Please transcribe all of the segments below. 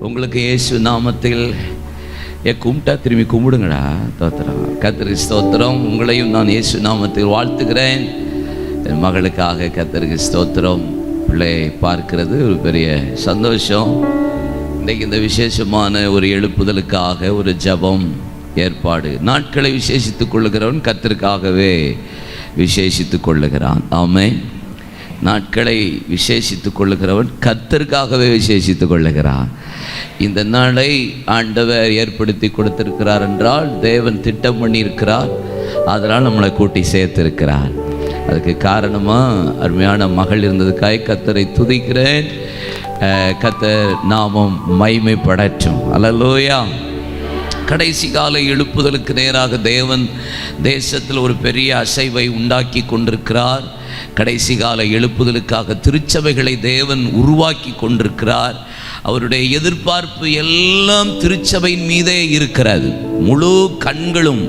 உங்களுக்கு இயேசு நாமத்தில் கும்பிட்டா திரும்பி கும்பிடுங்கடா. ஸ்தோத்திரம், கர்த்தருக்கு ஸ்தோத்திரம். உங்களையும் நான் இயேசு நாமத்தில் வாழ்த்துகிறேன். என் மகளுக்காக கர்த்தருக்கு ஸ்தோத்திரம். பிள்ளை பார்க்கிறது ஒரு பெரிய சந்தோஷம். இன்றைக்கு இந்த விசேஷமான ஒரு எழுப்புதலுக்காக ஒரு ஜெபம் ஏற்பாடு. நாட்களை விசேஷித்துக் கொள்ளுகிறவன் கர்த்தருக்காகவே விசேஷித்துக் கொள்ளுகிறான். ஆமென். நாட்களை விசேஷித்துக் கொள்ளுகிறவன் கர்த்தருக்காகவே விசேஷித்துக் கொள்ளுகிறான். இந்த நாளை ஆண்டவர் ஏற்படுத்தி கொடுத்திருக்கிறார் என்றால் தேவன் திட்டம் பண்ணியிருக்கிறார். அதனால் நம்மளை கூட்டி சேர்த்திருக்கிறார். அதுக்கு காரணமாக அருமையான மகள் இருந்ததுக்காக கர்த்தரை துதிக்கிறேன். கர்த்தர் நாமம் மகிமைப்படட்டும். அல்லேலூயா. கடைசி கால எழுப்புதலுக்கு நேராக தேவன் தேசத்தில் ஒரு பெரிய அசைவை உண்டாக்கி கொண்டிருக்கிறார். கடைசி கால எழுப்புதலுக்காக திருச்சபைகளை தேவன் உருவாக்கி கொண்டிருக்கிறார். அவருடைய எதிர்பார்ப்பு எல்லாம் திருச்சபையின் மீதே இருக்கிறது. முழு கண்களும்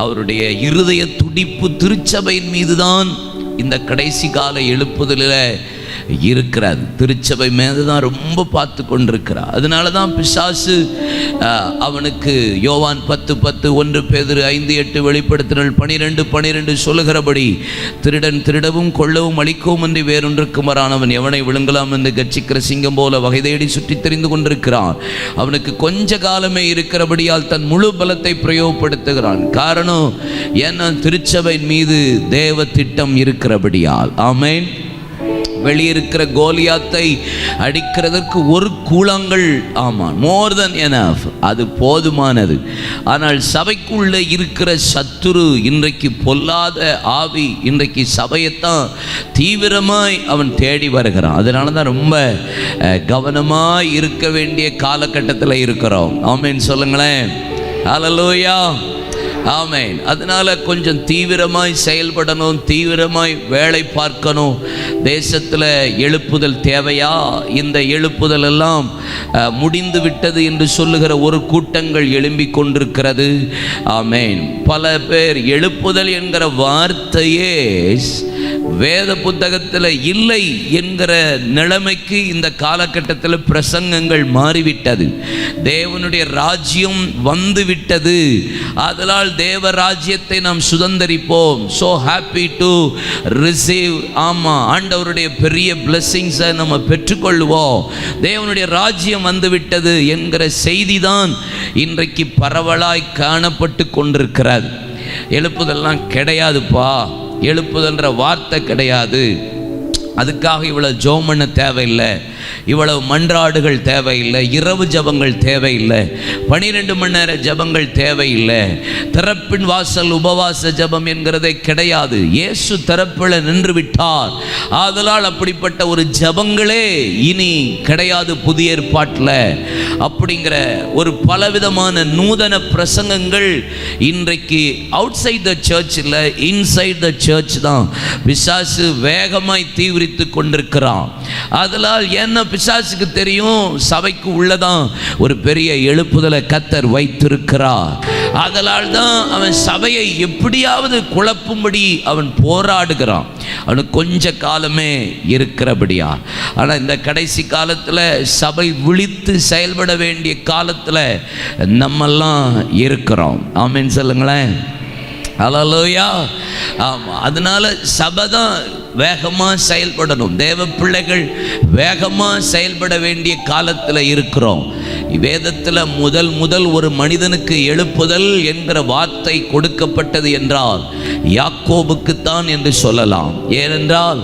அவருடைய இருதய துடிப்பு திருச்சபையின் மீதுதான் இந்த கடைசி கால எழுப்புதலில் இருக்கிறது. திருச்சபை மீது தான் ரொம்ப பார்த்து கொண்டிருக்கிறார். அதனால தான் பிசாசு அவனுக்கு யோவான் 10:10, 1 பேதுரு 5:8, வெளிப்படுத்தினல் 12:12 சொல்லுகிறபடி திருடன் திருடவும் கொள்ளவும் அழிக்கவும் என்று வேறொன்றுக்கு மாறானவன் எவனை விழுங்கலாம் என்று கர்ச்சிக்கிற சிங்கம் போல வகை தேடி சுற்றி தெரிந்து கொண்டிருக்கிறான். அவனுக்கு கொஞ்ச காலமே இருக்கிறபடியால் தன் முழு பலத்தை பிரயோகப்படுத்துகிறான். காரணம் ஏன்னா திருச்சபையின் மீது தேவ திட்டம் இருக்கிறபடியால். ஆமென். வெளியிருக்கிற கோலியாத்தை அடிக்கிறதற்கு ஒரு கூழாங்கல், ஆமாம், மோர் தென் எனஃப், அது போதுமானது. ஆனால் சபைக்குள்ளே இருக்கிற சத்துரு, இன்றைக்கு பொல்லாத ஆவி, இன்றைக்கு சபையைத்தான் தீவிரமாய் அவன் தேடி வருகிறான். அதனால தான் ரொம்ப கவனமாய் இருக்க வேண்டிய காலகட்டத்தில் இருக்கிறோம். ஆமென் சொல்லுங்களேன். ஹல்லேலூயா. ஆமென். அதனால் கொஞ்சம் தீவிரமாய் செயல்படணும், தீவிரமாய் வேலை பார்க்கணும். தேசத்தில் எழுப்புதல் தேவையா? இந்த எழுப்புதல் எல்லாம் முடிந்து விட்டது என்று சொல்லுகிற ஒரு கூட்டங்கள் எழும்பிக் கொண்டிருக்கிறது. ஆமென். பல பேர் எழுப்புதல் என்கிற வார்த்தையே வேத புத்தகத்தில் இல்லை என்கிற நிலைமைக்கு இந்த காலகட்டத்தில் பிரசங்கங்கள் மாறிவிட்டது. தேவனுடைய ராஜ்யம் வந்து விட்டது. அதனால் தேவ ராஜ்யத்தை நாம் சுதந்தரிப்போம். so happy to receive. ஆமாம், ஆண்டவருடைய பெரிய blessings-ஐ நம்ம பெற்றுக்கொள்வோம். தேவனுடைய ராஜ்யம் வந்து விட்டது என்கிற செய்தி தான் இன்றைக்கு பரவலாய் காணப்பட்டு கொண்டிருக்கிறது. எழுப்புதெல்லாம் கிடையாதுப்பா, எழுப்புதல்ன்ற வார்த்தை கிடையாது. அதுக்காக இவ்வளவு ஜெபம் பண்ண தேவையில்லை, இவ்வளவு மன்றாடுகள் தேவையில்லை, இரவு ஜபங்கள் தேவையில்லை, 12 மணி நேர ஜபங்கள் தேவையில்லை, திறப்பின் வாசல் உபவாச ஜபம் என்கிறதே கிடையாது. இயேசு திறப்பில் நின்று விட்டார். ஆதலால் அப்படிப்பட்ட ஒரு ஜபங்களே இனி கிடையாது புதிய ஏற்பாட்டில். அப்படிங்கிற ஒரு பலவிதமான நூதன பிரசங்கங்கள் இன்றைக்கு அவுட் சைட் த சர்ச் இல்லை, இன்சைட் த சர்ச் தான் பிசாசு வேகமாய் தீவிரித்து கொண்டிருக்கிறான். அதனால் என்ன பிசாசுக்கு தெரியும், சபைக்கு உள்ளதான் ஒரு பெரிய எழுப்புதலை கர்த்தர் வைத்திருக்கிறார். அதனால் தான் அவன் சபையை எப்படியாவது குழப்பும்படி அவன் போராடுகிறான். அவனுக்கு கொஞ்ச காலமே இருக்கிறபடியா. ஆனால் இந்த கடைசி காலத்தில் சபை விழித்து செயல்பட வேண்டிய காலத்தில் நம்மெல்லாம் இருக்கிறோம். ஆமென் சொல்லுங்களேன். ஹல்லேலூயா. ஆமாம். அதனால சபை தான் வேகமாக செயல்படணும். தேவ பிள்ளைகள் வேகமாக செயல்பட வேண்டிய காலத்தில் இருக்கிறோம். வேதத்தில் முதல் ஒரு மனிதனுக்கு எழுப்புதல் என்கிற வார்த்தை கொடுக்கப்பட்டது என்றால் யாக்கோபுக்குத்தான் என்று சொல்லலாம். ஏனென்றால்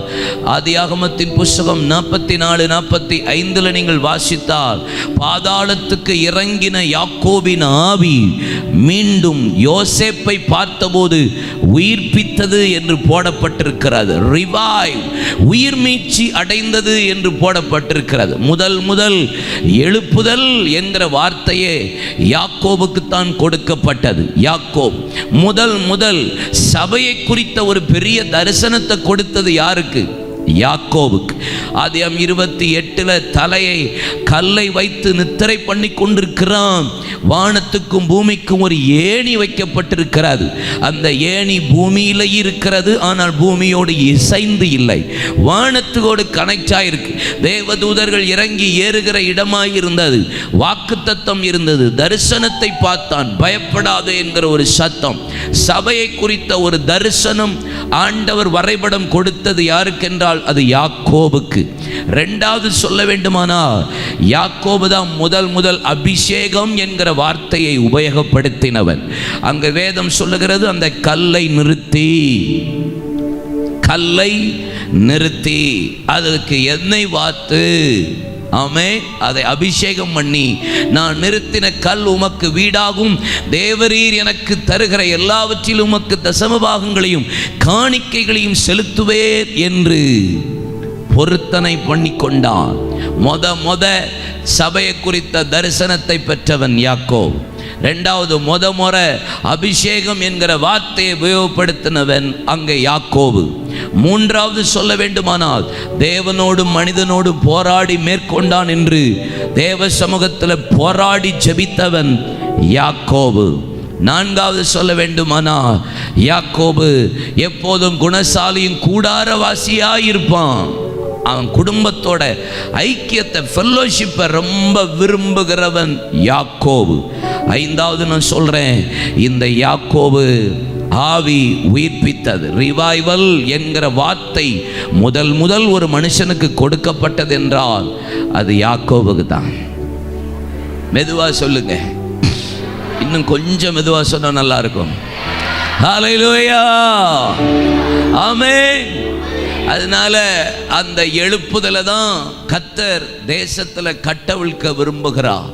ஆதியாகமத்தின் புஸ்தகம் 44:45 நீங்கள் வாசித்தால் பாதாளத்துக்கு இறங்கின யாக்கோபின் ஆவி மீண்டும் யோசேப்பை பார்த்தபோது உயிர்ப்பித்தது என்று போடப்பட்டிருக்கிறது. உயிர் மீட்சி அடைந்தது என்று போடப்பட்டிருக்கிறது. முதல் எழுப்புதல் என்கிற வார்த்தையே யாக்கோபுக்குத்தான் கொடுக்கப்பட்டது. யாக்கோப் முதல் சபையை குறித்த ஒரு பெரிய தரிசனத்தை கொடுத்தது யாருக்கு? யாக்கோபுக்கு. ஆதியாகமம் 28 தலையை கல்லை வைத்து நித்திரை பண்ணி கொண்டிருக்கிறான். வானத்துக்கும் பூமிக்கும் ஒரு ஏணி வைக்கப்பட்டிருக்கிறது. அந்த ஏணி பூமியில இருக்கிறது, ஆனால் பூமியோடு இசைந்து இல்லை, வானத்தோடு கனெக்ட் ஆயிருக்கு. தேவதூதர்கள் இறங்கி ஏறுகிற இடமாய் இருந்தது. வாக்குத்தத்தம் இருந்தது. தரிசனத்தை பார்த்தான். பயப்படாதே என்கிற ஒரு சத்தம். சபையை குறித்த ஒரு தரிசனம் ஆண்டவர் வரைபடம் கொடுத்தது யாருக்கென்றால் அது யாக்கோபுக்கு. இரண்டாவது சொல்ல வேண்டுமானால் யாக்கோபு தான் முதல் அபிஷேகம் என்கிற வார்த்தையை உபயோகப்படுத்தினவன். அங்க வேதம் சொல்லுகிறது, அந்த கல்லை நிறுத்தி அதற்கு எண்ணெய் வார்த்து, ஆமே, அதை அபிஷேகம் பண்ணி, நான் நிறுத்தின கல் உமக்கு வீடாகும், தேவரீர் எனக்கு தருகிற எல்லாவற்றிலும் உமக்கு தசமபாகங்களையும் காணிக்கைகளையும் செலுத்துவேன் என்று பொருத்தனை பண்ணி கொண்டான். மொத சபையை குறித்த தரிசனத்தை பெற்றவன் யாக்கோபு. இரண்டாவது முறை அபிஷேகம் என்கிற வார்த்தையை உபயோகப்படுத்தினவன் அங்கே யாக்கோபு. மூன்றாவது சொல்ல வேண்டுமானால் தேவனோடும் மனிதனோடும் போராடி மேற்கொண்டான் என்று தேவ சமூகத்தில் போராடி ஜெபித்தவன் யாக்கோபு. நான்காவது சொல்ல வேண்டுமானால் யாக்கோபு எப்போதும் குணசாலியும் கூடாரவாசியாயிருப்பான். அவன் குடும்பத்தோட ஐக்கியத்தை, ஃபெல்லோஷிப்பை ரொம்ப விரும்புகிறவன் யாக்கோபு. ஐந்தாவது நான் சொல்றேன், இந்த யாக்கோபு ஆவி உயிர்ப்பித்தது. ரிவைவல் என்கிற வார்த்தை முதல் ஒரு மனுஷனுக்கு கொடுக்கப்பட்டது என்றால் அது யாக்கோபுக்கு தான். மெதுவா சொல்லுங்க, இன்னும் கொஞ்சம் மெதுவா சொன்னா நல்லா இருக்கும். ஹல்லேலூயா, ஆமென். அதனால அந்த எழுப்புதலை தான் கர்த்தர் தேசத்துல கட்டவிழ்க்க விரும்புகிறார்.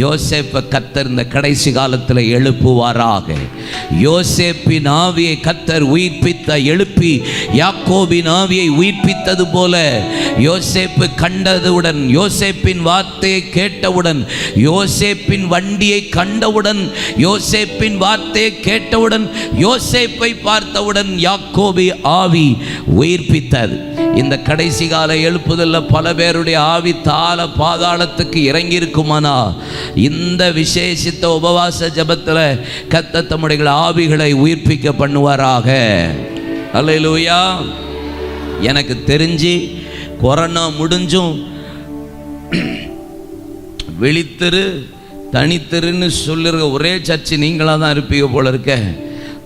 யோசேப்பை கர்த்தர் இந்த கடைசி காலத்தில் எழுப்புவாராக. யோசேப்பின் ஆவியை கர்த்தர் எழுப்பி யாக்கோபின் ஆவியை உயிர்ப்பித்தது போல, யோசேப்பு கண்டதுடன், யோசேப்பின் வார்த்தையை கேட்டவுடன், யோசேப்பின் வண்டியை கண்டவுடன், யோசேப்பின் வார்த்தையை கேட்டவுடன், யோசேப்பை பார்த்தவுடன் யாக்கோபி ஆவி உயிர்ப்பித்தது. இந்த கடைசி கால எழுப்புதல்ல பல பேருடைய ஆவி பாதாளத்துக்கு இறங்கி இருக்குமானா, இந்த விசேஷித்த உபவாச ஜபத்தில் கர்த்தர் தம்முடைய ஆவிகளை உயிர்ப்பிக்க பண்ணுவாராக. அல்லேலூயா. எனக்கு தெரிஞ்சு கொரோனா முடிஞ்சும் வெளித்திரு தனித்திருன்னு சொல்லுற ஒரே சர்ச்சு நீங்களாக தான் இருப்பீங்க போல இருக்க.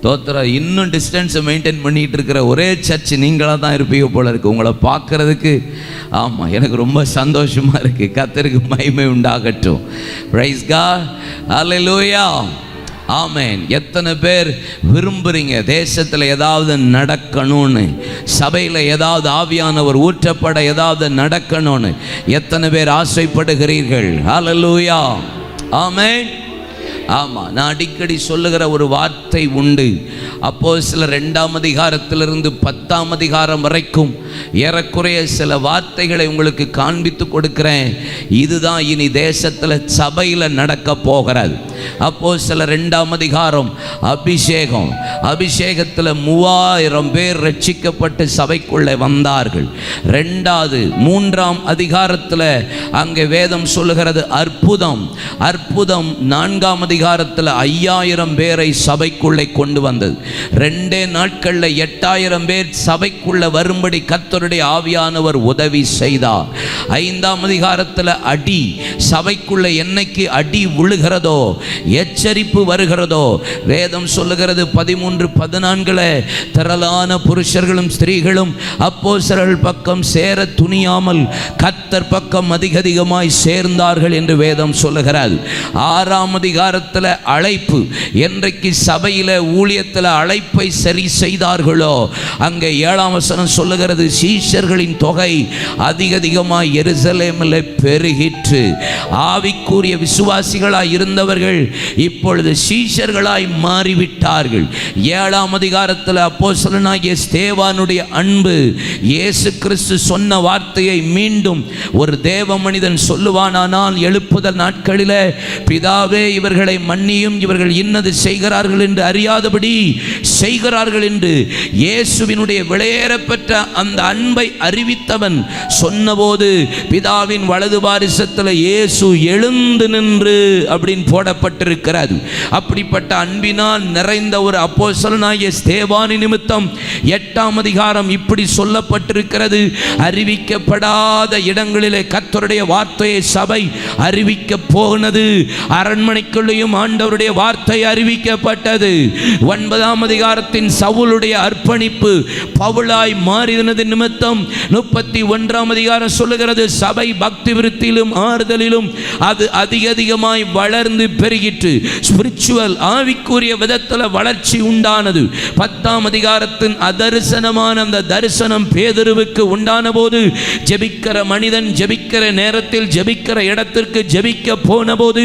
தோத்திர இன்னும் டிஸ்டன்ஸை மெயின்டைன் பண்ணிகிட்டு இருக்கிற ஒரே சர்ச் நீங்களாக தான் இருப்பீங்க போல இருக்குது. உங்களை பார்க்குறதுக்கு ஆமாம், எனக்கு ரொம்ப சந்தோஷமாக இருக்குது. கர்த்தருக்கு மகிமை உண்டாகட்டும். பிரைஸ் காட், ஹல்லேலூயா, ஆமென். எத்தனை பேர் விரும்புகிறீங்க தேசத்தில் ஏதாவது நடக்கணும்னு, சபையில் ஏதாவது ஆவியானவர் ஊற்றப்பட ஏதாவது நடக்கணும்னு எத்தனை பேர் ஆசைப்படுகிறீர்கள்? ஹல்லேலூயா, ஆமென். ஆமாம், நான் அடிக்கடி சொல்லுகிற ஒரு வார்த்தை உண்டு. அப்போஸ்தலர் 2ஆம் அதிகாரத்திலிருந்து 10ஆம் அதிகாரம் வரைக்கும் ஏறக்குறைய சில வார்த்தைகளை உங்களுக்கு காண்பித்து கொடுக்கிறேன். இதுதான் இனி தேசத்தில் சபையில் நடக்க போகிறது. அப்போஸ்தலர் 2ஆம் அதிகாரம் அபிஷேகம். அபிஷேகத்தில் 3000 பேர் ரட்சிக்கப்பட்டு சபைக்குள்ளே வந்தார்கள். 3ஆம் அதிகாரத்தில் அங்கே வேதம் சொல்லுகிறது அற்புதம். 4ஆம் அதிகாரத்தில் 5000 பேரை சபைக்குள்ளே கொண்டு வந்தது. 2 நாட்களில் 8000 பேர் சபைக்குள்ள வரும்படி கர்த்தருடைய ஆவியானவர் உதவி செய்தார். 5ஆம் அதிகாரத்தில் அடி, சபைக்குள்ள என்னைக்கு அடி விழுகிறதோ, எச்சரிப்பு வருகிறதோ, வேதம் சொல்லுகிறது 13-14 திரளான புருஷர்களும் ஸ்திரீகளும் அப்போஸ்தலர்கள் பக்கம் சேர துணியாமல் கர்த்தர் பக்கம் அதிகமாய் சேர்ந்தார்கள் என்று வேதம் சொல்லுகிறது. 6ஆம் அதிகாரத்தில் அழைப்பு. என்றைக்கு சபையில் ஊழியத்தில் அழைப்பை சரி செய்தார்களோ, அங்கே 7ஆம் வசனம் சொல்லுகிறது, சீஷர்களின் தொகை அதிகமாய் எருசலேமில் பெருகிற்று. ஆவிக்குரிய விசுவாசிகளாய் இருந்தவர்கள் இப்பொழுது சீஷர்களாய் மாறிவிட்டார்கள். 7ஆம் அதிகாரத்தில் அப்போஸ்தலனாகிய ஸ்தேவானுடைய அன்பு, இயேசு கிறிஸ்து சொன்ன வார்த்தையை மீண்டும் ஒரு தேவ மனிதன் சொல்லுவானானால், எழுப்புதல் நாட்களில் பிதாவே இவர்களை மன்னியும், இவர்கள் இன்னது செய்கிறார்கள் என்று அறியாதபடி செய்கிறார்கள் என்று இயேசுவினுடைய விலையேறப்பெற்ற அந்த அன்பை அறிவித்தவன் சொன்னபோது பிதாவின் வலது பாரிசத்தில் இயேசு எழுந்து நின்று அப்படின்னு போடப்பட்டிருக்கிறது. அப்படிப்பட்ட அன்பினால் நிறைந்த ஒரு அப்போஸ்தலனாகிய ஸ்தேவானி நிமித்தம் 8ஆம் அதிகாரம் இப்படி சொல்லப்பட்டிருக்கிறது. அறிவிக்கப்படாத இடங்களிலே கர்த்தருடைய வார்த்தையை சபை அறிவிக்க போனது. அரண்மனைக்குள்ளேயும் ஆண்டவருடைய வார்த்தை அறிவிக்கப்பட்டது. 9ஆம் அதிகாரத்தின் சவுலுடைய அர்ப்பணிப்பு பவுலாய் மாறினது நிமித்தம் 31ஆம் அதிகாரம் சொல்லுகிறது, சபை பக்தி விருத்தியிலும் ஆறுதலிலும் அது அதிகமாய் வளர்ந்து பெருகிற்று. ஸ்பிரிச்சுவல் ஆவிக்குரிய விதத்தில் வளர்ச்சி உண்டானது. 10ஆம் அதிகாரத்தின் அதரிசனமான அந்த தரிசனம் பேதுருவுக்கு உண்டான போது ஜெபிக்கிற மனிதன் ஜெபிக்கிற நேரத்தில் ஜெபிக்கிற இடத்திற்கு ஜெபிக்க போன போது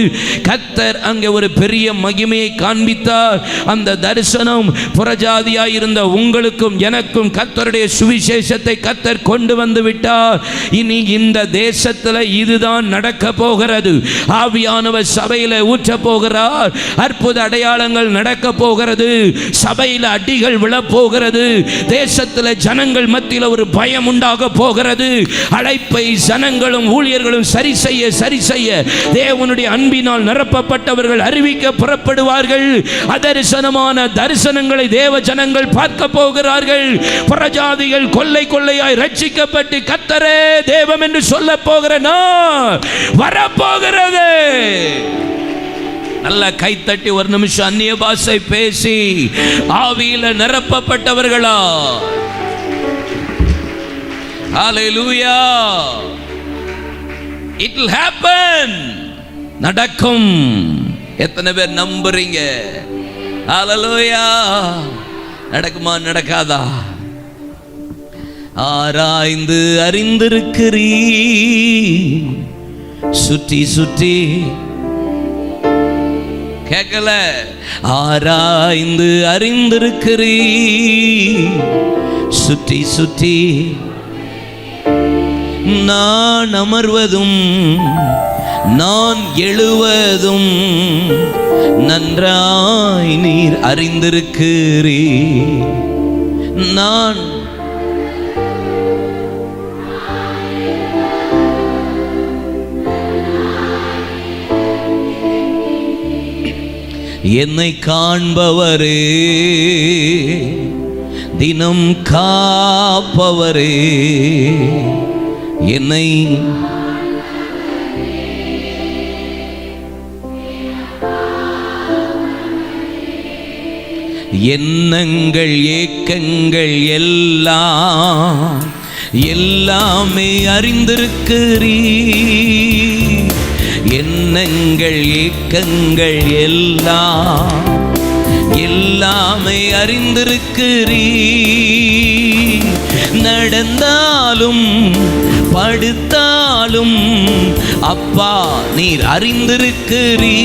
கர்த்தர் அங்கே ஒரு பெரிய மகிமையை காண்பித்தார். அந்த தரிசனம் புறஜாதியாய் இருந்த உங்களுக்கும் எனக்கும் கர்த்தருடைய சுவிசேஷத்தை கர்த்தர் கொண்டு வந்து விட்டார். இனி இந்த தேசத்தில் இதுதான் நடக்க போகிறது. ஆவியானவர் சபையில் ஊற்ற போகிறார். அற்புத அடையாளங்கள் நடக்க போகிறது. சபையில் அடிகள் விழப்போகிறது. தேசத்தில் ஜனங்கள் மத்தியில் ஒரு பயம் உண்டாக போகிறது. அழைப்பை ஜனங்களும் ஊழியர்களும் சரி செய்ய தேவனுடைய அன்பினால் நிரப்பப்பட்டவர்கள் அறிவிக்க புறப்படுவார்கள். அதரிசனமான தரிசனங்களை தேவ ஜனங்கள் பார்க்க போகிறார்கள். புறஜாதிகள் கொள்ளையாய் ரட்சிக்கப்பட்டு கர்த்தரே தேவன் என்று சொல்ல போகிற நாள் வரப்போகிறது. நல்ல கைத்தட்டி ஒரு நிமிஷம் அந்நிய பாஷை பேசி ஆவியில நிரப்பப்பட்டவர்களா? ஹalleluya. It will happen. நடக்கும். எத்தனை பேர் நம்புறீங்க? ஹalleluya. நடக்குமா நடக்காதா? ஆராய்ந்து அறிந்திருக்கிறீ, சுற்றி கேட்கல. ஆராய்ந்து அறிந்திருக்கிறீ, சுற்றி நான் அமர்வதும் நான் எழுவதும் நன்றாய் நீர் அறிந்திருக்கிறீ. நான் என்னை காண்பவரே, தினம் காப்பவரே, என்னை எண்ணங்கள் ஏக்கங்கள் எல்லாமே அறிந்திருக்கிறீ. எண்ணங்கள் ஏக்கங்கள் எல்லாமே அறிந்திருக்கிறீ. நடந்தாலும் படுத்தாலும் அப்பா நீர் அறிந்திருக்கிறீ.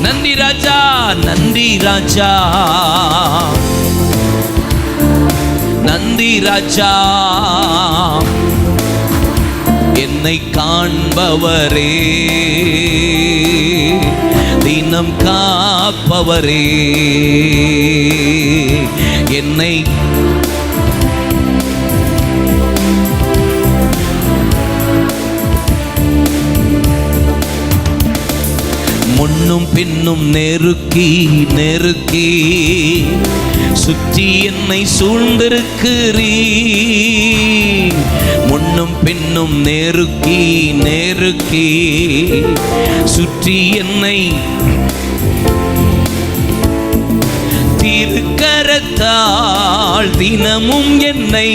நன்றி ராஜா, நன்றி ராஜா, நன்றி ராஜா. என்னை காண்பவரே, தினம் காப்பவரே, என்னை முன்னும் பின்னும் நெருக்கி சுற்றி என்னை சூழ்ந்திருக்கிறீ. முன்னும் பின்னும் நெருக்கி சுற்றி என்னை திருக்கரத்தால் தினமும் என்னை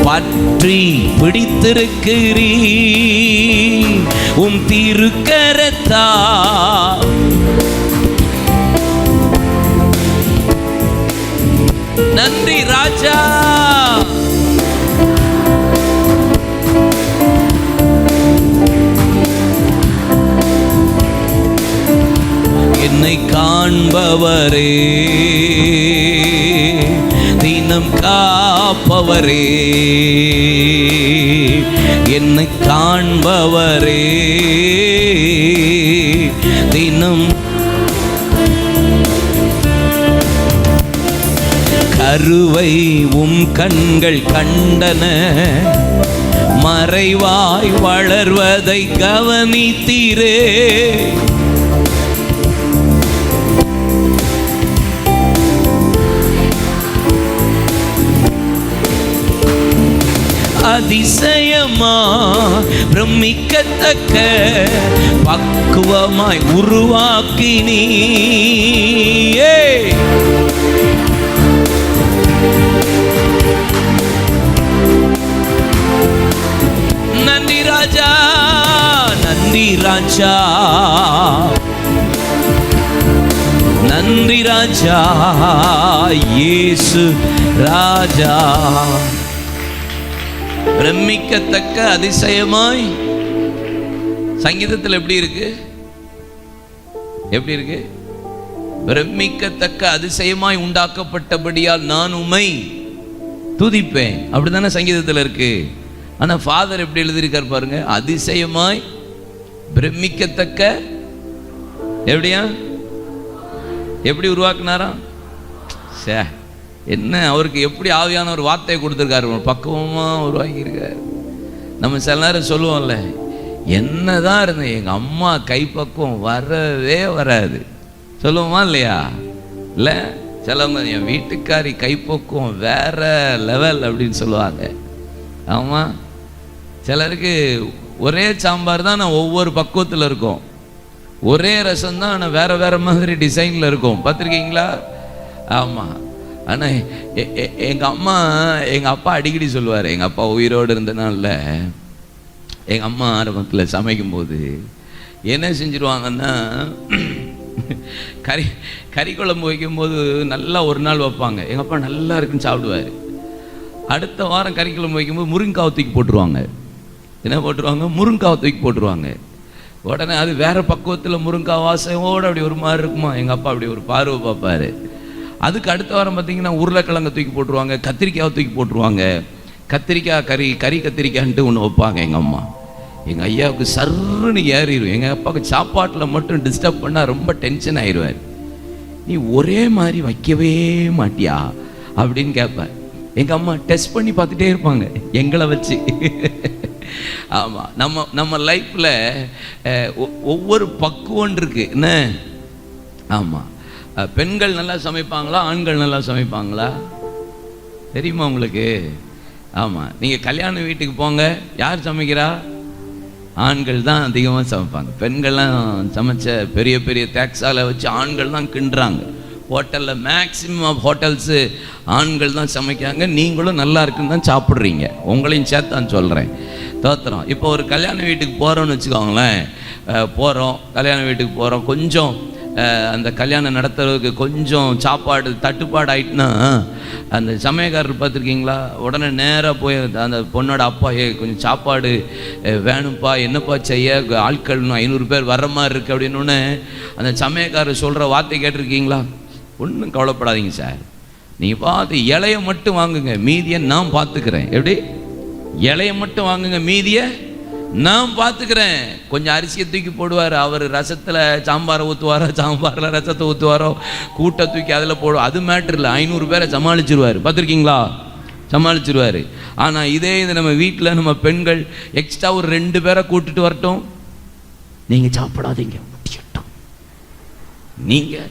பற்றி பிடித்திருக்கிறீ. உம் திருக்கரத்தால் நன்றி ராஜா. என்னை காண்பவரே, தினம் காப்பவரே, என்னை காண்பவரே, தினம் கருவை உம் கண்கள் கண்டன, மறைவாய் வளர்வதை கவனித்தீரே. அதிசயமா பிரமிக்கத்தக்க பக்குவமாய் உருவாக்கினீயே. நன்றி ராஜா, நன்றி ராஜா, நன்றி ராஜா, இயேசு ராஜா. பிரமிக்கத்தக்க அதிசயமாய். சங்கீதத்தில் எப்படி இருக்கு? எப்படி இருக்கு? பிரமிக்கத்தக்க அதிசயமாய் உண்டாக்கப்பட்டபடியால் நான் உம்மை துதிப்பேன். அப்படித்தானே சங்கீதத்தில் இருக்கு. ஆனா ஃபாதர் எப்படி எழுதியிருக்கார் பாருங்க, அதிசயமாய் பிரமிக்கத்தக்க. எப்படியா, எப்படி உருவாக்குனாரா? என்ன அவருக்கு எப்படி ஆவியான ஒரு வார்த்தையை கொடுத்துருக்காரு, பக்குவமாக உருவாக்கியிருக்காரு. நம்ம சில நேரம் சொல்லுவோம்ல, என்னதான் இருந்தேன் எங்கள் அம்மா கைப்பக்குவம் வரவே வராது சொல்லுவோமா இல்லையா? இல்லை, சிலவங்க என் வீட்டுக்காரி கைப்பக்குவம் வேற லெவல் அப்படின்னு சொல்லுவாங்க. ஆமாம், சிலருக்கு ஒரே சாம்பார் தான் நான் ஒவ்வொரு பக்குவத்தில் இருக்கும், ஒரே ரசம் தான் ஆனால் வேற வேற மாதிரி டிசைனில் இருக்கும். பார்த்துருக்கீங்களா? ஆமாம். ஆனால் எங்கள் அப்பா அடிக்கடி சொல்லுவார். எங்கள் அப்பா உயிரோடு இருந்தனால எங்கள் அம்மா ஆரம்பத்தில் சமைக்கும்போது என்ன செஞ்சுருவாங்கன்னா, கறி குழம்பு வைக்கும்போது நல்லா ஒரு நாள் வைப்பாங்க. எங்கள் அப்பா நல்லா இருக்குன்னு சாப்பிடுவார். அடுத்த வாரம் கறி குழம்பு வைக்கும்போது முருங்காவை தூக்கி போட்டுருவாங்க. என்ன போட்டுருவாங்க? முருங்காவை தூக்கி போட்டுருவாங்க. உடனே அது வேறு பக்குவத்தில் முருங்காய் வாசையோடு அப்படி ஒரு மாதிரி இருக்குமா. எங்கள் அப்பா அப்படி ஒரு பார்வை பார்ப்பார். அதுக்கு அடுத்த வாரம் பார்த்தீங்கன்னா உருளைக்கிழங்கை தூக்கி போட்டுருவாங்க, கத்திரிக்காயை தூக்கி போட்டுருவாங்க. கத்திரிக்காய் கறி கத்திரிக்காய்ன்ட்டு ஒன்று வைப்பாங்க எங்கள் அம்மா. எங்கள் ஐயாவுக்கு சர்ன்னு ஏறிடும். எங்கள் அப்பாவுக்கு சாப்பாட்டில் மட்டும் டிஸ்டர்ப் பண்ணால் ரொம்ப டென்ஷன் ஆயிடுவார். நீ ஒரே மாதிரி வைக்கவே மாட்டியா அப்படின்னு கேட்பார். எங்கள் அம்மா டெஸ்ட் பண்ணி பார்த்துட்டே இருப்பாங்க எங்களை வச்சு. ஆமாம், நம்ம லைஃப்பில் ஒவ்வொரு பக்குவம் இருக்கு என்ன. ஆமாம், பெண்கள் நல்லா சமைப்பாங்களா, ஆண்கள் நல்லா சமைப்பாங்களா தெரியுமா உங்களுக்கு? ஆமாம், நீங்கள் கல்யாண வீட்டுக்கு போங்க, யார் சமைக்கிறா? ஆண்கள் தான் அதிகமாக சமைப்பாங்க. பெண்கள்லாம் சமைச்ச பெரிய பெரிய தேக்ஸால வச்சு ஆண்கள் தான் கிண்டுறாங்க. ஹோட்டலில் மேக்ஸிமம் ஆஃப் ஹோட்டல்ஸு ஆண்கள் தான் சமைக்காங்க. நீங்களும் நல்லா இருக்குன்னு தான் சாப்பிட்றீங்க, உங்களையும் சேர்த்தான் சொல்கிறேன். தோத்துறோம். இப்போ ஒரு கல்யாண வீட்டுக்கு போகிறோன்னு வச்சுக்கோங்களேன். கல்யாண வீட்டுக்கு போகிறோம், கொஞ்சம் அந்த கல்யாணம் நடத்துறதுக்கு கொஞ்சம் சாப்பாடு தட்டுப்பாடு ஆகிட்டுனா அந்த சமயக்காரர் பார்த்துருக்கீங்களா, உடனே நேராக போய் அந்த பொண்ணோட அப்பா, கொஞ்சம் சாப்பாடு வேணும்ப்பா, என்னப்பா செய்ய, ஆட்கள் 500 பேர் வர்ற மாதிரி இருக்குது அப்படின்னோடனே அந்த சமயக்காரர் சொல்கிற வார்த்தை கேட்டிருக்கீங்களா? ஒன்றும் கவலைப்படாதீங்க சார், நீங்கள் பார்த்து இலைய மட்டும் வாங்குங்க, மீதியை நான் பார்த்துக்கிறேன். எப்படி? இலைய மட்டும் வாங்குங்க, மீதியை நான் பார்த்துக்கிறேன். கொஞ்சம் அரிசியை தூக்கி போடுவார் அவர், ரசத்தில் சாம்பாரை ஊற்றுவாரோ, சாம்பாரில் ரசத்தை ஊற்றுவாரோ, கூட்டை தூக்கி அதில் போடுவோம், அது மேட்ரு இல்லை. 500 பேரை சமாளிச்சிருவார். பார்த்துருக்கீங்களா? சமாளிச்சிருவார். ஆனால் இதே இது நம்ம வீட்டில் நம்ம பெண்கள் எக்ஸ்ட்ரா ஒரு 2 பேரை கூட்டுட்டு வரட்டும், நீங்கள் சாப்பிடாதீங்க, நீங்கள்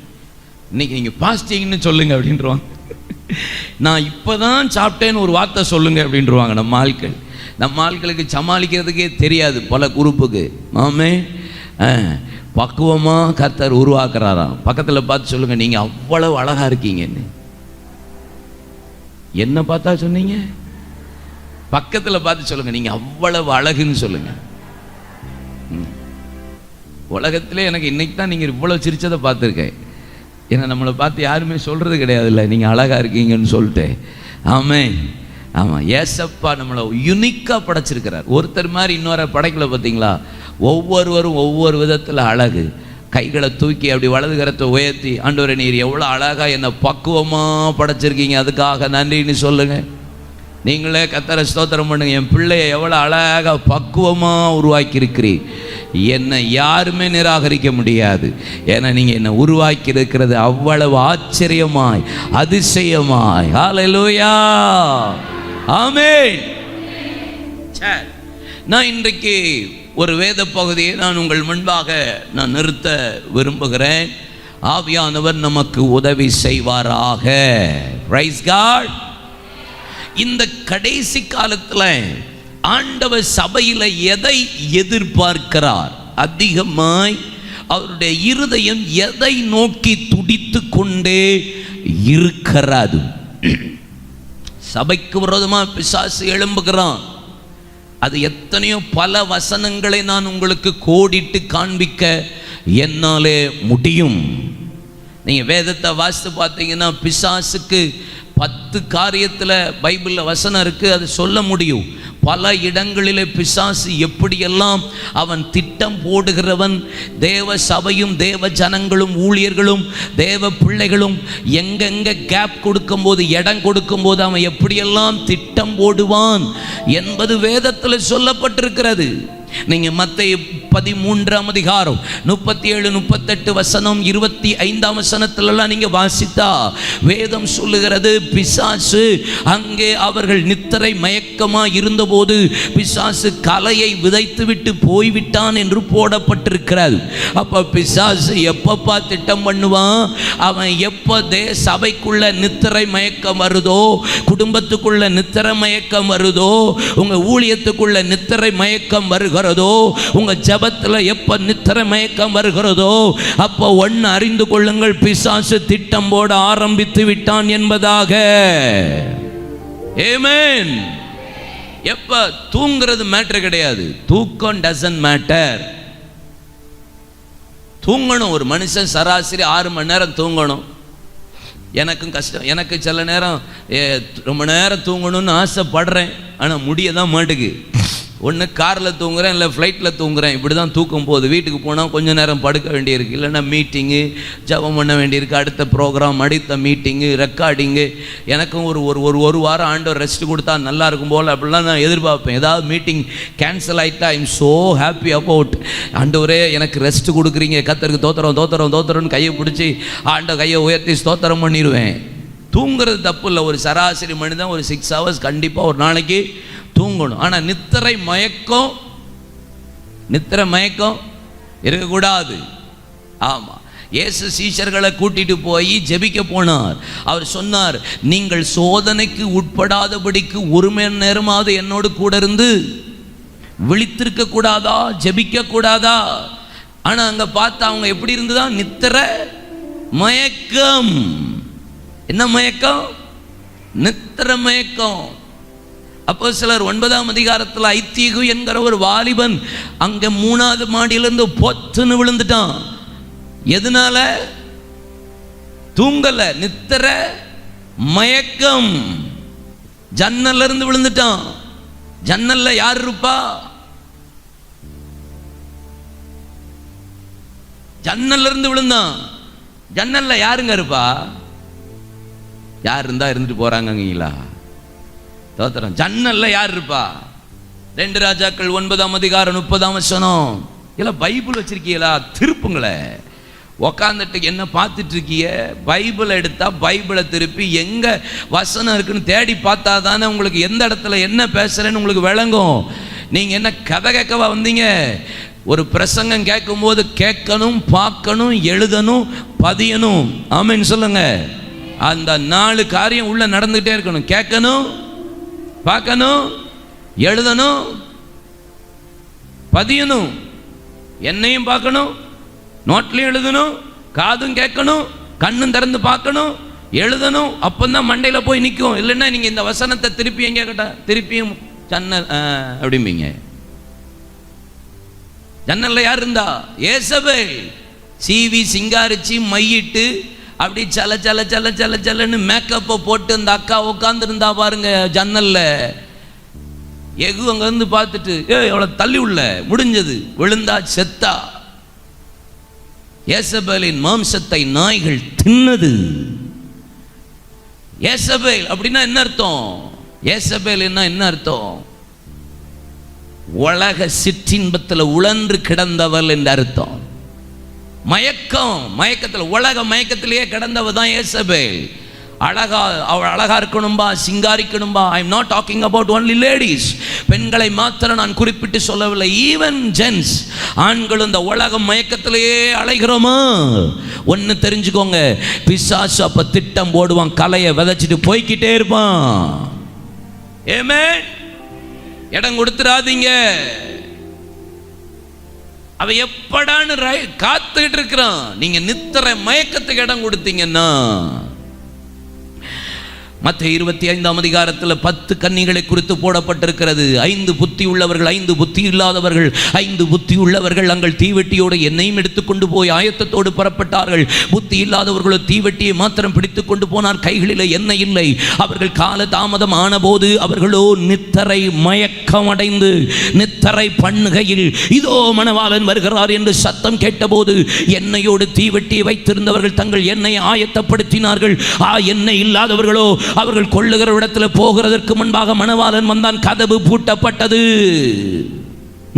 இன்னைக்கு நீங்கள் பாஸ்டிங்னு சொல்லுங்க அப்படின்றவாங்க. நான் இப்போ தான் சாப்பிட்டேன்னு ஒரு வார்த்தை சொல்லுங்க அப்படின்றவாங்க. நம்ம ஆட்களுக்கு சமாளிக்கிறதுக்கே தெரியாது பல குரூப்புக்கு. ஆமே, பக்குவமாக கர்த்தர் உருவாக்குறாராம். பக்கத்தில் பார்த்து சொல்லுங்க, நீங்கள் அவ்வளவு அழகாக இருக்கீங்கன்னு. என்ன பார்த்தா சொன்னீங்க? பக்கத்தில் பார்த்து சொல்லுங்க, நீங்கள் அவ்வளவு அழகுன்னு சொல்லுங்க. உலகத்திலே எனக்கு இன்னைக்கு தான் நீங்கள் இவ்வளோ சிரிச்சதை பார்த்துருக்கேன். ஏன்னா நம்மளை பார்த்து யாருமே சொல்கிறது கிடையாதுல்ல நீங்கள் அழகாக இருக்கீங்கன்னு சொல்லிட்டு. ஆமென். ஆமாம், ஏசப்பா நம்மளை யுனிக்காக படைச்சிருக்கிறார். ஒருத்தர் மாதிரி இன்னொரு படைக்கல. பார்த்தீங்களா? ஒவ்வொருவரும் ஒவ்வொரு விதத்தில் அழகு. கைகளை தூக்கி அப்படி வலது கரத்தை உயர்த்தி, ஆண்டவரே நீர் எவ்வளோ அழகாக என்னை பக்குவமாக படைச்சிருக்கீங்க, அதுக்காக நன்றின்னு சொல்லுங்கள். நீங்களே கர்த்தரை ஸ்தோத்திரம் பண்ணுங்க. என் பிள்ளையை எவ்வளோ அழகாக பக்குவமாக உருவாக்கியிருக்கிறீர். என்னை யாருமே நிராகரிக்க முடியாது. ஏன்னா நீங்கள் என்னை உருவாக்கி இருக்கிறது அவ்வளவு ஆச்சரியமாய் அதிசயமாய். ஹல்லேலூயா, ஆமென். நான் இன்றைக்கு ஒரு வேத பகுதியை நான் உங்கள் முன்பாக நான் நிறுத்த விரும்புகிறேன். ஆவியானவர் நமக்கு உதவி செய்வாராக. Praise God. இந்த கடைசி காலத்தில் ஆண்டவர் சபையில் எதை எதிர்பார்க்கிறார்? அதிகமாய் அவருடைய இருதயம் எதை நோக்கி துடித்து கொண்டே இருக்கிறது? சபைக்கு விரோதமாக பிசாசு எழும்புகிறான். அது எத்தனையோ பல வசனங்களை நான் உங்களுக்கு கோடிட்டு காண்பிக்க என்னாலே முடியும். நீங்கள் வேதத்தை வாசித்து பார்த்தீங்கன்னா பிசாசுக்கு 10 காரியத்தில் பைபிளில் வசனம் இருக்குது, அது சொல்ல முடியும். பல இடங்களிலே பிசாசு எப்படியெல்லாம் அவன் திட்டம் போடுகிறவன். தேவ சபையும் தேவ ஜனங்களும் ஊழியர்களும் தேவ பிள்ளைகளும் எங்கெங்கே கேப் கொடுக்கும்போது, இடம் கொடுக்கும்போது அவன் எப்படியெல்லாம் திட்டம் போடுவான் என்பது வேதத்தில் சொல்லப்பட்டிருக்கிறது. நீங்கள் மத்தேயு 13ஆம் அதிகாரம் 37, 38 வசனம் 25ஆம் வசனத்திலெல்லாம் நீங்கள் வாசித்தா வேதம் சொல்லுகிறது, பிசாசு அங்கே அவர்கள் நித்திரை மயக்கமாக இருந்தபோது பிசாசு கலையை விதைத்து விட்டு போய்விட்டான் என்று போடப்பட்டிருக்கிறது. அப்போ பிசாசு எப்பப்பா திட்டம் பண்ணுவான்? அவன் எப்போ சபைக்குள்ள நித்திரை மயக்கம் வருதோ, குடும்பத்துக்குள்ள நித்திரை மயக்கம் வருதோ, உங்கள் ஊழியத்துக்குள்ள நித்திரை மயக்கம் வருகிறதோ, உங்க ஜபத்தில் எப்ப நித்திரை மயக்கம் வருகிறதோ, அப்போ ஒன்று அறிந்து கொள்ளுங்கள், பிசாசு திட்டம் போட ஆரம்பித்து விட்டான் என்பதாக. ஆமென். எப்ப தூங்குறது மேட்டர் கிடையாது. தூக்கம் டசன்ட் மேட்டர். தூங்கணும். ஒரு மனுஷன் சராசரி 6 மணி நேரம் தூங்கணும். எனக்கும் கஷ்டம். எனக்கு சில நேரம் ரொம்ப நேரம் தூங்கணும்னு ஆசைப்படுறேன், ஆனால் முடிய தான் மாட்டுக்கு. ஒன்று காரில் தூங்குறேன், இல்லை ஃப்ளைட்டில் தூங்குறேன். இப்படி தான் தூக்கம் போகுது. வீட்டுக்கு போனால் கொஞ்சம் நேரம் படுக்க வேண்டியிருக்கு, இல்லைன்னா மீட்டிங்கு ஜபம் பண்ண வேண்டியிருக்கு, அடுத்த ப்ரோக்ராம், அடுத்த மீட்டிங்கு, ரெக்கார்டிங்கு. எனக்கும் ஒரு வாரம் ஆண்டவர் ரெஸ்ட் கொடுத்தா நல்லா இருக்கும் போல் அப்படிலாம் நான் எதிர்பார்ப்பேன். ஏதாவது மீட்டிங் கேன்சல் ஆகிட்டா I am so happy about. ஆண்டவரே எனக்கு ரெஸ்ட் கொடுக்குறீங்க, கர்த்தருக்கு தோத்திரம் தோத்திரம் தோத்திரம்னு கையை பிடிச்சி ஆண்டவர் கையை உயர்த்தி ஸ்தோத்திரம் பண்ணிடுவேன். தூங்குறது தப்பு இல்லை. ஒரு சராசரி மனிதன் ஒரு 6 hours கண்டிப்பாக ஒரு நாளைக்கு தூங்கணும். ஆனால் நித்திரை மயக்கம் இருக்கக்கூடாது. ஆமாம். இயேசு சீஷர்களை கூட்டிட்டு போய் ஜெபிக்க போனார். அவர் சொன்னார், நீங்கள் சோதனைக்கு உட்படாதபடிக்கு 1 மணி நேரமாவது என்னோடு கூட இருந்து விழித்திருக்க கூடாதா, ஜெபிக்க கூடாதா? ஆனால் அங்கே பார்த்தா அவங்க எப்படி இருந்ததா? நித்திரை மயக்கம். என்ன மயக்கம்? நித்திரை மயக்கம். அப்போஸ்தலர் 9ஆம் அதிகாரத்தில் ஐத்திகு என்கிற ஒரு வாலிபன் அங்கே 3வது மாடியிலிருந்து பொத்துன்னு விழுந்துட்டான். எதனால? தூங்கல, நித்திரை மயக்கம். ஜன்னல்ல இருந்து விழுந்துட்டான். ஜன்னல்ல யார் இருப்பா? ஜன்னல்ல இருந்து விழுந்தான். ஜன்னல்ல யாருங்க இருப்பா? யார் இருந்தா இருந்துட்டு போறாங்கங்களா? தோத்திரம். ஜன்னல்ல யார் இருப்பா? 2 ராஜாக்கள் 9ஆம் அதிகாரம் 30ஆம் வசனம். இல்லை பைபிள் வச்சிருக்கீங்களா? திருப்புங்களே. உக்காந்துட்டு என்ன பார்த்துட்டு இருக்கீங்க? பைபிளை எடுத்தா பைபிளை திருப்பி எங்க வசனம் இருக்குன்னு தேடி பார்த்தா தானே உங்களுக்கு எந்த இடத்துல என்ன பேசுறேன்னு உங்களுக்கு விளங்கும். நீங்க என்ன கதை கேட்கவா வந்தீங்க? ஒரு பிரசங்கம் கேட்கும் போது கேட்கணும், பார்க்கணும், எழுதணும், பதியணும். ஆமென் சொல்லுங்க. அந்த 4 காரியம் உள்ள நடந்துகிட்டே இருக்கணும். கேட்கணும், பார்க்கணும், எழுதணும், பதியணும். என்னையும் பார்க்கணும், நோட்லையும் எழுதணும், காதும் கேட்கணும், கண்ணும் திறந்து பார்க்கணும், எழுதணும். அப்பந்தான் மண்டையில் போய் நிற்கும். இல்லைன்னா நீங்கள் இந்த வசனத்தை திருப்பி எங்கே கேட்டா திருப்பியும் ஜன்னல் அப்படிம்பீங்க. ஜன்னல்ல யார் இருந்தா? ஏசபேல். சீவி சிங்காரிச்சு மையிட்டு அப்படி சல சல சல சல சலன்னு மேக்கப்பை போட்டு அந்த அக்கா உட்காந்துருந்தா பாருங்க ஜன்னல்ல. எகு அங்க இருந்து பார்த்துட்டு எவ்வளோ தள்ளி உள்ள முடிஞ்சது, விழுந்தா செத்தா. ஏசபேலின் மாம்சத்தை நாய்கள் தின்னது. ஏசபேல் அப்படின்னா என்ன அர்த்தம்? ஏசபேல் என்ன அர்த்தம்? உலக சிற்றின்பத்தில் உழன்று கிடந்தவள் என்று அர்த்தம். மயக்கத்தில் உலக மயக்கத்திலேயே கிடந்தவ தான் ஏசபேல். அவள் அழகா இருக்கணும்பா, சிங்காரிக்கணும்பா. I am not talking about only ladies. பெண்களை மாத்திரம் நான் குறிப்பிட்டு சொல்லவில்லை. ஈவன் ஜென்ஸ், ஆண்களும் இந்த உலக மயக்கத்திலேயே அலைகிறோமா? ஒன்று தெரிஞ்சுக்கோங்க, பிசாசு அப்ப திட்டம் போடுவான், கலையை விதைச்சிட்டு போய்கிட்டே இருப்பான். ஆமென். இடம் கொடுத்துறாதீங்க. அவ எப்படான்னு காத்துக்கிட்டு இருக்கிறான். நீங்க நித்திரை மயக்கத்துக்கு இடம் கொடுத்தீங்கன்னா. மத்தேயு 25ஆம் அதிகாரத்தில் 10 கன்னிகளை குறித்து போடப்பட்டிருக்கிறது. 5 புத்தி உள்ளவர்கள், 5 புத்தி இல்லாதவர்கள். 5 புத்தி உள்ளவர்கள் அங்கள் தீவெட்டியோடு எண்ணெயும் எடுத்துக்கொண்டு போய் ஆயத்தத்தோடு புறப்பட்டார்கள். புத்தி இல்லாதவர்களோ தீவெட்டியை மாத்திரம் பிடித்து கொண்டு போனார், கைகளில் எண்ணெய் இல்லை. அவர்கள் கால தாமதம் ஆன போது அவர்களோ நித்தரை மயக்கம் அடைந்து நித்தரை பண்ணுகையில் இதோ மணவாளன் வருகிறார் என்று சத்தம் கேட்டபோது எண்ணெயோடு தீவெட்டியை வைத்திருந்தவர்கள் தங்கள் எண்ணெயை ஆயத்தப்படுத்தினார்கள். எண்ணெய் இல்லாதவர்களோ அவர்கள் கொள்ளுகிற இடத்தில் போகிறதற்கு முன்பாக மணவாளன் வந்தான், கதவு பூட்டப்பட்டது.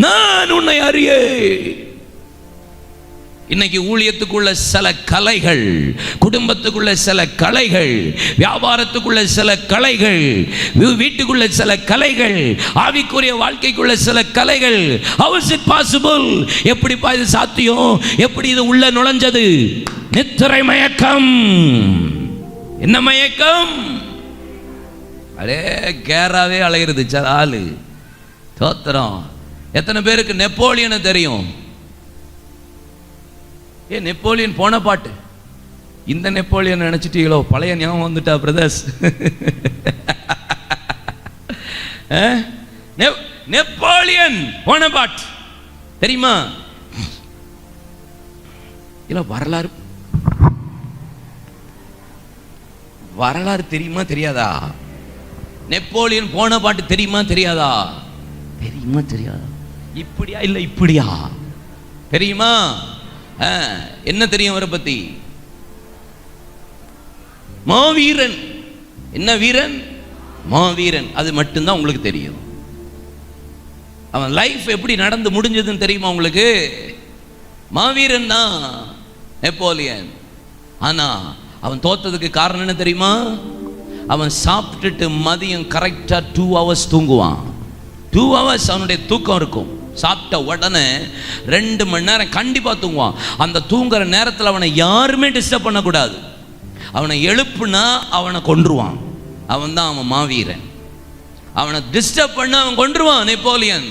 நான் உன்னை அறியே. இன்னைக்கு ஊழியத்துக்குள்ள சில கலைகள், குடும்பத்துக்குள்ள சில கலைகள், வியாபாரத்துக்குள்ள சில கலைகள், வீட்டுக்குள்ள சில கலைகள், ஆவிக்குரிய வாழ்க்கைக்குள்ள சில கலைகள். How is it possible? எப்படிப்பா இது சாத்தியம்? எப்படி இது உள்ள நுழைஞ்சது? நித்திரை மயக்கம். என்ன மயக்கம்? அடே கேராவே அலைகிறது ஆளு. தோத்திரம். எத்தனை பேருக்கு நெப்போலியனை தெரியும்? நெப்போலியன் போன பாட்டு. இந்த நெப்போலியன் நினைச்சிட்டீங்களோ? பழைய ஞாபகம் வந்துட்டா பிரதர்ஸ். நெப்போலியன் போன பாட்டு தெரியுமா? இல்ல வரலாறு தெரியுமா தெரியாதா? நெப்போலியன் போன பாட்டு தெரியுமா தெரியாதா? தெரியுமா தெரியாதா? இப்படியா இல்ல இப்படியா? தெரியுமா? என்ன தெரியும் அவரை பத்தி? மாவீரன். என்ன வீரன்? மாவீரன். அது மட்டும்தான் உங்களுக்கு தெரியும். அவன் லைஃப் எப்படி நடந்து முடிஞ்சதுன்னு தெரியுமா உங்களுக்கு? மாவீரன் தான் நெப்போலியன். ஆனா அவன் தோத்ததுக்கு காரணம் என்ன தெரியுமா? அவன் சாப்பிட்டுட்டு மதியம் கரெக்டா 2 hours தூங்குவான். 2 hours அவனுடைய தூக்கம் இருக்கும். சாப்பிட்ட உடனே 2 மணி நேரம் கண்டிப்பா தூங்குவான். அந்த தூங்குற நேரத்தில் அவனை யாருமே டிஸ்டர்ப் பண்ணக்கூடாது. அவனை எழுப்புனா அவனை கொன்றுவான். அவன் தான் அவன் மாவீரன். அவனை டிஸ்டர்ப் பண்ண அவன் கொன்றுவான் நெப்போலியன்.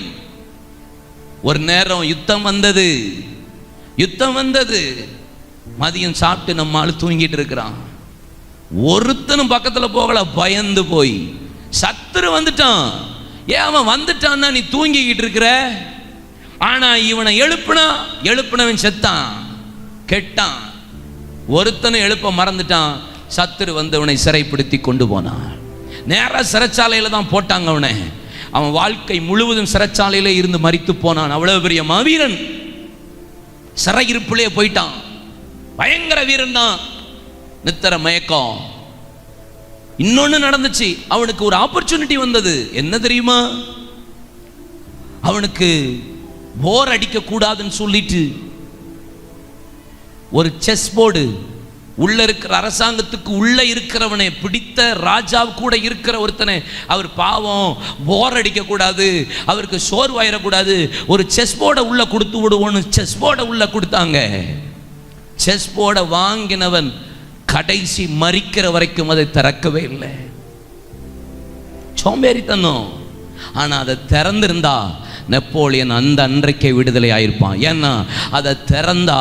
ஒரு நேரம் யுத்தம் வந்தது. மதியம் சாப்பிட்டு நம்ம ஆளு தூங்கிட்டு இருக்கிறான். ஒருத்தனும் பக்கத்துல போகல, பயந்து போய். சத்துரு வந்துட்டான். ஏன் அவன் வந்துட்டான்னா நீ தூங்கிக்கிட்டு இருக்கிற? ஆனா இவனை எழுப்புனவன் செத்தான், கெட்டான். ஒருத்தனை எழுப்ப மறந்துட்டான். சத்துரு வந்து அவனை சிறைப்படுத்தி கொண்டு போனான். நேரா சிறைச்சாலையில தான் போட்டாங்க அவனை. அவன் வாழ்க்கை முழுவதும் சிறைச்சாலையில இருந்து மரித்து போனான். அவ்வளவு பெரிய மாவீரன். சிறையிருப்பிலே போயிட்டான். பயங்கர வீரன் தான். நித்திர மயக்கம். இன்னொன்னு நடந்துச்சு. அவனுக்கு ஒரு ஆப்பர்ச்சுனிட்டி வந்தது. என்ன தெரியுமா? அவனுக்கு போர் அடிக்க கூடாதுன்னு சொல்லிட்டு ஒரு செஸ் போர்டு உள்ள இருக்கிற அரசாங்கத்துக்கு உள்ள இருக்கிறவனை பிடித்த ராஜா கூட இருக்கிற ஒருத்தனை, அவர் பாவம் போர் அடிக்க கூடாது, அவருக்கு சோர்வாயிடக்கூடாது, ஒரு செஸ் போர்டை உள்ள கொடுத்து விடுவோன்னு செஸ் போர்டை உள்ள கொடுத்தாங்க. செஸ் போர்டை வாங்கினவன் கடைசி மரிக்கிற வரைக்கும் அதை திறக்கவே இல்லை. சோம்பேறித்தனம். ஆனா அதை திறந்திருந்தா நெப்போலியன் அந்த அன்றைக்கே விடுதலை ஆயிருப்பான். ஏன்னா அதை திறந்தா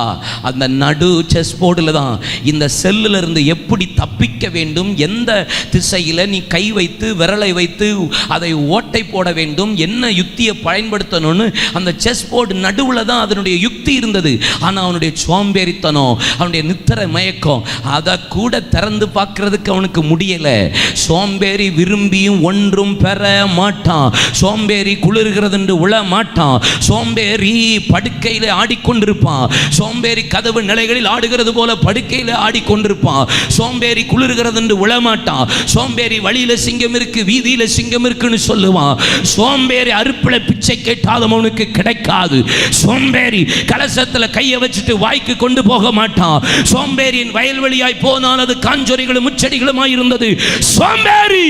அந்த நடு செஸ் போர்டில் தான் இந்த செல்லில் இருந்து எப்படி தப்பிக்க வேண்டும், எந்த திசையில் நீ கை வைத்து விரலை வைத்து அதை ஓட்டை போட வேண்டும், என்ன யுக்தியை பயன்படுத்தணும்னு அந்த செஸ் போர்டு நடுவில் தான் அதனுடைய யுக்தி இருந்தது. ஆனால் அவனுடைய சோம்பேறித்தனம், அவனுடைய நித்திரை மயக்கம், அதை கூட திறந்து பார்க்கறதுக்கு அவனுக்கு முடியலை. சோம்பேறி விரும்பியும் ஒன்றும் பெற மாட்டான். சோம்பேறி குளிர்கிறது என்று உலக மாட்டான். சோம்பேறி படுக்கையிலே ஆடிக்கொண்டிருப்பான். சோம்பேறி கதவு நிலைகளில் ஆடுகிறது போல படுக்கையிலே ஆடிக்கொண்டிருப்பான். சோம்பேறி குளிர்கிறது என்று விழமாட்டான். சோம்பேறி வழியில சிங்கம் இருக்கு, வீதியில சிங்கம் இருக்குன்னு சொல்லுவான். சோம்பேறி அறுப்பில பிச்சை கேட்டாதவனுக்கு கிடைக்காது. சோம்பேறி கலசத்துல கையை வச்சுட்டு வாய்க்கு கொண்டு போக மாட்டான். சோம்பேறியின் வயல்வெளியாய் போனால் அது காஞ்சொரிகளும் முச்செடிகளுமாய் இருந்தது. சோம்பேறி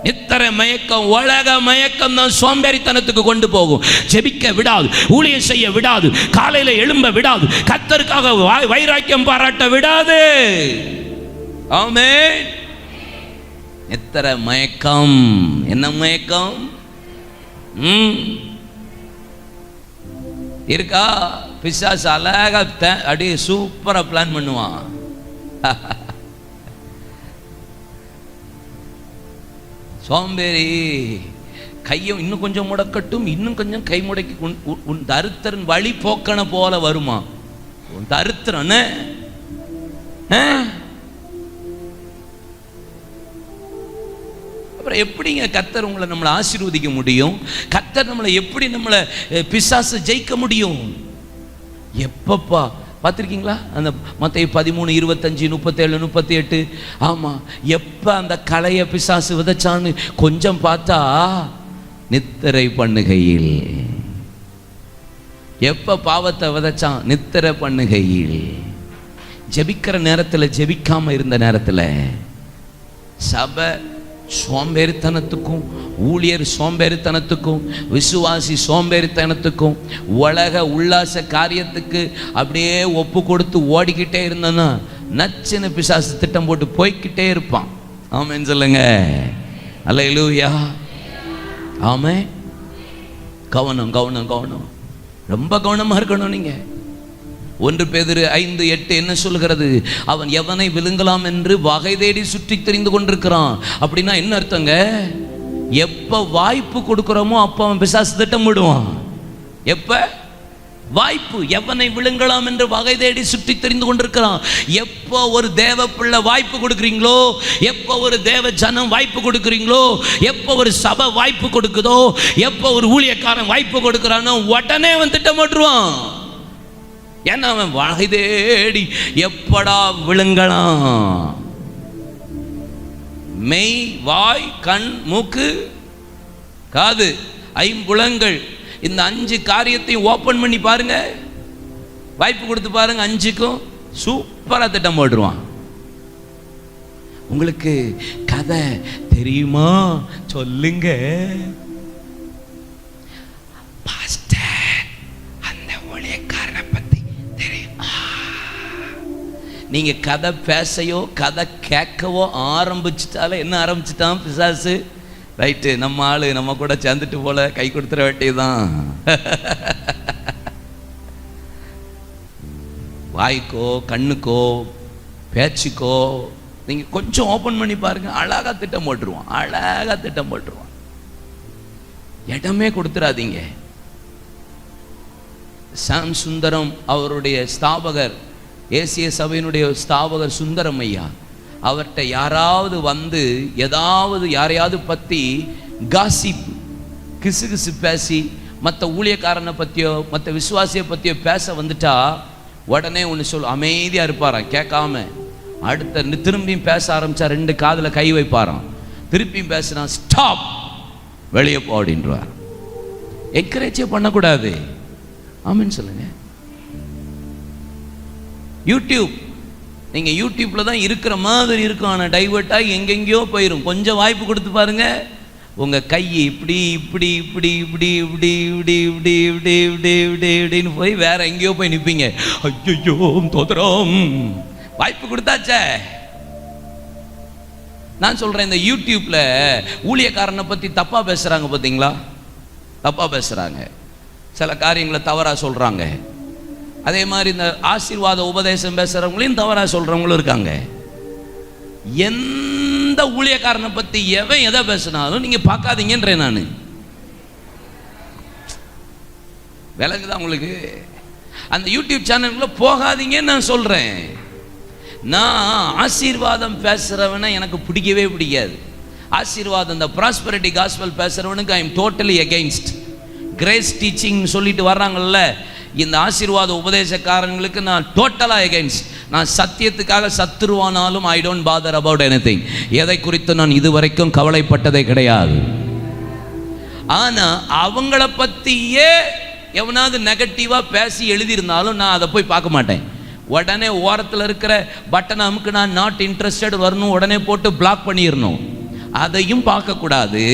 நித்திரை மயக்கம், உலக மயக்கம் தான் சோம்பேறித்தனத்துக்கு கொண்டு போகும். ஜெபிக்க விடாது, ஊழியம் செய்ய விடாது, காலையில எழும்ப விடாது, கர்த்தருக்காக வைராக்கியம் பாராட்ட விடாது. ஆமென். நித்திரை மயக்கம். என்ன மயக்கம் இருக்கா? பிசாசு அழகா அப்படியே சூப்பரா பிளான் பண்ணுவான். சோம்பேறி கையை இன்னும் கொஞ்சம் முடக்கட்டும், இன்னும் கொஞ்சம் கை முடக்கி உன் தருத்திரன் வழி போக்கன போல வருமா? உன் தருத்திரன் அப்புறம் எப்படிங்க கர்த்தர் உங்களை நம்மளை ஆசீர்வதிக்க முடியும்? கர்த்தர் நம்மளை எப்படி நம்மளை பிசாசை ஜெயிக்க முடியும்? எப்பப்பா பார்த்துருக்கீங்களா அந்த மத்தேயு 13, 25, 37, 38? ஆமாம், எப்போ அந்த களைய பிசாசு விதைச்சான்னு கொஞ்சம் பார்த்தா நித்திரை பண்ணுகையில். எப்போ பாவத்தை விதைச்சான்? நித்திரை பண்ணுகையில். ஜெபிக்கிற நேரத்தில், ஜெபிக்காம இருந்த நேரத்தில் சபை சோம்பேறித்தனத்துக்கும், ஊழியர் சோம்பேறித்தனத்துக்கும், விசுவாசி சோம்பேறித்தனத்துக்கும், உலக உல்லாச காரியத்துக்கு அப்படியே ஒப்பு கொடுத்து ஓடிக்கிட்டே இருந்தோன்னா நச்சுன்னு பிசாசு திட்டம் போட்டு போய்கிட்டே இருப்பான். ஆமென் சொல்லுங்க. அல்லேலூயா. ஆமென். கவனம் கவனம் கவனம், ரொம்ப கவனமாக இருக்கணும். நீங்க 1 பேதுரு 5:8 என்ன சொல்கிறது? அவன் எவனை விழுங்கலாம் என்று வகை தேடி சுற்றி தெரிந்து கொண்டிருக்கிறான். அப்படின்னா என்ன அர்த்தங்க? எப்ப வாய்ப்பு கொடுக்கிறோமோ அப்ப அவன் பிசாசு திட்டம் விடுவான். எப்ப வாய்ப்பு, எவனை விழுங்கலாம் என்று வகை தேடி சுற்றி தெரிந்து கொண்டிருக்கிறான். எப்போ ஒரு தேவ பிள்ளை வாய்ப்பு கொடுக்குறீங்களோ, எப்போ ஒரு தேவ ஜனம் வாய்ப்பு கொடுக்குறீங்களோ, எப்போ ஒரு சபை வாய்ப்பு கொடுக்குதோ, எப்போ ஒரு ஊழியக்காரன் வாய்ப்பு கொடுக்குறானோ உடனே அவன் திட்டம் போட்டுருவான். ஏன்னா அவன் வகை தேடி எப்படா விழுங்கலாம். மெய், வாய், கண், மூக்கு, காது, ஐம்புலங்கள், இந்த 5 காரியத்தையும் ஓப்பன் பண்ணி பாருங்க, வாய்ப்பு கொடுத்து பாருங்க. 5க்கும் சூப்பரா திட்டம் போட்டுருவான். உங்களுக்கு கதை தெரியுமா? சொல்லுங்க. நீங்க கதை பேசையோ கதை கேட்கவோ ஆரம்பிச்சுட்டாலே என்ன ஆரம்பிச்சுட்டான் பிசாசு? ரைட்டு, நம்ம ஆளு நம்ம கூட சேர்ந்துட்டு போல கை கொடுத்துட வேண்டியதுதான். வாய்க்கோ கண்ணுக்கோ பேச்சுக்கோ நீங்க கொஞ்சம் ஓபன் பண்ணி பாருங்க, அழகா திட்டம் போட்டுருவான். அழகா திட்டம் போட்டுருவான். இடமே கொடுத்துடாதீங்க. சாம் சுந்தரம் அவருடைய ஸ்தாபகர், ஏசிய சபையினுடைய ஸ்தாபகர் சுந்தரம் ஐயா, அவர்கிட்ட யாராவது வந்து ஏதாவது யாரையாவது பற்றி காசிப், கிசுகிசு பேசி மற்ற ஊழியக்காரனை பற்றியோ மற்ற விசுவாசியை பற்றியோ பேச வந்துட்டா உடனே ஒன்று அமைதியாக இருப்பாராம், கேட்காம. அடுத்த திரும்பியும் பேச ஆரம்பித்தா 2 காதில் கை வைப்பாராம். திருப்பியும் பேசுனா ஸ்டாப், வெளியே போ அப்படின்றார். என்கரேஜே பண்ணக்கூடாது. ஆமென் சொல்லுங்க. யூடியூப், நீங்கள் யூடியூப்பில் தான் இருக்கிற மாதிரி இருக்கும், ஆனால் டைவர்ட் ஆகி எங்கெங்கேயோ போயிடும். கொஞ்சம் வாய்ப்பு கொடுத்து பாருங்க, உங்கள் கை இப்படி இப்படி இப்படி இப்படி இப்படி இப்படி இப்படி இப்படி இப்படி இப்படி இப்படின்னு போய் வேற எங்கேயோ போய் நிற்பீங்க. ஐயோ தோத்திரம், வாய்ப்பு கொடுத்தாச்சே. நான் சொல்கிறேன், இந்த யூடியூப்பில் ஊழியக்காரனை பற்றி தப்பாக பேசுகிறாங்க பார்த்தீங்களா? தப்பாக பேசுகிறாங்க, சில காரியங்களை தவறாக சொல்கிறாங்க. அதே மாதிரி இந்த ஆசீர்வாத உபதேசம் பேசுறவங்களையும் தவறா சொல்றவங்களும் இருக்காங்க. எந்த ஊழியக்காரனை பத்தி எவன் எதை பேசினாலும் நீங்க பார்க்காதீங்கன்றேன் நான். விளங்குதா உங்களுக்கு? அந்த யூடியூப் சேனலுக்குள்ள போகாதீங்கன்னு நான் சொல்றேன். நான் ஆசீர்வாதம் பேசுறவனை எனக்கு பிடிக்கவே பிடிக்காது. ஆசீர்வாதம் இந்த ப்ராஸ்பரிட்டி காஸ்பல் பேசுறவனுக்கு I am totally against. Grace teaching சொல்லிட்டு வர்றாங்கல்ல, இந்த ஆசீர்வாத உபதேசக்காரங்களுக்கு நான் டோட்டலாக அகெயின்ஸ்ட். நான் சத்தியத்துக்காக சத்துருவானாலும் I don't bother about anything. எதை குறித்து நான் இதுவரைக்கும் கவலைப்பட்டதே கிடையாது. ஆனால் அவங்கள பற்றியே எவனாவது நெகட்டிவாக பேசி எழுதியிருந்தாலும் நான் அதை போய் பார்க்க மாட்டேன். உடனே ஓரத்தில் இருக்கிற பட்டனை அமுக்கு நான் நாட் இன்ட்ரெஸ்டட் வரணும், உடனே போட்டு பிளாக் பண்ணிடணும். அதையும் பார்க்கக்கூடாது.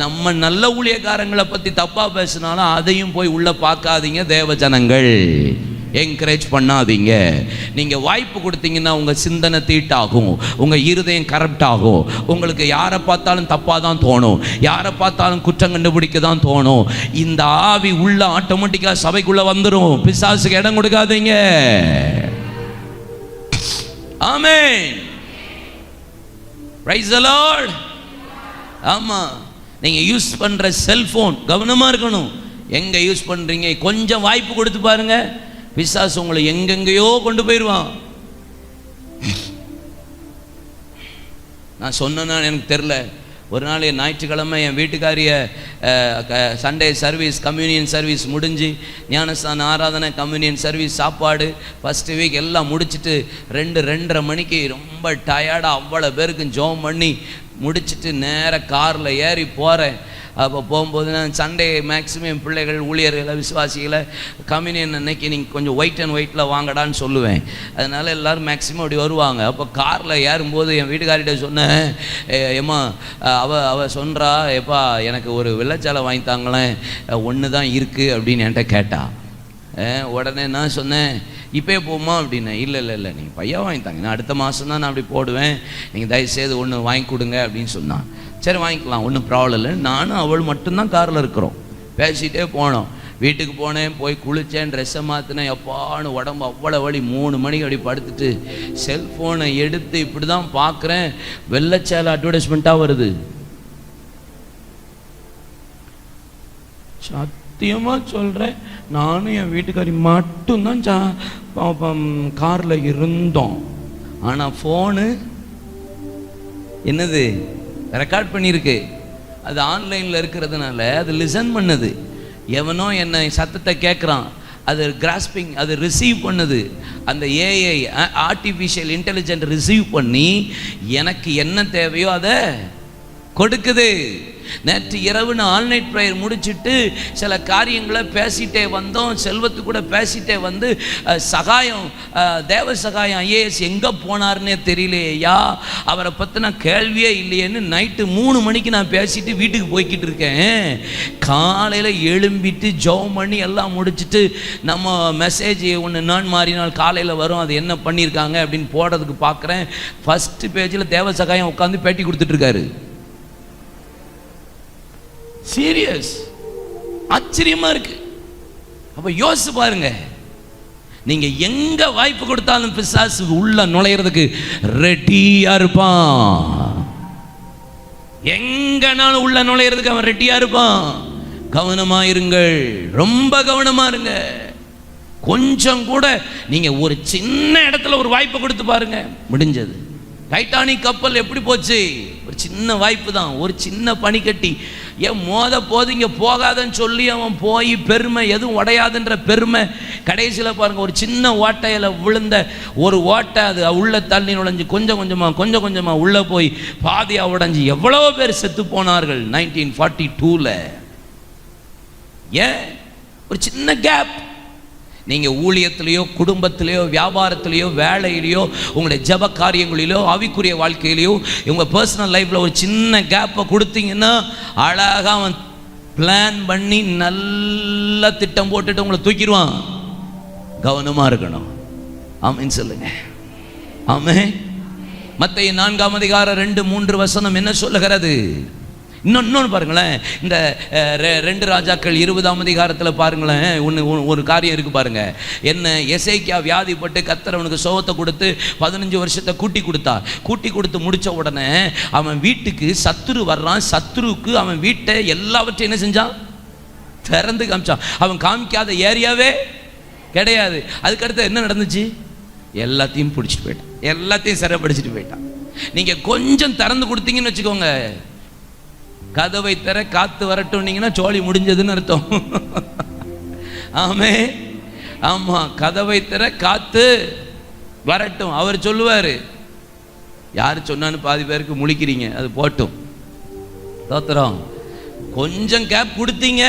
நம்ம நல்ல ஊழியக்காரங்களை பற்றி தப்பாக பேசினாலும் அதையும் போய் உள்ளே பார்க்காதீங்க. தேவ ஜனங்கள், என்கரேஜ் பண்ணாதீங்க. நீங்கள் வாய்ப்பு கொடுத்தீங்கன்னா உங்கள் சிந்தனை தீட்டாகும், உங்கள் இருதயம் கரெக்ட் ஆகும். உங்களுக்கு யாரை பார்த்தாலும் தப்பாக தான் தோணும், யாரை பார்த்தாலும் குற்றம் கண்டுபிடிக்க தான் தோணும். இந்த ஆவி உள்ள ஆட்டோமேட்டிக்காக சபைக்குள்ளே வந்துடும். பிசாசுக்கு இடம் கொடுக்காதீங்க. ஆமென். Praise the lord. ஆமாம், நீங்கள் யூஸ் பண்ணுற செல்ஃபோன் கவனமாக இருக்கணும். எங்கே யூஸ் பண்ணுறீங்க? கொஞ்சம் வாய்ப்பு கொடுத்து பாருங்க, பிசாசு உங்களை எங்கெங்கேயோ கொண்டு போயிடுவான். நான் சொன்னேன்னா எனக்கு தெரில. ஒரு நாள் ஞாயிற்றுக்கிழமை என் வீட்டுக்காரிய சண்டே சர்வீஸ், கம்யூனியன் சர்வீஸ் முடிஞ்சு ஞானஸ்தான ஆராதனை, கம்யூனியன் சர்வீஸ், சாப்பாடு, ஃபஸ்ட்டு வீக் எல்லாம் முடிச்சுட்டு 2-2:30 மணிக்கு ரொம்ப டயர்டாக அவ்வளோ பேருக்கு ஜோம் பண்ணி முடிச்சுட்டு நேராக காரில் ஏறி போகிறேன். அப்போ போகும்போது நான் சண்டே மேக்ஸிமம் என் பிள்ளைகள், ஊழியர்களை, விசுவாசிகளை கம்யூனியன் அன்னைக்கு நீங்கள் கொஞ்சம் ஒயிட் அண்ட் ஒயிட்டில் வாங்கடான்னு சொல்லுவேன். அதனால் எல்லோரும் மேக்ஸிமம் அப்படி வருவாங்க. அப்போ காரில் ஏறும்போது என் வீட்டுக்காரிட்ட சொன்னேன், ஏம்மா அவ சொல்கிறா, எப்பா எனக்கு ஒரு வெள்ளைச்சாலை வாங்கித்தாங்களேன், ஒன்று தான் இருக்குது அப்படின்னு என்கிட்ட கேட்டா. உடனே நான் சொன்னேன், இப்போயே போமா அப்படின்னு. இல்லை நீங்கள் பையன் வாங்கித்தாங்க, நான் அடுத்த மாதம் தான் நான் அப்படி போடுவேன், நீங்கள் தயவுசெய்து ஒன்று வாங்கி கொடுங்க அப்படின்னு சொன்னான். சரி வாங்கிக்கலாம், ஒன்றும் ப்ராப்ளம் இல்லை. நானும் அவள் மட்டும்தான் காரில் இருக்கிறோம். பேசிகிட்டே போனோம். வீட்டுக்கு போனேன், போய் குளித்தேன், ட்ரெஸ்ஸை மாற்றினேன். எப்பான்னு உடம்பு அவ்வளோ வலி. 3 மணிக்கு அப்படி படுத்துட்டு செல்ஃபோனை எடுத்து இப்படி தான் பார்க்குறேன், வெள்ளைச்சேலை அட்வர்டைஸ்மெண்ட்டாக வருது. சத்தியமாக சொல்கிறேன், நானும் என் வீட்டுக்காரி மட்டும்தான் காரில் இருந்தோம். ஆனால் ஃபோனு என்னது ரெக்கார்ட் பண்ணியிருக்கு. அது ஆன்லைனில் இருக்கிறதுனால அது லிசன் பண்ணுது. எவனோ என்னை சத்தத்தை கேட்குறான், அது கிராஸ்பிங், அது ரிசீவ் பண்ணுது. அந்த ஏஐ ஆர்டிஃபிஷியல் இன்டெலிஜென்ட் ரிசீவ் பண்ணி எனக்கு என்ன தேவையோ அதை கொடுக்குது. நேற்று இரவு நான் ஆல்நைட் ப்ரேயர் முடிச்சுட்டு சில காரியங்களை பேசிகிட்டே வந்தோம். செல்வத்து கூட பேசிகிட்டே வந்து சகாயம், தேவ சகாயம் ஐஏஎஸ் எங்கே போனார்னே தெரியலையா, அவரை பற்றின கேள்வியே இல்லையேன்னு நைட்டு 3 மணிக்கு நான் பேசிட்டு வீட்டுக்கு போய்கிட்டு இருக்கேன். காலையில் எழும்பிட்டு ஜெபம் பண்ணி எல்லாம் முடிச்சுட்டு நம்ம மெசேஜ் ஒன்று நான் மாறினால் காலையில் வரும், அது என்ன பண்ணியிருக்காங்க அப்படின்னு போடுறதுக்கு பார்க்குறேன். ஃபஸ்ட்டு பேஜில் தேவ சகாயம் உட்காந்து பேட்டி கொடுத்துட்ருக்காரு. சீரியஸ், ஆச்சரியமா இருக்கு. அப்ப யோசிச்சு பாருங்க, நீங்க எங்க வாய்ப்பு கொடுத்தாலும் பிசாசு உள்ள நுழையிறதுக்கு ரெடியா இருப்பான். எங்கனாலும் உள்ள நுழையிறதுக்கு அவன் ரெடியா இருப்பான். கவனமா இருங்கள், ரொம்ப கவனமா இருங்க. கொஞ்சம் கூட நீங்க ஒரு சின்ன இடத்துல ஒரு வாய்ப்பு கொடுத்து பாருங்க, முடிஞ்சது. டைட்டானிக் கப்பல் எப்படி போச்சு? ஒரு சின்ன வாய்ப்பு தான், ஒரு சின்ன பனிக்கட்டி. ஏன் போது இங்கே போகாதன்னு சொல்லி அவன் போய் பெருமை, எதுவும் உடையாதுன்ற பெருமை. கடைசியில் பாருங்கள், ஒரு சின்ன ஓட்டையில் விழுந்த ஒரு ஓட்டை, அது உள்ள தள்ளி நுழைஞ்சு கொஞ்சம் கொஞ்சமாக உள்ளே போய் பாதியாக உடைஞ்சு எவ்வளோ பேர் செத்து போனார்கள் 1942. ஏன்? ஒரு சின்ன கேப். நீங்கள் ஊழியத்திலேயோ, குடும்பத்திலேயோ, வியாபாரத்திலேயோ, வேலையிலையோ, உங்களுடைய ஜப காரியங்களிலோ, ஆவிக்குரிய வாழ்க்கையிலையோ, உங்கள் பர்சனல் லைஃப்பில் ஒரு சின்ன கேப்பை கொடுத்தீங்கன்னா அழகாக அவன் பிளான் பண்ணி நல்ல திட்டம் போட்டுட்டு உங்களை தூக்கிடுவான். கவனமாக இருக்கணும். ஆமென் சொல்லுங்க. ஆமென். மத்தேயு 4ஆம் அதிகாரம் 2-3 வசனம் என்ன சொல்லுகிறது? இன்னொன்று பாருங்களேன். இந்த 2 ராஜாக்கள் 20ஆம் அதிகாரத்தில் பாருங்களேன், ஒரு காரியம் இருக்குது பாருங்க. என்ன, எசேக்கியா வியாதிப்பட்டு கர்த்தர் அவனுக்கு சோகத்தை கொடுத்து 15 வருஷத்தை கூட்டி கொடுத்து முடித்த உடனே அவன் வீட்டுக்கு சத்துரு வர்றான். சத்துருக்கு அவன் வீட்டை எல்லாவற்றையும் என்ன செஞ்சான்? திறந்து காமிச்சான். அவன் காமிக்காத ஏரியாவே கிடையாது. அதுக்கடுத்து என்ன நடந்துச்சு? எல்லாத்தையும் பிடிச்சிட்டு போயிட்டான், எல்லாத்தையும் சிறைப்படுத்திட்டு போயிட்டான். நீங்க கொஞ்சம் திறந்து கொடுத்தீங்கன்னு வச்சுக்கோங்க, கதவை திற காத்து வரட்டும்னீங்கன்னா சோழி முடிஞ்சதுன்னு அர்த்தம். ஆமே, ஆமா, கதவை திற காத்து வரட்டும். அவர் சொல்லுவாரு. யாரு சொன்னான்னு பாதி பேருக்கு முழிக்கிறீங்க, அது போட்டும், தோத்திரம். கொஞ்சம் கேப் கொடுத்தீங்க.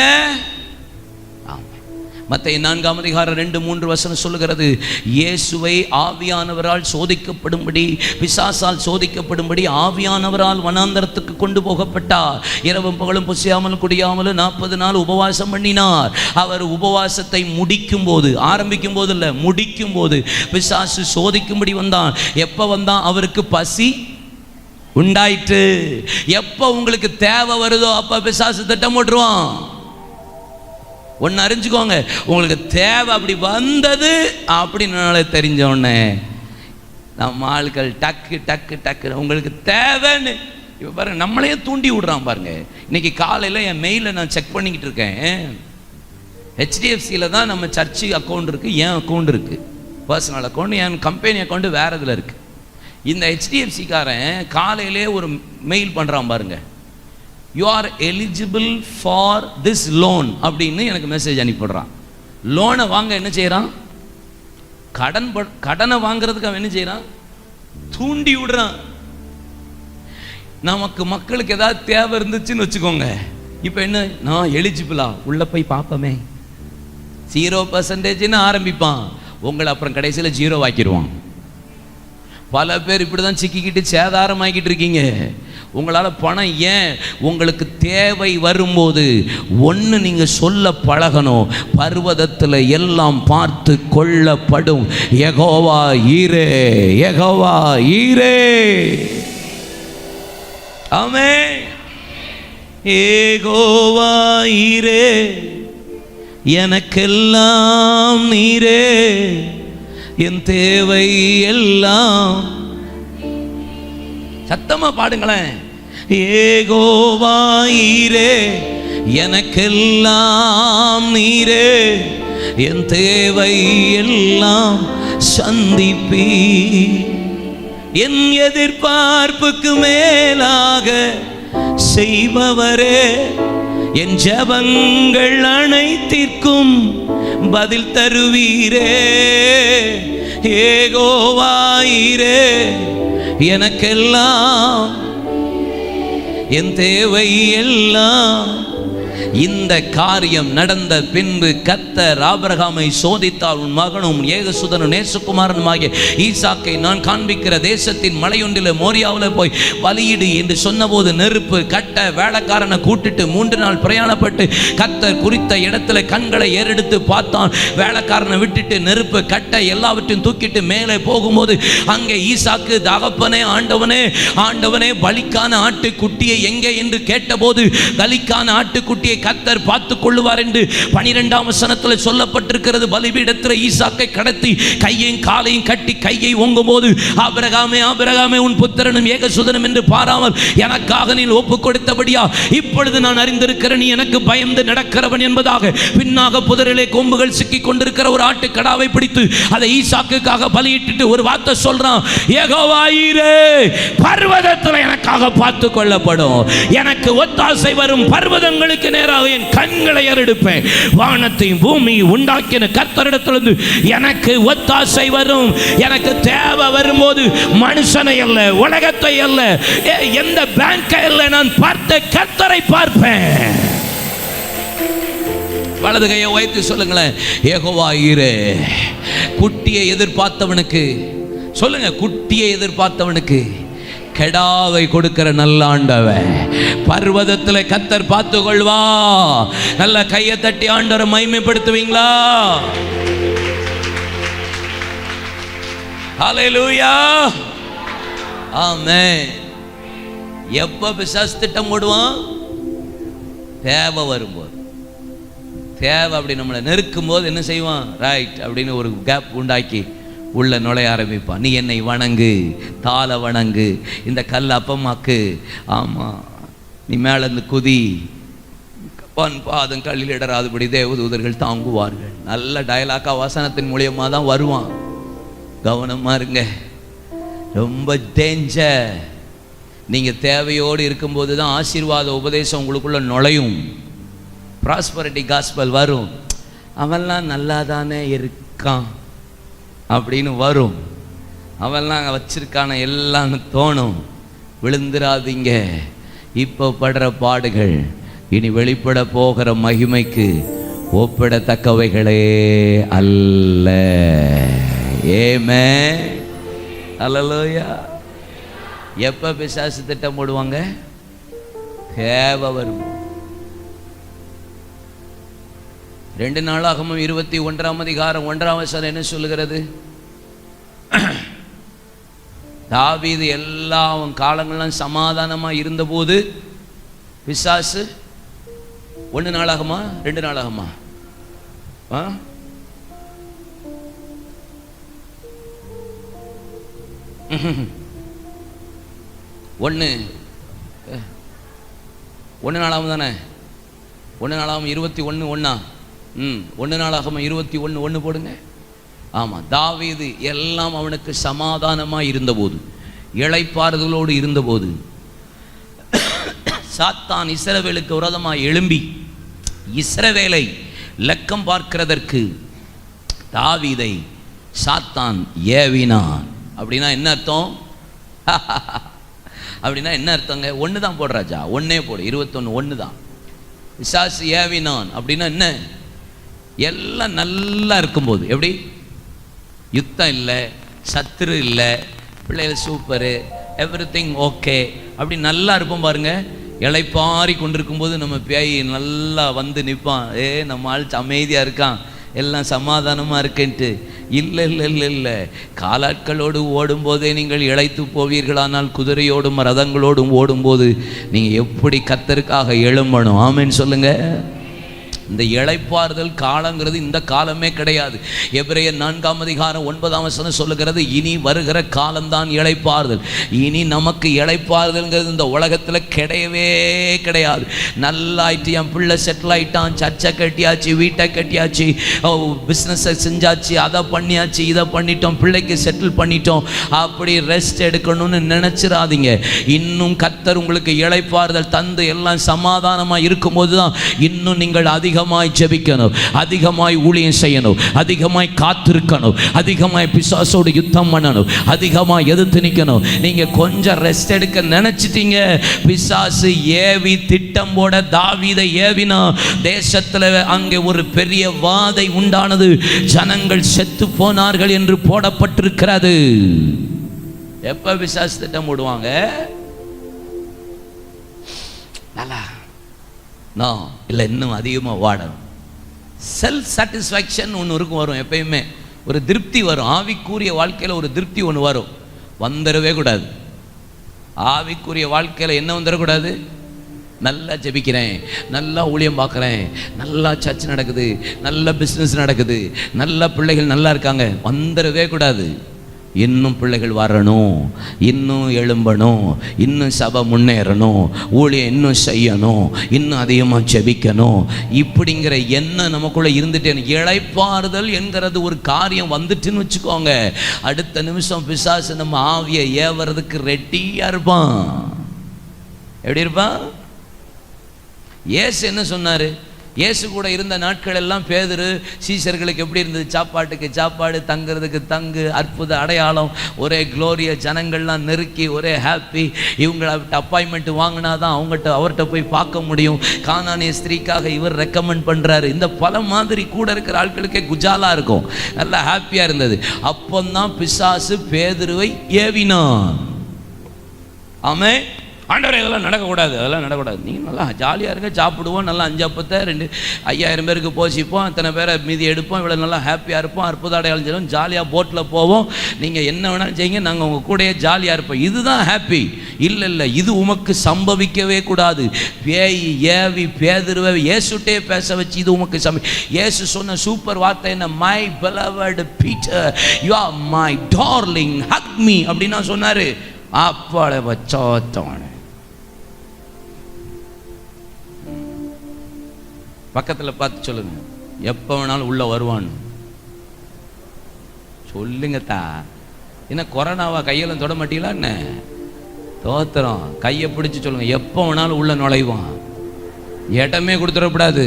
மத்தேயு 4:2-3 சொல்லுகிறது, இயேசுவை ஆவியானவரால் சோதிக்கப்படும்படி, பிசாசால் சோதிக்கப்படும்படி ஆவியானவரால் வனாந்தரத்துக்கு கொண்டு போகப்பட்டார். இரவும் பகலும் புசியாமலும் குடியாமலும் 40 நாள் உபவாசம் பண்ணினார். அவர் உபவாசத்தை முடிக்கும் போது, ஆரம்பிக்கும் போது இல்லை, முடிக்கும் போது பிசாசு சோதிக்கும்படி வந்தான். எப்ப வந்தான்? அவருக்கு பசி உண்டாயிற்று. எப்ப உங்களுக்கு தேவை வருதோ அப்ப பிசாசு திட்டம் போட்டுருவான். ஒன்று அறிஞ்சுக்கோங்க, உங்களுக்கு தேவை அப்படி வந்தது அப்படின்னு தெரிஞ்ச உடனே நம்ம ஆட்கள் டக்கு டக்கு டக்கு உங்களுக்கு தேவைன்னு இப்போ பாருங்க, நம்மளையே தூண்டி விடுறான் பாருங்க. இன்னைக்கு காலையில் என் மெயிலை நான் செக் பண்ணிக்கிட்டு இருக்கேன். HDFCயில் தான் நம்ம சர்ச்சு அக்கௌண்ட் இருக்குது, என் அக்கௌண்ட் இருக்குது, பர்சனல் அக்கௌண்ட், என் கம்பெனி அக்கௌண்ட்டு வேறு இதில் இருக்குது. இந்த HDFCக்காரன் காலையிலே ஒரு மெயில் பண்ணுறான் பாருங்க, you are eligible for this loan அப்படின்னு எனக்கு மெசேஜ் அனுப்பிடுறான். லோனை வாங்க என்ன செய்யறான்? கடனை வாங்குறதுக்கு அவன் என்ன செய்யறான்? தூண்டி விடுறான். நமக்கு மக்களுக்கு ஏதாவது தேவை இருந்துச்சுன்னு வச்சுக்கோங்க, இப்போ என்ன, நான் எலிஜிபிளா உள்ள போய் பார்ப்போமே, 0% ஆரம்பிப்பான், உங்களை அப்புறம் கடைசியில் 0 ஆக்கிடுவான். பல பேர் இப்படி தான் சிக்கிக்கிட்டு சேதாரமாக்கிட்டு இருக்கீங்க. உங்களால் பணம் ஏன்? உங்களுக்கு தேவை வரும்போது ஒன்று நீங்கள் சொல்ல பழகணும், பர்வதத்தில் எல்லாம் பார்த்து கொள்ளப்படும். யெகோவா ஈரே, யெகோவா ஈரே. ஆமென். யெகோவா ஈரே, எனக்கெல்லாம் நீரே, என் தேவை எல்லாம். சத்தமா பாடுங்களேன். யெகோவா ஈரே, எனக்கெல்லாம் நீரே, என் தேவை எல்லாம் சந்திப்பி. என் எதிர்பார்ப்புக்கு மேலாக செய்பவரே, என் ஜெபங்கள் அனைத்திற்கும் பதில் தருவீரே. யெகோவா ஈரே, எனக்கெல்லாம் என் தேவை எல்லாம். இந்த காரியம் நடந்த பின்பு கர்த்தர் ஆபிரகாமை சோதித்தார். உன் மகனும் ஏகசுதனும் நேசகுமாரனுமாகிய ஈசாக்கை நான் காண்பிக்கிற தேசத்தின் மலையொன்றில் மோரியாவில் போய் பலியிடு என்று சொன்னபோது நெருப்பு கட்ட வேலைக்காரனை கூட்டிட்டு 3 நாள் பிரயாணப்பட்டு கர்த்தர் குறித்த இடத்துல கண்களை ஏறெடுத்து பார்த்தான். வேலைக்காரனை விட்டுட்டு நெருப்பு கட்ட எல்லாவற்றையும் தூக்கிட்டு மேலே போகும்போது அங்கே ஈசாக்கு, தகப்பனே, ஆண்டவனே, ஆண்டவனே, பலிக்கான ஆட்டுக்குட்டியை எங்கே என்று கேட்டபோது பலிக்கான ஆட்டுக்குட்டியை கர்த்தர் பார்த்துக் கொள்ளுவார் என்று 12ஆம் வசனத்தில் சொல்லப்பட்டிருக்கிறது. பலிபீடத்தில் ஈசாக்கை கடத்தி கையையும் காலையும் கட்டி கையை ஓங்கும் போது, ஆபிரகாமே, ஆபிரகாமே, உன் புத்திரனும் ஏகசுதனும் என்று பாராமல் எனக்காக நீ ஒப்புக் கொடுத்தபடியா இப்பொழுது நான் அறிந்திருக்கிறேன், நீ எனக்கு பயந்து நடக்கிறவன் என்பதாக. பின்னாக புதரிலே கொம்புகள் சிக்கிக் கொண்டிருக்கிற ஒரு ஆட்டுக்கடாவை பிடித்து அதை ஈசாக்குக்காக பலியிட்டு ஒரு வார்த்தை சொல்றான், யெகோவா ஈரே, பர்வதத்தில் எனக்காக பார்த்துக் கொள்ளப்படும். எனக்கு ஒத்தாசை வரும் பர்வதங்களுக்கு நேராக என் கண்களை ஏறெடுப்பேன். வானத்தையும் பூமியை உண்டாக்கின கர்த்தரிடத்திலிருந்து எனக்கு ஒத்தாசை வரும். எனக்கு தேவை வரும்போது மனுஷனை அல்ல, உலகத்தை அல்ல, எந்த பேங்கை அல்ல, நான் பார்த்த கர்த்தரை பார்ப்பேன். வலது கையை வைத்து சொல்லுங்களேன், யெகோவா ஈரே. குட்டியை எதிர்பார்த்தவனுக்கு சொல்லுங்க, குட்டியை எதிர்பார்த்தவனுக்கு கெடாவை கொடுக்கிற நல்ல ஆண்டவன். பர்வதத்தில் கர்த்தர் பார்த்து கொள்வா. நல்ல கையை தட்டி ஆண்டவரை மகிமைப்படுத்துவீங்களா? ஹல்லேலூயா, ஆமென். எப்ப பிசாசு திட்டம் போடுவான்? தேவை வரும்போது. தேவை அப்படி நம்மளை நெருக்கும் போது என்ன செய்வான்? ரைட் அப்படின்னு ஒரு கேப் உண்டாக்கி உள்ள நுழைய ஆரம்பிப்பான். நீ என்னை வணங்கு, தாள வணங்கு, இந்த கல் அப்பமாக்கு, ஆமாம், நீ மேலேருந்து குதி, பாதம் கல்லில் இடராதுபடி தேவதூதர்கள் தாங்குவார்கள். நல்ல டயலாக்கா வசனத்தின் மூலியமாக தான் வருவான். கவனமாக இருங்க. ரொம்ப டேஞ்சர். நீங்கள் தேவையோடு இருக்கும்போது தான் ஆசீர்வாத உபதேசம் உங்களுக்குள்ள நுழையும், ப்ராஸ்பரிட்டி காஸ்பல் வரும். அவன்லாம் நல்லா தானே இருக்கான் அப்படின்னு வரும், அவன்லாம் வச்சிருக்கான எல்லாம் தோணும். விழுந்துராதீங்க. இப்போ படுற பாடுகள் இனி வெளிப்பட போகிற மகிமைக்கு ஒப்பிடத்தக்கவைகளே அல்ல. ஆமென். அல்லேலூயா. எப்ப பிசாசு திட்டம் போடுவாங்க? தேவை வரும். 2 நாளாகமம் 21ஆம் அதிகாரம் 1ஆம் வசனம் என்ன சொல்லுகிறது? தாவீது எல்லா அவன் காலங்கள்லாம் சமாதானமா இருந்தபோது பிசாசு 1 நாளாகமா 2 நாளாகமா 1 நாளாகும் தானே? 1 நாளாகும் 21 1 நாளாகும் 21 போடுங்க. ஆமாம், தாவீது எல்லாம் அவனுக்கு சமாதானமாக இருந்தபோது, இளைப்பாறுதலோடு இருந்தபோது, சாத்தான் இஸ்ரவேலுக்கு விரோதமாக எழும்பி இஸ்ரவேலை லக்கம் பார்க்கிறதற்கு தாவீதை சாத்தான் ஏவினான். அப்படின்னா என்ன அர்த்தம்? அப்படின்னா என்ன அர்த்தங்க? 1 தான் போடுறாச்சா? 1 போடு. 21 1 தான். பிசாசு ஏவினான் அப்படின்னா என்ன? எல்லாம் நல்லா இருக்கும்போது, எப்படி யுத்தம் இல்லை, சத்துரு இல்லை, பிள்ளைகள் சூப்பரு, எவ்ரிதிங் ஓகே, அப்படி நல்லா இருப்போம் பாருங்க. இளைப்பாரி கொண்டிருக்கும்போது நம்ம பேய் நல்லா வந்து நிற்பான். நம்ம ஆள் அமைதியாக இருக்கான், எல்லாம் சமாதானமாக இருக்குன்ட்டு. இல்லை இல்லை இல்லை இல்லை, காலாட்களோடு ஓடும்போதே நீங்கள் இளைத்து போவீர்களானால் குதிரையோடும் ரதங்களோடும் ஓடும்போது நீங்கள் எப்படி கர்த்தருக்காக எழும்பணும். ஆமென் சொல்லுங்க. இந்த இளைப்பாறுதல் காலங்கிறது இந்த காலமே கிடையாது. எபிரேயர் 4ஆம் அதிகாரம் 9ஆம் வசனம் சொல்லுகிறது, இனி வருகிற காலம்தான் இளைப்பாறுதல். இனி நமக்கு இளைப்பாறுதல்ங்கிறது இந்த உலகத்தில் கிடையவே கிடையாது. நல்லாயிட்டு என் பிள்ளை செட்டில் ஆயிட்டான், சர்ச்சை கட்டியாச்சு, வீட்டை கட்டியாச்சு, பிஸ்னஸை செஞ்சாச்சு, அதை பண்ணியாச்சு, இதை பண்ணிட்டோம், பிள்ளைக்கு செட்டில் பண்ணிட்டோம், அப்படி ரெஸ்ட் எடுக்கணும்னு நினச்சிடாதீங்க. இன்னும் கர்த்தர் உங்களுக்கு இளைப்பாறுதல் தந்து எல்லாம் சமாதானமாக இருக்கும்போது தான் இன்னும் நீங்கள் அதிகமாய் ஜெபிக்கணும், அதிகமாய் ஊழியம் செய்யணும், அதிகமாய் காத்திருக்கணும், அதிகமாய் பிசாசோடு யுத்தம் பண்ணணும், அதிகமாய் எதிர்த்து நிற்கணும். நீங்க கொஞ்சம் ரெஸ்ட் எடுக்க நினைச்சிட்டீங்க, பிசாசு ஏவி திட்டம் போட தாவீதை ஏவினா தேசத்துல அங்கே ஒரு பெரிய வாதை உண்டானது. ஜனங்கள் செத்து போனார்கள் என்று போடப்பட்டிருக்கிறது. எப்ப பிசாசு திட்டம் போடுவாங்க? நல்லா இல்லை, இன்னும் அதிகமாக வாடணும். செல்ஃப் சாட்டிஸ்ஃபேக்ஷன் ஒன்று இருக்கும், வரும். எப்பயுமே ஒரு திருப்தி வரும். ஆவிக்குரிய வாழ்க்கையில் ஒரு திருப்தி ஒன்று வரும், வந்துடவே கூடாது. ஆவிக்குரிய வாழ்க்கையில் என்ன வந்துடக்கூடாது? நல்லா ஜெபிக்கிறேன், நல்லா ஊழியம் பார்க்குறேன், நல்லா சர்ச் நடக்குது, நல்ல பிஸ்னஸ் நடக்குது, நல்ல பிள்ளைகள் நல்லா இருக்காங்க, வந்துடவே கூடாது. இன்னும் பிள்ளைகள் வரணும், இன்னும் எழும்பணும், இன்னும் சபை முன்னேறணும், ஊழியம் இன்னும் செய்யணும், இன்னும் அதிகமாக ஜெபிக்கணும், இப்படிங்கிற எண்ணம் நமக்குள்ளே இருந்துட்டே. இளைப்பாறுதல் என்கிறது ஒரு காரியம் வந்துட்டுன்னு வச்சுக்கோங்க, அடுத்த நிமிஷம் பிசாசு நம்ம ஆவியை ஏவறதுக்கு ரெடியாக இருப்பான். எப்படி இருப்பான்? இயேசு என்ன சொன்னார்? இயேசு கூட இருந்த நாட்கள் எல்லாம் பேதுரு சீசர்களுக்கு எப்படி இருந்தது? சாப்பாட்டுக்கு சாப்பாடு, தங்குறதுக்கு தங்கு, அற்புத அடையாளம், ஒரே குளோரிய, ஜனங்கள்லாம் நெருக்கி ஒரே ஹாப்பி. இவங்களை அப்பாயின்மெண்ட் வாங்கினா தான் அவர்கிட்ட போய் பார்க்க முடியும். கானானிய ஸ்திரீக்காக இவர் ரெக்கமெண்ட் பண்ணுறாரு. இந்த பல மாதிரி கூட இருக்கிற ஆட்களுக்கே குஜாலாக இருக்கும், நல்லா ஹாப்பியாக இருந்தது. அப்போதான் பிசாசு பேதுருவை ஏவினான். ஆமே, ஆண்டவரே இதெல்லாம் நடக்கக்கூடாது, அதெல்லாம் நடக்கக்கூடாது, நீங்கள் நல்லா ஜாலியாக இருங்க, சாப்பிடுவோம், நல்லா 5 அப்பத்தை 5000 பேருக்கு போசிப்போம், அத்தனை பேரை மீதி எடுப்போம், இவ்வளோ நல்லா ஹாப்பியாக இருப்போம், அற்புத அடையாளம் செய்வோம், ஜாலியாக போட்டில் போவோம், நீங்கள் என்ன வேணாலும் செய்யுங்க, நாங்கள் உங்கள் கூடயே ஜாலியாக இருப்போம், இதுதான் ஹாப்பி. இல்லை இல்லை, இது உமக்கு சம்பவிக்கவே கூடாது. பேய் ஏவி பேதுருவை இயேசுட்டே பேச வச்சு இது உமக்கு இயேசு சொன்ன சூப்பர் வார்த்தை என்ன? My beloved Peter, you are my darling, hug me அப்படின்னா சொன்னார். அப்பாளை வச்சோத்தவனே, பக்கத்தில் பார்த்து சொல்லுங்க, எப்போ வேணாலும் உள்ள வருவான்னு சொல்லுங்கத்தா. என்ன கொரோனாவா கையெல்லாம் தொட மாட்டீங்களா என்ன? தோத்திரம். கையை பிடிச்சி சொல்லுங்க, எப்போ வேணாலும் உள்ள நுழைவான். இடமே கொடுத்துடக்கூடாது.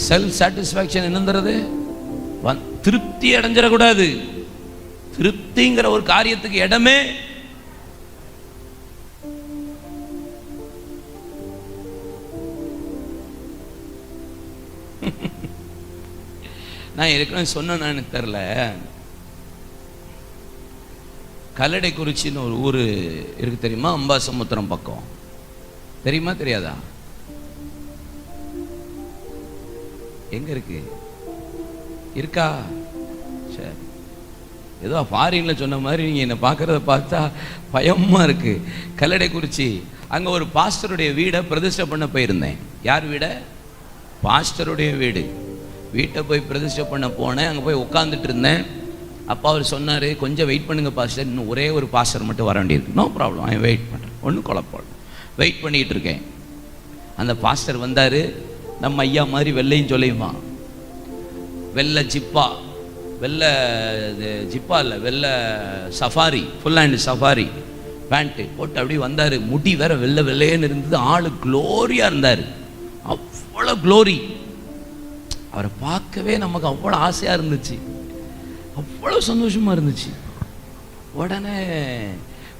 செல்ஃப் சாட்டிஸ்ஃபேக்ஷன் என்னங்கிறது திருப்தி அடைஞ்சிடக்கூடாது. திருப்திங்கிற ஒரு காரியத்துக்கு இடமே நான் ஏற்கனவே சொன்னேன்னு எனக்கு தெரில. கல்லடைக்குறிச்சின்னு ஒரு ஊர் இருக்கு தெரியுமா? அம்பாசமுத்திரம் பக்கம். தெரியுமா தெரியாதா? எங்க இருக்கு? இருக்கா? சரி, ஏதோ ஃபாரின்ல சொன்ன மாதிரி நீங்க என்ன பார்க்கறத பார்த்தா பயமா இருக்கு. கல்லடைக்குறிச்சி அங்க ஒரு பாஸ்டருடைய வீடை பிரதிஷ்டை பண்ண போயிருந்தேன். யார் வீட? பாஸ்டருடைய வீடு. வீட்டை போய் பிரதிஷ்டை பண்ண போனேன். அங்கே போய் உட்காந்துட்டு இருந்தேன். அப்பா அவர் சொன்னார், கொஞ்சம் வெயிட் பண்ணுங்க பாஸ்டர், இன்னும் ஒரே ஒரு பாஸ்டர் மட்டும் வர வேண்டியிருக்கு. நோ ப்ராப்ளம், அவன் வெயிட் பண்ணுறேன், ஒன்றும் குழப்பம். வெயிட் பண்ணிகிட்டு இருக்கேன். அந்த பாஸ்டர் வந்தார். நம்ம ஐயா மாதிரி வெள்ளையும் சொல்லியுமா, வெள்ளை ஜிப்பா, வெள்ளை ஜிப்பா இல்லை, வெள்ளை safari, full hand safari pant போட்டு அப்படி வந்தார். முடி வேற வெள்ளை வெள்ளையன்னு இருந்தது. ஆள் க்ளோரியாக இருந்தார். அவ்வளோ க்ளோரி. அவரை பார்க்கவே நமக்கு அவ்வளோ ஆசையாக இருந்துச்சு, அவ்வளோ சந்தோஷமாக இருந்துச்சு. உடனே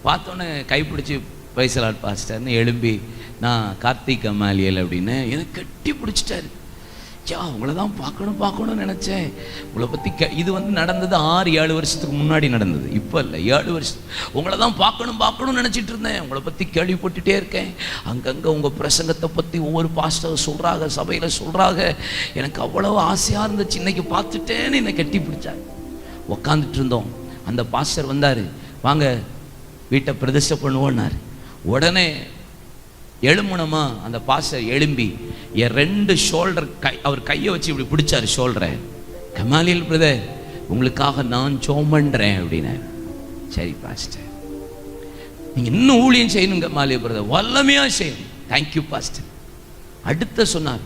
பார்த்தோன்னே கைப்பிடிச்சி வைசலாட் பாஸ்டர்னு எழும்பி, நான் கார்த்திக் அமாலியல் அப்படின்னு எனக்கு கட்டி பிடிச்சிட்டாரு. உங்களை தான் பார்க்கணும்னு நினச்சேன். உங்களை பற்றி இது நடந்தது 6-7 வருஷத்துக்கு முன்னாடி நடந்தது, இப்போ இல்லை, 7 வருஷம். உங்களை தான் பார்க்கணும்னு நினச்சிட்டு இருந்தேன். உங்களை பற்றி கேள்விப்பட்டுட்டே இருக்கேன். அங்கங்கே உங்கள் பிரசங்கத்தை பற்றி ஒவ்வொரு பாஸ்டர் சொல்கிறாங்க, சபையில் சொல்கிறாங்க. எனக்கு அவ்வளோ ஆசையாக இருந்துச்சு. இன்னைக்கு பார்த்துட்டேன்னு என்னை கட்டி பிடிச்சார். உக்காந்துட்டு இருந்தோம். அந்த பாஸ்டர் வந்தார். வாங்க வீட்டை பிரதிஷ்டை பண்ணுவோன்னார். உடனே எழும்பணுமா? அந்த பாஸ்டர் எழும்பி என் 2 ஷோல்டர் அவர் கையை வச்சு இப்படி பிடிச்சாரு ஷோல்டரை. கமாலியல் பிரதர், உங்களுக்காக நான் ஜெபம் பண்றேன் அப்படின்னாரு. சரி பாஸ்டர், நீங்க இன்னும் ஊழியம் செய்யணும் கமாலியல் பிரதர், வல்லமையா செய்யணும். Thank you pastor. அடுத்த சொன்னார்,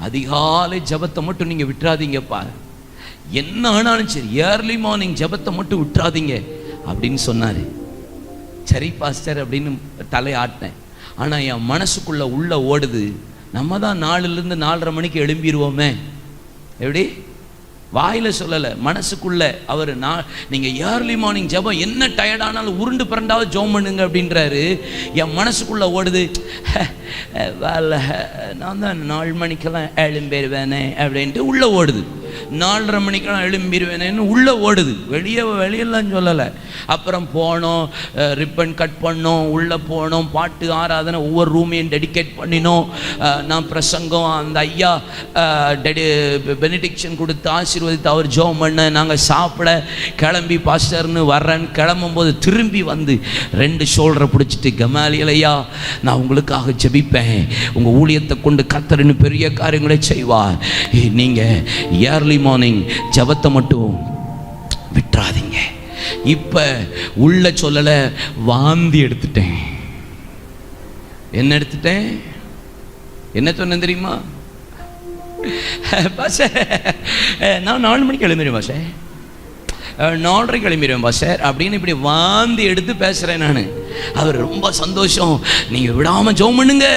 அதிகாலை ஜபத்தை மட்டும் நீங்க விட்டுறாதீங்கப்பா, என்ன ஆனாலும் சரி ஏர்லி மார்னிங் ஜபத்தை மட்டும் விட்டுறாதீங்க அப்படின்னு சொன்னாரு. சரி பாஸ்டர் அப்படின்னு தலை ஆட்டினேன். ஆனால் என் மனசுக்குள்ளே உள்ள ஓடுது, நம்ம தான் 4லேருந்து 4:30 மணிக்கு எழும்பிடுவோமே. எப்படி? வாயில் சொல்லலை, மனசுக்குள்ளே அவர் நீங்கள் ஏர்லி மார்னிங் ஜெபம் என்ன டயர்டானாலும் உருண்டு பிறண்டாவது ஜெபம் பண்ணுங்க அப்படின்றாரு. என் மனசுக்குள்ளே ஓடுது, நான் தான் 4 மணிக்கெல்லாம் எழும்பிடுவேனே அப்படின்ட்டு உள்ளே ஓடுது. 4:30 மணிக்கெல்லாம் எழும்பிடுவேனேன்னு உள்ளே ஓடுது. வெளியெல்லாம் சொல்லலை. அப்புறம் போனோம், ரிப்பன் கட் பண்ணோம், உள்ளே போனோம், பாட்டு ஆராதனை, ஒவ்வொரு ரூமையும் டெடிகேட் பண்ணினோம். நான் பிரசங்கம், அந்த ஐயா பெனிடிக்ஷன் கொடுத்து ஆசீர்வதித்து அவர் ஜெபம் பண்ண, நாங்கள் சாப்பிட கிளம்பி பாஸ்டர்னு வர்றேன்னு கிளம்பும்போது திரும்பி வந்து 2 ஷோல்டரை பிடிச்சிட்டு, கமாலியல் ஐயா நான் உங்களுக்காக ஜெபிப்பேன், உங்கள் ஊழியத்தை கொண்டு கர்த்தர்னு பெரிய காரியங்களை செய்வார், நீங்கள் ஏர்லி மார்னிங் ஜெபத்தை மட்டும் விட்டுறாதீங்க. இப்ப உள்ள சொல்லல, வாந்தி எடுத்துட்டேன். என்ன எடுத்துட்டேன்? என்ன சொன்னேன் தெரியுமா? பாஸ்டர் நான் 4 மணிக்கு எழும்பிடுவேன் பாஸ்டர், 4:30 கிளம்பிடுவேன் பாஸ்டர் அப்படின்னு இப்படி வாந்தி எடுத்து பேசுறேன் நான். அவர் ரொம்ப சந்தோஷம், நீங்க விடாம ஜெபம் பண்ணுங்க.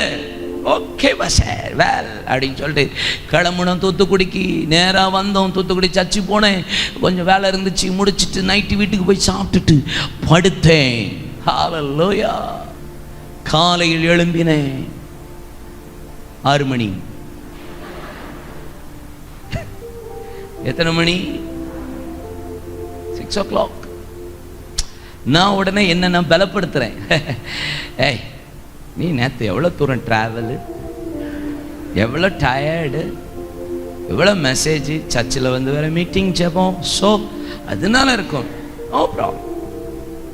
ஓகே பாஸ்டர் வேல் அப்படின்னு சொல்லிட்டு கிளம்புனோம். தூத்துக்குடிக்கு நேராக வந்தோம். தூத்துக்குடி சர்ச்சு போனேன், கொஞ்சம் வேலை இருந்துச்சு, முடிச்சுட்டு நைட்டு வீட்டுக்கு போய் சாப்பிட்டுட்டு படுத்தேன். ஹல்லேலூயா. காலையில் எழும்பினேன் 6 மணி. எத்தனை மணி? 6 o'clock. நான் உடனே என்ன நான் பலப்படுத்துறேன், ஏய் நீ நேற்று எவ்வளோ தூரம் ட்ராவலு, எவ்வளோ டயர்டு, எவ்வளோ மெசேஜ், சர்ச்சில் வந்து வேறு மீட்டிங் ஜெபம், ஸோ அதனால இருக்கும். No problem.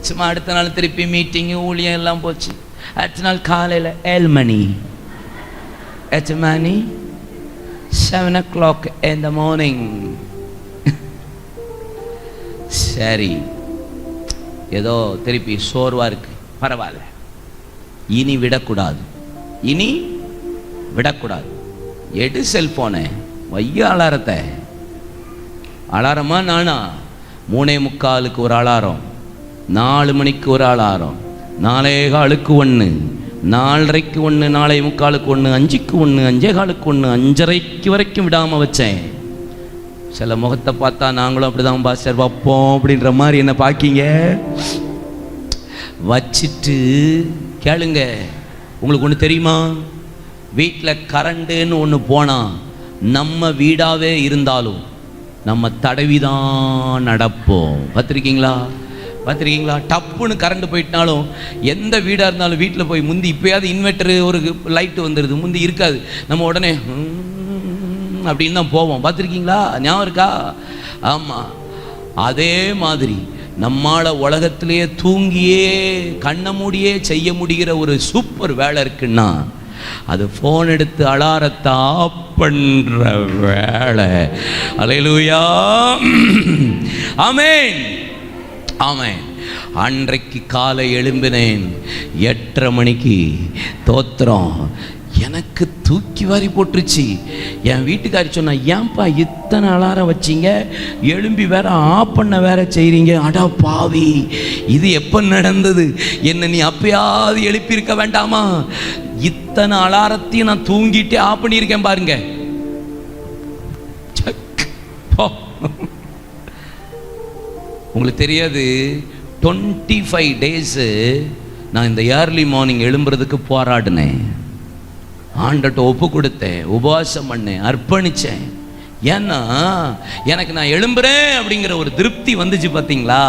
சும்மா அடுத்த நாள் திருப்பி மீட்டிங்கு ஊழியம் எல்லாம் போச்சு. அடுத்த நாள் காலையில் 7 மணி. 8 மணி 7 o'clock in the morning. சரி, ஏதோ திருப்பி சோர்வாக இருக்கு, பரவாயில்ல, இனி விடக்கூடாது, இனி விடக்கூடாது. எடு செல்போனை, வைய அலாரத்தை. அலாரமா நானா? 3:45 ஒரு அலாரம், 4 மணிக்கு ஒரு அலாரம், 4:15க்கு 1, 4:30க்கு 1, 4:45க்கு 1, 5க்கு 1, 5:15க்கு 1, 5:30 வரைக்கும் விடாமல் வச்சேன். சில முகத்தை பார்த்தா நாங்களும் அப்படிதான் பாஸ்டர் வைப்போம் அப்படின்ற மாதிரி என்ன பார்க்கிங்க. வச்சிட்டு கேளுங்க, உங்களுக்கு ஒன்று தெரியுமா? வீட்டில் கரண்டுன்னு ஒன்று போனால் நம்ம வீடாகவே இருந்தாலும் நம்ம தடவிதான் நடப்போம். பார்த்துருக்கீங்களா? டப்புன்னு கரண்ட் போயிட்டாலும் எந்த வீடாக இருந்தாலும் வீட்டில் போய் முந்தி இப்போயாவது இன்வெர்டரு ஒரு லைட்டு வந்துடுது, முந்தி இருக்காது. நம்ம உடனே அப்படின்னு தான் போவோம். பார்த்துருக்கீங்களா? ஞாபகம் இருக்கா? ஆமாம். அதே மாதிரி நம்மால் உலகத்திலேயே தூங்கியே கண்ண மூடியே செய்ய முடிகிற ஒரு சூப்பர் வேலை இருக்குன்னா அது ஃபோன் எடுத்து அலாரத்தை ஆஃப் பண்ணுற வேலை. அல்லேலூயா, ஆமென், ஆமென். அன்றைக்கு காலை எழும்பினேன் 8:30 மணிக்கு. தோத்திரம். எனக்கு தூக்கி வாரி போட்டுருச்சு. என் வீட்டுக்காரி சொன்னா, ஏன்பா இத்தனை அலாரம் வச்சிங்க, எழும்பி வேற ஆஃப் பண்ண வேற செய்றீங்க? அடா பாவி, இது எப்போ நடந்தது? என்ன நீ அப்பயாவது எழுப்பியிருக்க வேண்டாமா? இத்தனை அலாரத்தையும் நான் தூங்கிட்டே ஆஃப் பண்ணியிருக்கேன் பாருங்க. உங்களுக்கு தெரியாது, 25 days நான் இந்த ஏர்லி மார்னிங் எழும்புறதுக்கு போராடினேன். ஆண்டட்ட ஒப்பு கொடுத்தேன், உபவாசம் பண்ணேன், அர்ப்பணித்தேன். ஏன்னா எனக்கு நான் எழும்புறேன் அப்படிங்கிற ஒரு திருப்தி வந்துச்சு. பார்த்தீங்களா?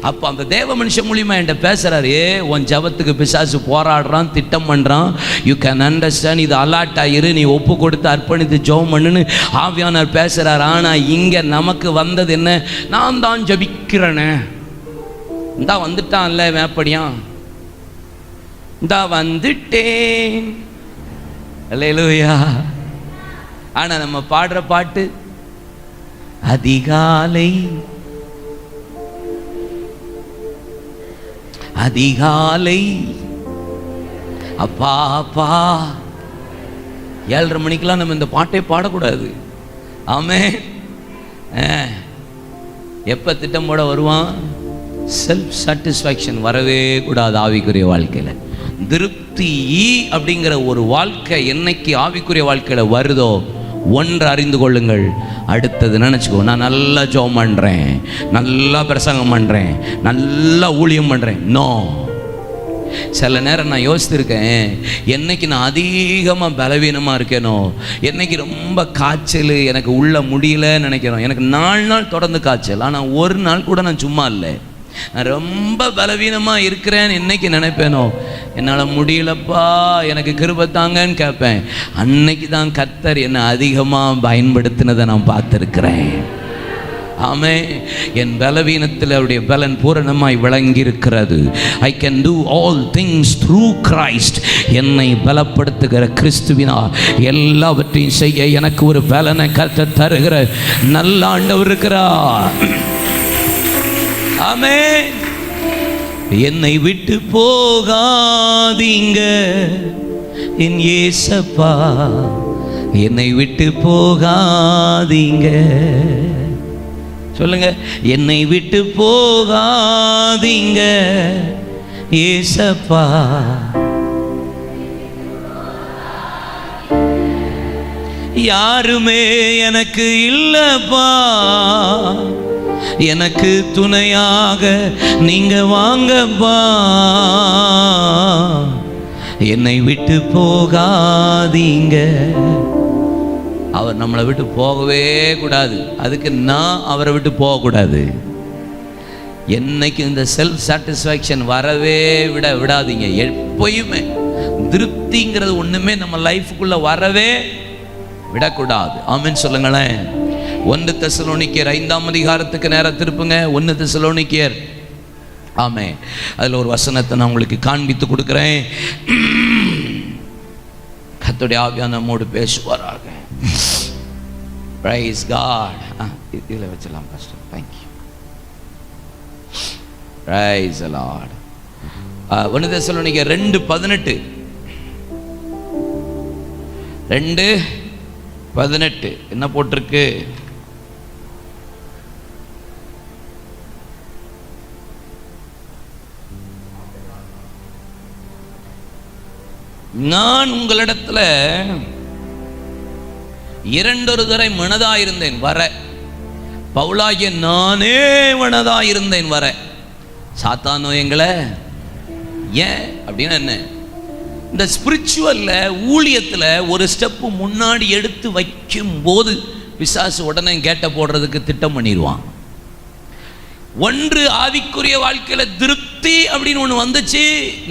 அப்போ அந்த தேவ மனுஷன் மூலியமா என்கிட்ட பேசுகிறாரு, உன் ஜபத்துக்கு பிசாசு போராடுறான், திட்டம் பண்ணுறான், யூ கேன் அண்டர்ஸ்டாண்ட், இது அலாட் ஆகிரு, நீ ஒப்பு கொடுத்து அர்ப்பணித்து ஜெபம் பண்ணுன்னு ஆவியானவர் பேசுகிறார். ஆனால் இங்கே நமக்கு வந்தது என்ன? நான் தான் ஜபிக்கிறேனே, இந்தா வந்துட்டான்ல வேப்படியான், இந்தா வந்துட்டேன். அல்லேலூயா. ஆனா நம்ம பாடுற பாட்டு அதிகாலை அதிகாலை அப்பா அப்பா. 7:30 மணிக்கெல்லாம் நம்ம இந்த பாட்டை பாடக்கூடாது. ஆமென். எப்ப திட்டம் போட வருவான்? செல்ஃப் சாட்டிஸ்ஃபேக்ஷன் வரவே கூடாது ஆவிக்குரிய வாழ்க்கையில. திருப்தி அப்படிங்கிற ஒரு வாழ்க்கை என்னைக்கு ஆவிக்குரிய வாழ்க்கையில வருதோ, ஒன்று அறிந்து கொள்ளுங்கள், அடுத்தது நினச்சிக்கோ, நான் நல்லா ஜெபம் பண்ணுறேன், நல்லா பிரசங்கம் பண்ணுறேன், நல்லா ஊழியம் பண்ணுறேன். நோ. சில நேரம் நான் யோசித்திருக்கேன், என்னைக்கு நான் அதிகமாக பலவீனமாக இருக்கேனோ, என்னைக்கு ரொம்ப காய்ச்சல் எனக்கு உள்ள முடியலன்னு நினைக்கிறோம். எனக்கு 4 நாள் தொடர்ந்து காய்ச்சல், ஆனால் ஒரு நாள் கூட நான் சும்மா இல்லை. நான் ரொம்ப பலவீனமாக இருக்கிறேன்னு என்னைக்கு நினைப்பேனோ, என்னால் முடியலப்பா எனக்கு கிருபை தாங்கன்னு கேட்பேன், அன்னைக்கு தான் கர்த்தர் என்னை அதிகமாக பயன்படுத்தினதை நான் பார்த்துருக்கிறேன். ஆமே, என் பலவீனத்தில் அவருடைய பலன் பூரணமாய் விளங்கியிருக்கிறது. I can do all things through Christ. என்னை பலப்படுத்துகிற கிறிஸ்துவினால் எல்லாவற்றையும் செய்ய எனக்கு ஒரு பலனை கர்த்தர் தருகிற நல்ல ஆண்டவர் இருக்கிறார். ஆமென். என்னை விட்டு போகாதீங்க என் இயேசப்பா, என்னை விட்டு போகாதீங்க. சொல்லுங்க, என்னை விட்டு போகாதீங்க இயேசப்பா. யாருமே எனக்கு இல்லப்பா, எனக்கு துணையாக நீங்க வாங்கப்பா, என்னை விட்டு போகாதீங்க. அவர் நம்மளை விட்டு போகவே கூடாது, அதுக்கு நான் அவரை விட்டு போகக்கூடாது. என்னைக்கு இந்த செல்ஃப் சாட்டிஸ்ஃபேக்ஷன் வரவே விடாதீங்க. எப்பயுமே திருப்திங்கிறது ஒண்ணுமே நம்ம லைஃபுக்குள்ள வரவே விடக்கூடாது. ஆமென் சொல்லுங்களேன். 1 தெசலோனிக்கேயர் 5ஆம் அதிகாரத்துக்கு நேரா திருப்புங்க. 1 தெசலோனிக்கேயர். ஆமென். அதில் ஒரு வசனத்தை நான் உங்களுக்கு காண்பித்து கொடுக்குறேன். கர்த்தருடைய ஆவியானவர் நம்மோடு பேசுவாராக. Praise God. இதில் வச்சலாம் pastor. Thank you. Praise the lord. 1 தெசலோனிக்கேயர் 2:18. 2:18 என்ன போட்டிருக்கு? நான் உங்களிடத்துல 2 தடவை மனதாயிருந்தேன் வர, பவுலாகிய நானே மனதாயிருந்தேன் வர. சாத்தானோ எங்களை ஏன் அப்படின்னா என்ன? இந்த ஸ்பிரிச்சுவல்ல ஊழியத்துல ஒரு ஸ்டெப்பு முன்னாடி எடுத்து வைக்கும் போது பிசாசு உடனே கேட்ட போடுறதுக்கு திட்டம் பண்ணிடுவான். ஒன்று ஆவிக்குரிய வாழ்க்கையில திருப்தி அப்படின்னு ஒன்று வந்துச்சு,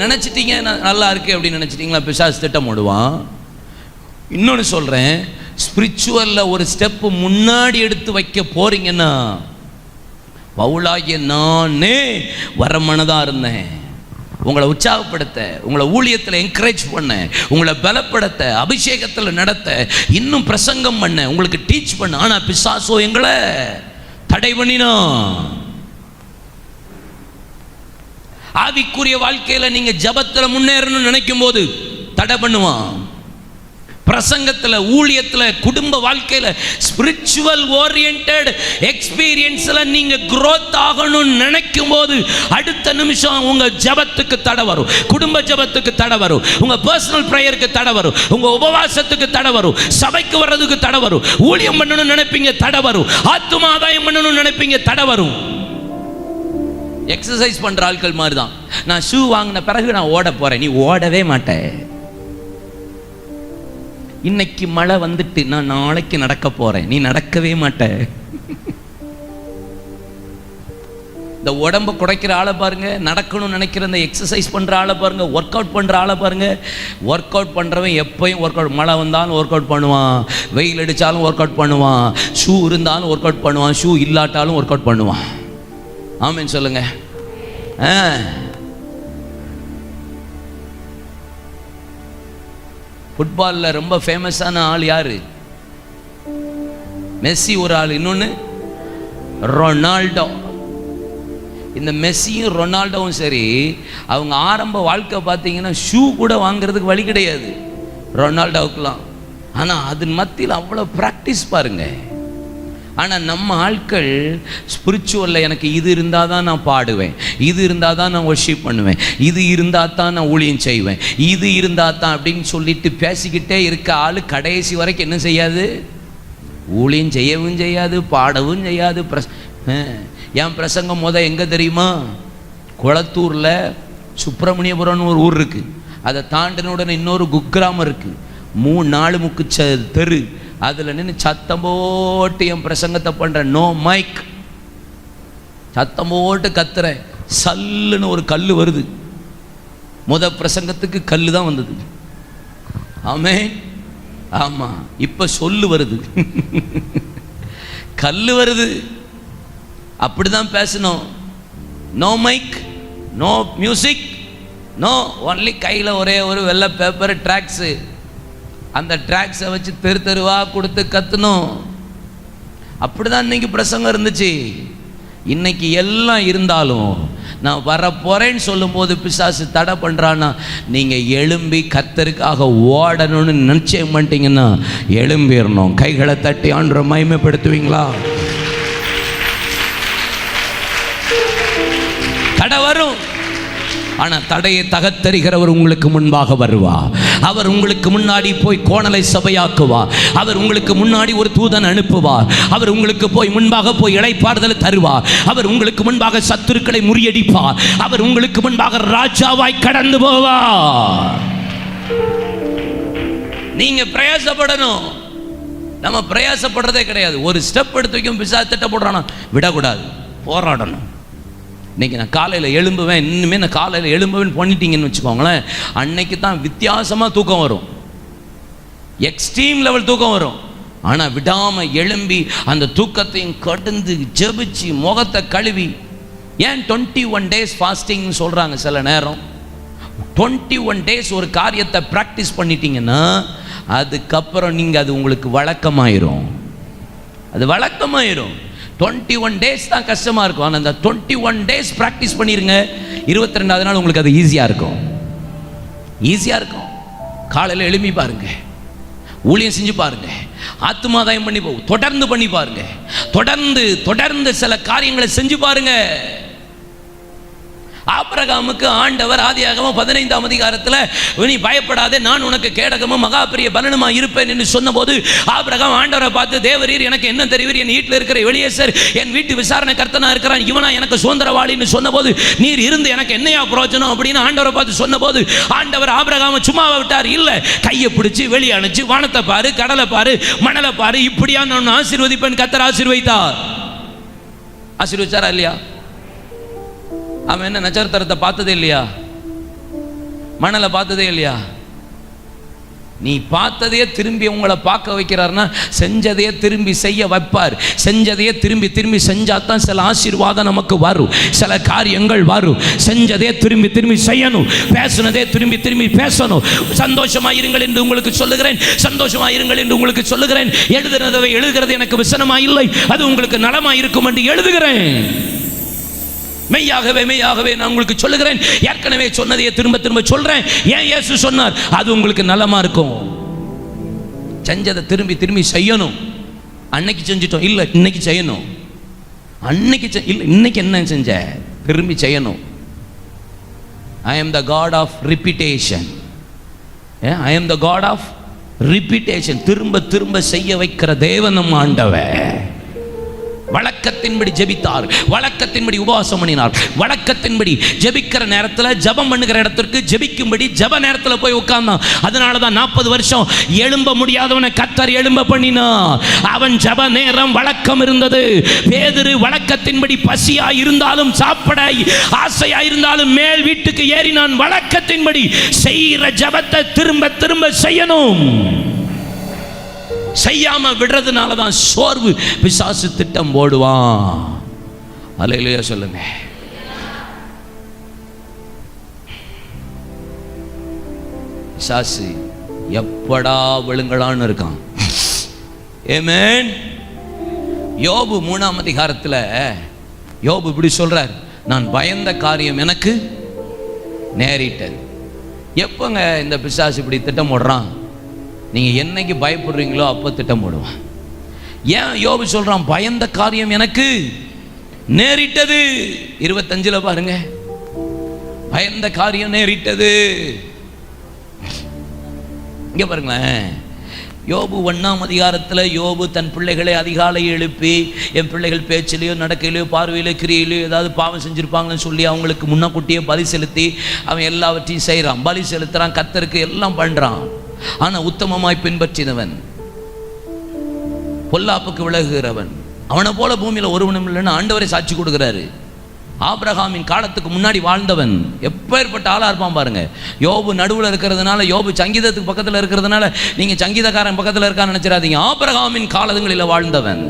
நினைச்சிட்டீங்க நல்லா இருக்கு அப்படின்னு நினைச்சிட்டீங்களா, பிசாசு திட்டம் போடுவான். இன்னொன்று சொல்றேன், ஸ்பிரிச்சுவல்ல ஒரு ஸ்டெப்பு முன்னாடி எடுத்து வைக்க போறீங்கன்னா, பவுலாகிய நானே வர மனதா இருந்தேன், உங்களை உற்சாகப்படுத்த, உங்களை ஊழியத்தில் என்கரேஜ் பண்ண, உங்களை பலப்படுத்த, அபிஷேகத்தில் நடத்த, இன்னும் பிரசங்கம் பண்ண, உங்களுக்கு டீச் பண்ண. ஆனா பிசாசோ எங்களை தடை பண்ணினா. ஆவிக்குரிய வாழ்க்கையில நீங்க ஜபத்துல முன்னேறணும்னு நினைக்கும் போது தடை பண்ணுவான். பிரசங்கத்துல, ஊழியத்துல, குடும்ப வாழ்க்கையில, ஸ்பிரிச்சுவல் ஓரியன்டட் எக்ஸ்பீரியன்ஸ்ல நீங்க growth ஆகணும்னு நினைக்கும் போது அடுத்த நிமிஷம் உங்க ஜபத்துக்கு தடை வரும், குடும்ப ஜபத்துக்கு தடை வரும், உங்க பர்சனல் பிரேயருக்கு தடை வரும், உங்க உபவாசத்துக்கு தடை வரும், சபைக்கு வர்றதுக்கு தடை வரும், ஊழியம் பண்ணணும்னு நினைப்பீங்க தடை வரும், ஆத்தும ஆதாயம் பண்ணணும்னு நினைப்பீங்க தடை வரும். எக்ஸசைஸ் பண்ற ஆட்கள் மாதிரி தான். நான் ஷூ வாங்கின பிறகு நான் ஓட போறேன், நீ ஓடவே மாட்டேன். இன்னைக்கு மழை வந்துட்டு நான் நாளைக்கு நடக்க போறேன், நீ நடக்கவே மாட்ட. இந்த உடம்ப குறைக்கிற ஆளை பாருங்க, நடக்கணும்னு நினைக்கிற இந்த எக்ஸசைஸ் பண்ற ஆளை பாருங்க, ஒர்க் அவுட் பண்ற ஆளை பாருங்க. ஒர்க் அவுட் பண்றவன் எப்பயும் ஒர்க் அவுட், மழை வந்தாலும் ஒர்க் அவுட் பண்ணுவான், வெயில் அடிச்சாலும் ஒர்க் அவுட் பண்ணுவான், ஷூ இருந்தாலும் ஒர்க் அவுட் பண்ணுவான், ஷூ இல்லாட்டாலும் ஒர்க் அவுட் பண்ணுவான். ஆமென் சொல்லுங்க. ஃபுட்பாலில் ரொம்ப ஃபேமஸான ஆள் யாரு? மெஸ்ஸி ஒரு ஆள், இன்னொன்று ரொனால்டோ. இந்த மெஸ்ஸியும் ரொனால்டோவும் சரி, அவங்க ஆரம்ப வாழ்க்கை பார்த்தீங்கன்னா ஷூ கூட வாங்குறதுக்கு வழி கிடையாது ரொனால்டோவுக்குலாம். ஆனால் அதன் மத்தியில் அவ்வளோ ப்ராக்டிஸ் பாருங்க. ஆனால் நம்ம ஆட்கள் ஸ்பிரிச்சுவலில் எனக்கு இது இருந்தால் தான் நான் பாடுவேன், இது இருந்தால் தான் நான் வொர்ஷிப் பண்ணுவேன், இது இருந்தால் தான் நான் ஊழியம் செய்வேன், இது இருந்தால் தான் அப்படின்னு சொல்லிட்டு பேசிக்கிட்டே இருக்க ஆள் கடைசி வரைக்கும் என்ன செய்யாது? ஊழியம் செய்யவும் செய்யாது, பாடவும் செய்யாது. என் பிரசங்கம் எங்கே தெரியுமா? குளத்தூரில் சுப்பிரமணியபுரம்னு ஒரு ஊர் இருக்குது, அதை தாண்டின உடனே இன்னொரு குக்கிராமம் இருக்குது, 3-4 முக்கு தெரு. அதில் நின்று சத்தம் போட்டு என் பிரசங்கத்தை பண்ணுறேன். நோ மைக், சத்தம் போட்டு கத்துறேன். சல்லுன்னு ஒரு கல் வருது. பிரசங்கத்துக்கு கல் தான் வந்தது. ஆமென். ஆமா, இப்ப சொல்லு வருது, கல் வருது. அப்படிதான் பேசணும். No mic, no music, no only கையில் ஒரே ஒரு வெள்ளை பேப்பர் ட்ராக்ஸு. அந்த ட்ராக்ஸை வச்சு தெருவா கொடுத்து கத்தணும். அப்படிதான் இன்னைக்கு பிரசங்கம் இருந்துச்சு. இன்னைக்கு எல்லாம் இருந்தாலும் நான் வரப்போறேன்னு சொல்லும் போது பிசாசு தடை பண்றான்னா, நீங்க எழும்பி கர்த்தருக்காக ஓடணும்னு நிச்சயம் பண்ணிட்டீங்கன்னா எழும்பிடணும். கைகளை தட்டி ஆண்டவரை மகிமைப்படுத்துவீங்களா? தடை வரும், ஆனால் தடையை தகத்தறிகிறவர் உங்களுக்கு முன்பாக வருவார். அவர் உங்களுக்கு முன்னாடி போய் கோணலை சபையாக்குவார். அவர் உங்களுக்கு முன்னாடி ஒரு தூதன் அனுப்புவார். அவர் உங்களுக்கு போய் முன்பாக போய் இளைப்பாறுதலை தருவார். அவர் உங்களுக்கு முன்பாக சத்துருக்களை முறியடிப்பார். அவர் உங்களுக்கு முன்பாக ராஜாவாய் கடந்து போவார். நீங்க பிரயாசப்படணும். நம்ம பிரயாசப்படுறதே கிடையாது. ஒரு ஸ்டெப் எடுத்து வைக்கும் பிசாசு திட்ட போடுறானா விடக்கூடாது, போராடணும். இன்னைக்கு நான் காலையில் எழும்புவேன், இன்னுமே நான் காலையில் எழும்புவேன் பண்ணிட்டீங்கன்னு வச்சுக்கோங்களேன், அன்னைக்கு தான் வித்தியாசமாக தூக்கம் வரும், எக்ஸ்ட்ரீம் லெவல் தூக்கம் வரும். ஆனால் விடாமல் எழும்பி அந்த தூக்கத்தையும் கடந்து ஜெபிச்சு முகத்தை கழுவி. ஏன் 21 days ஃபாஸ்டிங்னு சொல்கிறாங்க? சில நேரம் 21 days ஒரு காரியத்தை ப்ராக்டிஸ் பண்ணிட்டீங்கன்னா அதுக்கப்புறம் நீங்கள் அது உங்களுக்கு வழக்கமாயிரும். அது வழக்கமாயிரும். 21 days தான் கஷ்டமாக இருக்கும். ஆனால் அந்த 21 days ப்ராக்டிஸ் பண்ணிடுங்க. 22வது நாள் உங்களுக்கு அது ஈஸியாக இருக்கும். ஈஸியாக இருக்கும். காலையில் எழுப்பி பாருங்க, ஊழியம் செஞ்சு பாருங்க, ஆத்துமாதாயம் பண்ணி தொடர்ந்து பண்ணி பாருங்க, தொடர்ந்து சில காரியங்களை செஞ்சு பாருங்க. ஆபிரகாமுக்கு ஆண்டவர் ஆதியாகமம் 15ஆம் அதிகாரத்தில் நீ பயப்படாதே, நான் உனக்கு கேடகமும் மகா பெரிய பலனுமா இருப்பேன் என்று சொன்னபோது ஆபிரகாம் ஆண்டவரை பார்த்து, தேவரீர் எனக்கு என்ன தெரிவீர், என் வீட்டில் இருக்கிற எலியேசர் என் வீட்டு விசாரணை கர்த்தனா இருக்கிறான், இவனா எனக்கு சுதந்திரவாளின்னு சொன்னபோது நீர் இருந்து எனக்கு என்னையா பிரயோஜனம் அப்படின்னு ஆண்டவரை பார்த்து சொன்னபோது ஆண்டவர் ஆபிரகாமை சும்மாவை விட்டார். இல்லை, கையை பிடிச்சி வெளியே அனுப்பிச்சு வானத்தை பாரு, கடலை பாரு, மணலை பாரு, இப்படியா நான் ஆசீர்வதிப்பேன் கர்த்தர் ஆசீர்வதித்தார். ஆசீர்வதிச்சாரா இல்லையா? அவன் என்ன நட்சத்திரத்தை பார்த்ததே இல்லையா? மணலை பார்த்ததே இல்லையா? நீ பார்த்ததையே திரும்பி உங்களை பார்க்க வைக்கிறார்னா செஞ்சதையே திரும்பி செய்ய வைப்பார். செஞ்சதையே திரும்பி திரும்பி செஞ்சாதான் சில ஆசீர்வாதம் நமக்கு வரும், சில காரியங்கள் வரும். செஞ்சதே திரும்பி திரும்பி செய்யணும், பேசுனதே திரும்பி திரும்பி பேசணும். சந்தோஷமாயிருங்கள் என்று உங்களுக்கு சொல்லுகிறேன், சந்தோஷமாயிருங்கள் என்று உங்களுக்கு சொல்லுகிறேன். எழுதுனதை எழுதுகிறது எனக்கு விசனமா இல்லை, அது உங்களுக்கு நலமா இருக்கும் என்று எழுதுகிறேன். மெய்யாகவே மெய்யாகவே நான் உங்களுக்கு சொல்லுகிறேன், ஏற்கனவே சொன்னதையே திரும்ப திரும்ப சொல்றேன். ஏன் இயேசு சொன்னார்? அது உங்களுக்கு நலமா இருக்கும். செஞ்சதை திரும்பி திரும்பி செய்யணும். அன்னைக்கு செஞ்சிட்டோம், இல்லை இன்னைக்கு செய்யணும். அன்னைக்கு இல்லை, இன்னைக்கு என்ன செஞ்ச, திரும்பி செய்யணும். I am the God of repetition. I am the God of repetition. திரும்ப திரும்ப செய்ய வைக்கிற தேவன் நம் ஆண்டவர். வழக்கத்தின்படி ஜெபித்தார், வழக்கத்தின்படி உபவாசம் பண்ணினார். வழக்கத்தின்படி ஜெபிக்கிற நேரத்தில், ஜெபம் பண்ணுகிற இடத்திற்கு ஜெபிக்கும்படி ஜெப நேரத்தில் போய் உட்கார்ந்தான். அதனால தான் 40 வருஷம் எழும்ப முடியாதவனை கர்த்தர் எழும்ப பண்ணினார். அவன் ஜெப நேரம் வழக்கம் இருந்தது. பேதுரு வழக்கத்தின்படி பசியா இருந்தாலும், சாப்பிட ஆசையா இருந்தாலும் மேல் வீட்டுக்கு ஏறினான். வழக்கத்தின்படி செய்கிற ஜெபத்தை திரும்ப திரும்ப செய்யணும். செய்யாம விடுறதுனால தான் சோர்வு, பிசாசு திட்டம் போடுவான். அல்லேலூயா சொல்லுங்க. பிசாசு எப்படா விழுங்கலான்னு இருக்கான். ஆமென். யோபு 3ஆம் அதிகாரத்தில் யோபு இப்படி சொல்றார், நான் பயந்த காரியம் எனக்கு நேரிட்டது. எப்பங்க இந்த பிசாசு இப்படி திட்டம் போடுறான்? நீங்கள் என்னைக்கு பயப்படுறீங்களோ அப்போ திட்டம் போடுவான். ஏன் யோபு சொல்கிறான் பயந்த காரியம் எனக்கு நேரிட்டது? 25 பாருங்க, பயந்த காரியம் நேரிட்டது. இங்கே பாருங்களேன், யோபு 1ஆம் அதிகாரத்தில் யோபு தன் பிள்ளைகளை அதிகாலை எழுப்பி, என் பிள்ளைகள் பேச்சிலையோ நடக்கையிலையோ பார்வையிலோ கிரியிலையோ ஏதாவது பாவம் செஞ்சுருப்பாங்கன்னு சொல்லி அவங்களுக்கு முன்னக்கூட்டியே பலி செலுத்தி அவன் எல்லாவற்றையும் செய்கிறான். பலி செலுத்துகிறான், கர்த்தருக்கு எல்லாம் பண்ணுறான். ஆனால் உத்தமமாய் பின்பற்றினவன், பொல்லாப்புக்கு விலகுகிறவன், அவனை போல பூமியில் ஒருவனும் இல்லைன்னு ஆண்டவரை சாட்சி கொடுக்குறாரு. ஆபிரகாமின் காலத்துக்கு முன்னாடி வாழ்ந்தவன் எப்பேற்பட்ட ஆளாக இருப்பான் பாருங்க. யோபு நடுவில் இருக்கிறதுனால, யோபு சங்கீதத்துக்கு பக்கத்தில் இருக்கிறதுனால நீங்கள் சங்கீதக்காரன் பக்கத்தில் இருக்கான்னு நினச்சிடாதீங்க. ஆபிரகாமின் காலங்களில் வாழ்ந்தவன்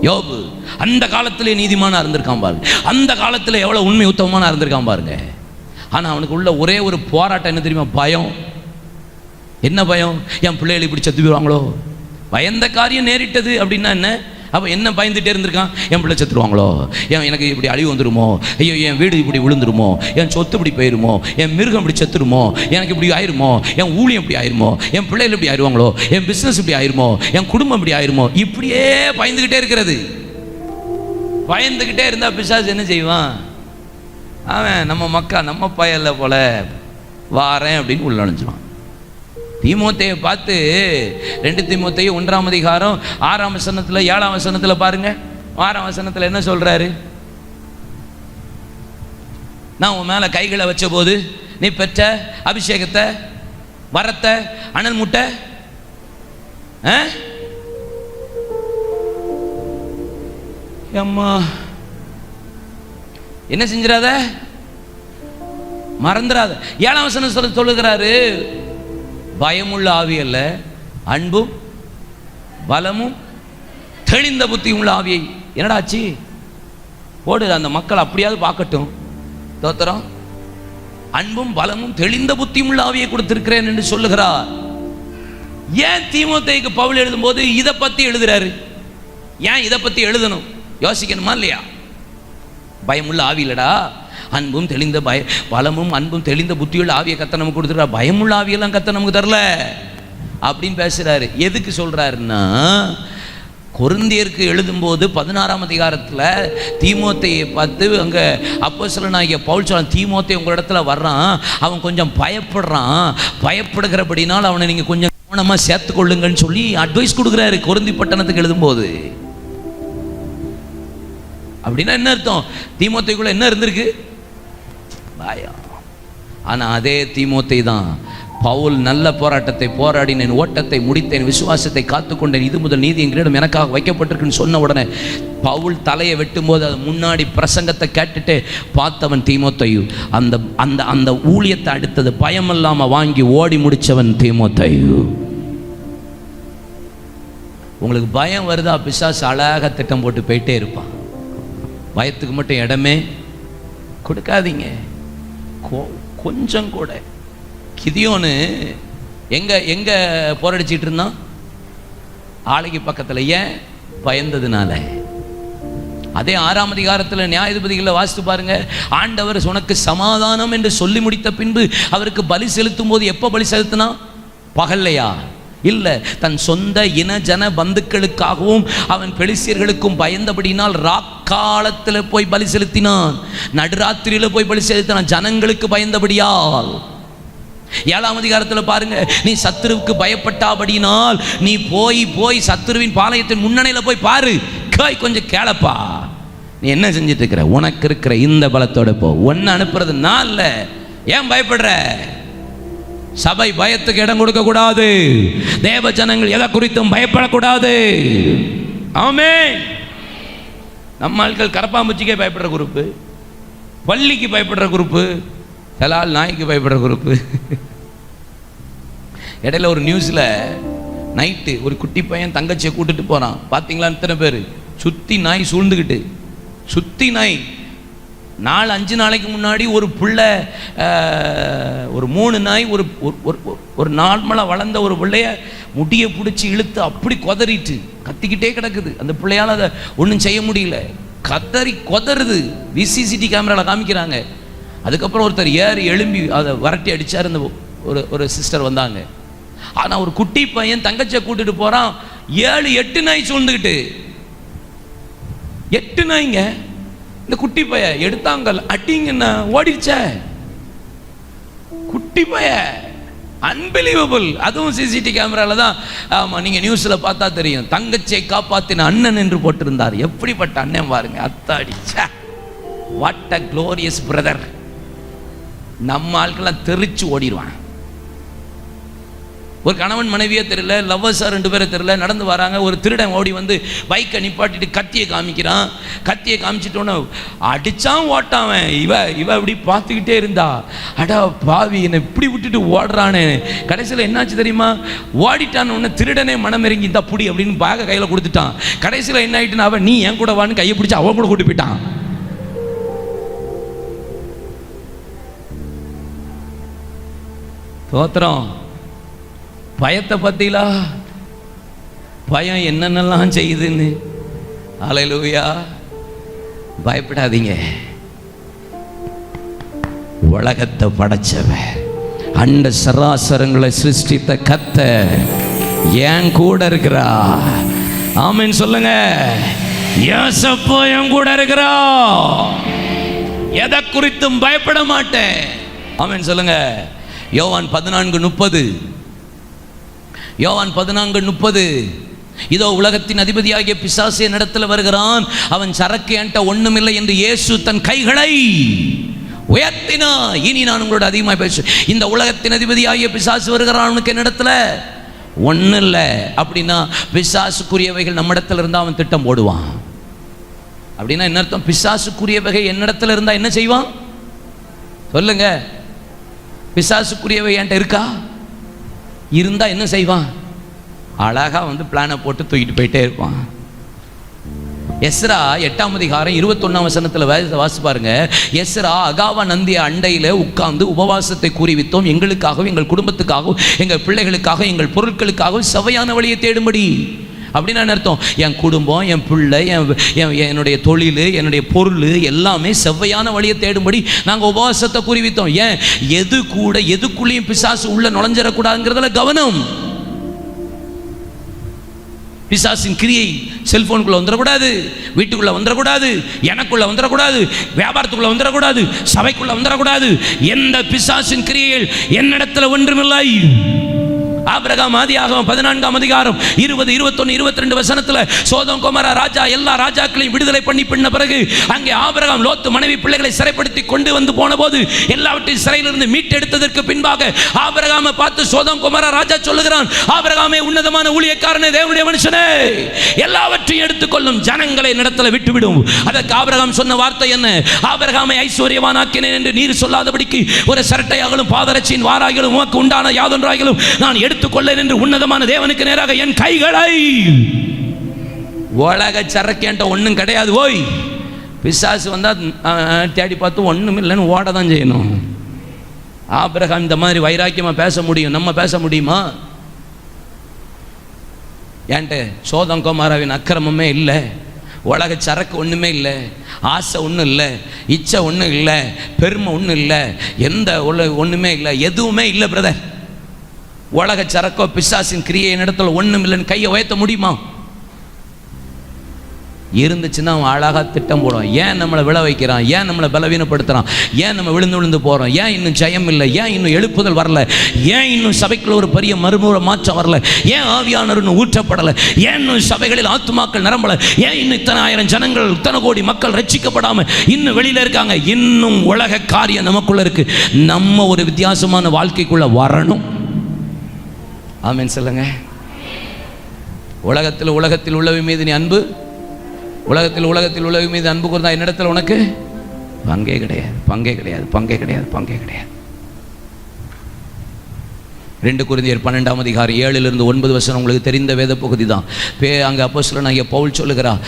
யோபு. அந்த காலத்திலே நீதிமானா இருந்திருக்கான் பாருங்க. அந்த காலத்தில் எவ்வளோ உண்மை உத்தமமான இருந்திருக்கான் பாருங்க. ஆனால் அவனுக்கு உள்ள ஒரே ஒரு போராட்டம் என்ன தெரியுமா? பயம். என்ன பயம்? என் பிள்ளைகளை இப்படி செத்து போயிடுவாங்களோ. பயந்த காரியம் நேரிட்டது அப்படின்னா என்ன? அப்போ என்ன பயந்துட்டே இருந்திருக்கான்? என் பிள்ளை செத்துருவாங்களோ, எனக்கு இப்படி அழிவு வந்துடுமோ, ஐயோ என் வீடு இப்படி விழுந்துருமோ, என் சொத்து இப்படி போயிருமோ, என் மிருகம் இப்படி செத்துருமோ, எனக்கு இப்படி ஆயிருமோ, என் ஊழியம் இப்படி ஆயிருமோ, என் பிள்ளைகள் இப்படி ஆயிடுவாங்களோ, என் பிஸ்னஸ் இப்படி ஆயிருமோ, என் குடும்பம் இப்படி ஆயிருமோ, இப்படியே பயந்துக்கிட்டே இருக்கிறது. பயந்துக்கிட்டே இருந்தால் பிசாசு என்ன செய்வான்? அவன் நம்ம பயல்ல போல வாரேன் அப்படின்னு உள்ள அனுப்பிச்சிடுவான். தீமோத்தேயை பார்த்து 2 தீமோத்தேயு 1ஆம் அதிகாரம் 6ஆம் வசனத்தில் 7ஆம் வசனத்தில் பாருங்க. 6ஆம் வசனத்தில் என்ன சொல்றாரு? நான் உன் மேல கைகளை வச்ச போது நீ பெற்ற அபிஷேகத்தை, வரத்தை, அனல் முட்டை அம்மா என்ன செஞ்சிடாத, மறந்துடாத. 7ஆம் வசனம் சொல்லுகிறாரு, பயமுள்ள ஆவி அல்ல, அன்பும் பலமும் தெளிந்த புத்தியும் உள்ள ஆவியை. என்னடா ஆச்சு? போடு, அந்த மக்கள் அப்படியாவது பார்க்கட்டும். தோத்திரம். அன்பும் பலமும் தெளிந்த புத்தியும் உள்ள ஆவியை கொடுத்திருக்கிறேன் என்று சொல்லுகிறார். ஏன் தீமோத்தேயுக்கு பவுல் எழுதும்போது இதை பத்தி எழுதுறாரு? ஏன் இதை பத்தி எழுதணும்? யோசிக்கணுமா இல்லையா? பயமுள்ள ஆவி இல்லடா, அன்பும் தெளிந்த பலமும் அன்பும் தெளிந்த புத்தியுள்ள ஆவியை கத்த நமக்கு கொடுத்துருக்கா. பயமுள்ள ஆவியெல்லாம் கத்த நமக்கு தரல அப்படின்னு பேசுறாரு. எதுக்கு சொல்றாருன்னா, கொரிந்தியருக்கு எழுதும்போது 16ஆம் அதிகாரத்தில் தீமோத்தேயை பார்த்து அங்கே அப்போஸ்தலனாகிய பவுல் சொல்றான், தீமோத்தேயு உங்கள் இடத்துல வர்றான், அவன் கொஞ்சம் பயப்படுறான், பயப்படுகிறபடினால் அவனை நீங்கள் கொஞ்சம் கவனமாக சேர்த்துக்கொள்ளுங்கன்னு சொல்லி அட்வைஸ் கொடுக்குறாரு கொரிந்தி பட்டணத்துக்கு எழுதும்போது. அப்படின்னா என்ன அர்த்தம்? தீமோத்தேயுக்குள்ள என்ன இருந்திருக்கு? பயம். ஆனால் அதே தீமோத்தேயு தான் பவுல் நல்ல போராட்டத்தை போராடினேன், ஓட்டத்தை முடித்தேன், விசுவாசத்தை காத்துக்கொண்டேன், இது முதல் நீதி எங்களிடம் எனக்காக வைக்கப்பட்டிருக்குன்னு சொன்ன உடனே பவுல் தலையை வெட்டும்போது அது முன்னாடி பிரசங்கத்தை கேட்டுட்டு பார்த்தவன் தீமோத்தேயு. அந்த அந்த அந்த ஊழியத்தை அடுத்தது பயம் இல்லாமல் வாங்கி ஓடி முடித்தவன் தீமோத்தேயு. உங்களுக்கு பயம் வருதா? பிசாசு அழகாக திட்டம் போட்டு போயிட்டே இருப்பான். பயத்துக்கு மட்டும் இடமே கொடுக்காதீங்க. கொஞ்சம் கூட. கிதியோனு எங்க போராடிச்சிட்டு இருந்தான்? ஆலைக்கு பக்கத்தில். ஏன்? பயந்ததுனால. அதே 6ஆம் அதிகாரத்தில் நியாயாதிபதிகளில் வாசித்து பாருங்க. ஆண்டவர் உனக்கு சமாதானம் என்று சொல்லி முடித்த பின்பு அவருக்கு பலி செலுத்தும் போது எப்போ பலி செலுத்தினா? பகல்லையா? இல்லை, தன் சொந்த இன ஜன பந்துக்களுக்காகவும் அவன் பெலிஸ்தியர்களுக்கும் பயந்தபடினால் ராக்காலத்தில் போய் பலி செலுத்தினான், நடுராத்திரியில் போய் பலி செலுத்தினான், ஜனங்களுக்கு பயந்தபடியால். 7ஆம் அதிகாரத்தில் பாருங்க, நீ சத்துருவுக்கு பயப்பட்டாபடினால் நீ போய் சத்துருவின் பாளையத்தின் முன்னணியில் போய் பாரு, கொஞ்சம் கேளப்பா, நீ என்ன செஞ்சிட்டு இருக்கிற, உனக்கு இருக்கிற இந்த பலத்தோட போ, ஒன்னு அனுப்புறது நான் இல்லை. ஏன் பயப்படுற? சபை பயத்துக்கு இடம் கொடுக்க கூடாது. தேவ ஜனங்கள் எதை குறித்தும் பயப்படக்கூடாது. ஆமென். நம்ம ஆட்கள் கரப்பாம்பூச்சிக்கே பயப்படுற குரூப்பு, பள்ளிக்கு பயப்படுற குரூப்பு, தலால் நாய்க்கு பயப்படுற குரூப்பு. இடையில ஒரு நியூஸில் நைட்டு ஒரு குட்டி பையன் தங்கச்சியை கூட்டுட்டு போகிறான். பார்த்தீங்களா? இத்தனை பேர் சுற்றி நாய் சூழ்ந்துக்கிட்டு, சுற்றி நாய். 4-5 நாளைக்கு முன்னாடி ஒரு பிள்ளை, ஒரு 3 நாய் ஒரு நார்மலாக வளர்ந்த ஒரு பிள்ளைய முடியை பிடிச்சி இழுத்து அப்படி கொதறிட்டு கத்திக்கிட்டே கிடக்குது. அந்த பிள்ளையால் அதை ஒன்றும் செய்ய முடியல, கொதறுது. விசிசிடி கேமராவில் காமிக்கிறாங்க. அதுக்கப்புறம் ஒருத்தர் எழும்பி அதை வரட்டி அடித்தார். அந்த ஒரு சிஸ்டர் வந்தாங்க. ஆனால் ஒரு குட்டி பையன் தங்கச்சியை கூட்டிட்டு போகிறான். 7-8 நாய் சூழ்ந்துக்கிட்டு, 8 நாய்ங்க. இந்த குட்டி பைய எடுத்தாங்க, அடிங்கன்னா ஓடிடுச்ச குட்டி பைய. அன்பிலீவபிள். அதுவும் சிசிடி கேமரால தான். ஆமா, நீங்க நியூஸ்ல பார்த்தா தெரியும். தங்கச்சியை காப்பாத்தின அண்ணன் என்று போட்டிருந்தார். எப்படிப்பட்ட அண்ணன் பாருங்க, அத்தாடிச்ச, வாட் அ க்ளோரியஸ் பிரதர். நம்ம ஆட்கள்லாம் தெரிச்சு ஓடிடுவான். ஒரு கணவன் மனைவியே தெரியல, லவ்வர்ஸாக 2 பேரை தெரியல, நடந்து வராங்க. ஒரு திருடன் ஓடி வந்து பைக்கை நிப்பாட்டிட்டு கத்தியை காமிக்கிறான். கத்தியை காமிச்சிட்டோன்னு அடித்தான் ஓட்டாவன். இவ இப்படி பார்த்துக்கிட்டே இருந்தா, அடா பாவி, என்னை இப்படி விட்டுட்டு ஓடுறானே. கடைசியில் என்னாச்சு தெரியுமா? ஓடிட்டான்னு ஒன்று திருடனே மனம் இறங்கி இந்த புடி அப்படின்னு பேகை கையில் கொடுத்துட்டான். கடைசியில் என்ன ஆகிட்டுன்னு அவன் நீ என் கூட வான்னு கையை பிடிச்சி அவன் கூட கூட்டி போயிட்டான். தோத்திரம். பயத்தை பத்திலா, பயம் என்னென்னலாம் செய்யுதுன்னு. அல்லேலூயா. பயப்படாதீங்க. உலகத்தை படைச்சவன், அண்ட சராசரங்களை சிருஷ்டித்த கர்த்தர் என் கூட இருக்கிறா. ஆமென் சொல்லுங்க. யோசேப்பு என் கூட இருக்கிறா. எதை குறித்தும் பயப்பட மாட்டேன். ஆமென் சொல்லுங்க. யோவான் 14:30. யோவான் 14:30. இதோ உலகத்தின் அதிபதியாகிய பிசாசு என்னிடத்தில் வருகிறான், அவன் சரக்கு என்கிட்ட ஒண்ணுமில்லை என்று இயேசு தன் கைகளை உயர்த்தினா. இனி நான் உங்களோட அதிகமாக பேச, இந்த உலகத்தின் அதிபதியாகிய பிசாசு வருகிறான், அவனுக்கு என்னிடத்துல ஒன்றும் இல்லை. அப்படின்னா பிசாசுக்குரியவைகள் நம்ம இடத்துல இருந்தால் அவன் திட்டம் போடுவான். அப்படின்னா என்ன அர்த்தம்? பிசாசுக்குரியவைகை என்னிடத்துல இருந்தால் என்ன செய்வான் சொல்லுங்க? பிசாசுக்குரியவை என்கிட்ட இருக்கா? இருந்தா என்ன செய்வான்? அழகா வந்து பிளானை போட்டு தூக்கிட்டு போயிட்டே இருப்பான். எஸ்ரா 8ஆம் அதிகாரம் 21ஆம் வசனத்தில் வாசி பாருங்க. எஸ்ரா அகாவா நந்திய அண்டையில் உட்கார்ந்து உபவாசத்தை கூறிவித்தோம், எங்களுக்காகவும் எங்கள் குடும்பத்துக்காகவும் எங்கள் பிள்ளைகளுக்காகவும் எங்கள் பொருட்களுக்காகவும் செவையான வழியை தேடும்படி. அப்படின்னா என்ன அர்த்தம்? என் குடும்பம், என் பிள்ளை, என்னுடைய தொழில், என்னுடைய பொருள் எல்லாமே செவ்வையான வழியை தேடும்படி நாங்கள் உபவாசத்தை குறிவித்தோம். ஏன்? எதுக்குள்ளேயும் பிசாசு உள்ள நுழைஞ்சிடக்கூடாதுங்கிறதுல கவனம். பிசாசின் கிரியை செல்போனுக்குள்ள வந்துடக்கூடாது, வீட்டுக்குள்ள வந்துடக்கூடாது, எனக்குள்ள வந்துடக்கூடாது, வியாபாரத்துக்குள்ள வந்துடக்கூடாது, சபைக்குள்ள வந்துடக்கூடாது. எந்த பிசாசின் கிரியைகள் என்னிடத்துல ஒன்றுமில்லை. ஆபிரகாம் ஆதியாகமம் 14ஆம் அதிகாரம் 20, 21, 22 வசனத்துல சோதோம் கொமோரா ராஜா எல்லா ராஜாக்களையும் விடுதலை பண்ணி பின்ன பிறகு அங்கே ஆபிரகாம் லோத்து மனைவி பிள்ளைகளை சிறைப்படுத்தி கொண்டு வந்து போன போது எல்லாவற்றையும் சிறையிலிருந்து மீட்டெடுத்ததற்கு பின்பாக ஆபிரகாமை பார்த்து சோதோம் கொமோரா ராஜா சொல்லுகிறான், ஆபிரகாமே உன்னதமான ஊழியக்காரனே, தேவனுடைய மனுஷனே, எல்லாவற்றையும் எடுத்துக்கொள்ளும் ஜனங்களை இடத்துல விட்டுவிடும். அதற்கு ஆபிரகாம் சொன்ன வார்த்தை என்ன? ஆபிரகாமை ஐஸ்வர்யவானாக்கினேன் என்று நீர் சொல்லாதபடிக்கு ஒரு சரட்டையாகலும் பாதரட்சியின் வாராகிலும் உமக்கு உண்டான யாதொன்றாகிலும் நான் எடுத்துக்கொள்ள என்று உன்னதமான தேவனுக்கு நேராக என் கைகளை. உலக சரக்கேண்ட ஒன்றும் கிடையாது. ஓய், பிசாசு வந்தா தேடி பார்த்து ஒன்றும் இல்லைன்னு ஓட தான் செய்யணும். ஆபிரகாம் இந்த மாதிரி வைராக்கியமா பேச முடியும், நம்ம பேச முடியுமா? ஏன்ட்டு சோதம் கொமோராவின் அக்கிரமமே இல்லை, உலக சரக்கு ஒன்றுமே இல்லை, ஆசை ஒன்றும் இல்லை, இச்சை ஒன்றும் இல்லை, பெருமை ஒன்றும் இல்லை, எந்த ஒன்றுமே இல்லை, எதுவுமே இல்லை பிரதர். உலக சரக்கோ பிசாசின் கிரியை இடத்துல ஒன்றும் இல்லைன்னு கையை உயர்த்த முடியுமா? இருந்துச்சுன்னா அவன் அழகா திட்டம் போடுவான். ஏன் நம்மளை விழ வைக்கிறான்? ஏன் நம்மளை பலவீனப்படுத்துறான்? ஏன் நம்ம விழுந்து விழுந்து போறோம்? ஏன் இன்னும் ஜெயம் இல்லை? ஏன் இன்னும் எழுப்புதல் வரல? ஏன் இன்னும் சபைக்குள்ள ஒரு பெரிய மறுமுறை மாற்றம் வரல? ஏன் ஆவியானவர் இன்னும் ஊற்றப்படலை? ஏன் இன்னும் சபைகளில் ஆத்துமாக்கள் நிரம்பல? ஏன் இன்னும் இத்தனை ஆயிரம் ஜனங்கள், இத்தனை கோடி மக்கள் ரட்சிக்கப்படாம இன்னும் வெளியில இருக்காங்க? இன்னும் உலக காரியம் நமக்குள்ள இருக்கு. நம்ம ஒரு வித்தியாசமான வாழ்க்கைக்குள்ள வரணும். ஆமென் சொல்லுங்க. உலகத்தில் உள்ளவை மீது நீ அன்பு, உலகத்தில் உள்ளவை மீது அன்பு கூர்ந்தா என்னிடத்தில் உனக்கு பங்கே கிடையாது, பங்கே கிடையாது, பங்கே கிடையாது, பங்கே கிடையாது. 2 கொரிந்தியர் 12ஆம் அதிகாரம் 7-9 வசனம் உங்களுக்கு தெரிந்த வேத பகுதி தான். அங்கே அப்போஸ்தலனாகிய பவுல் சொல்லுகிறார்,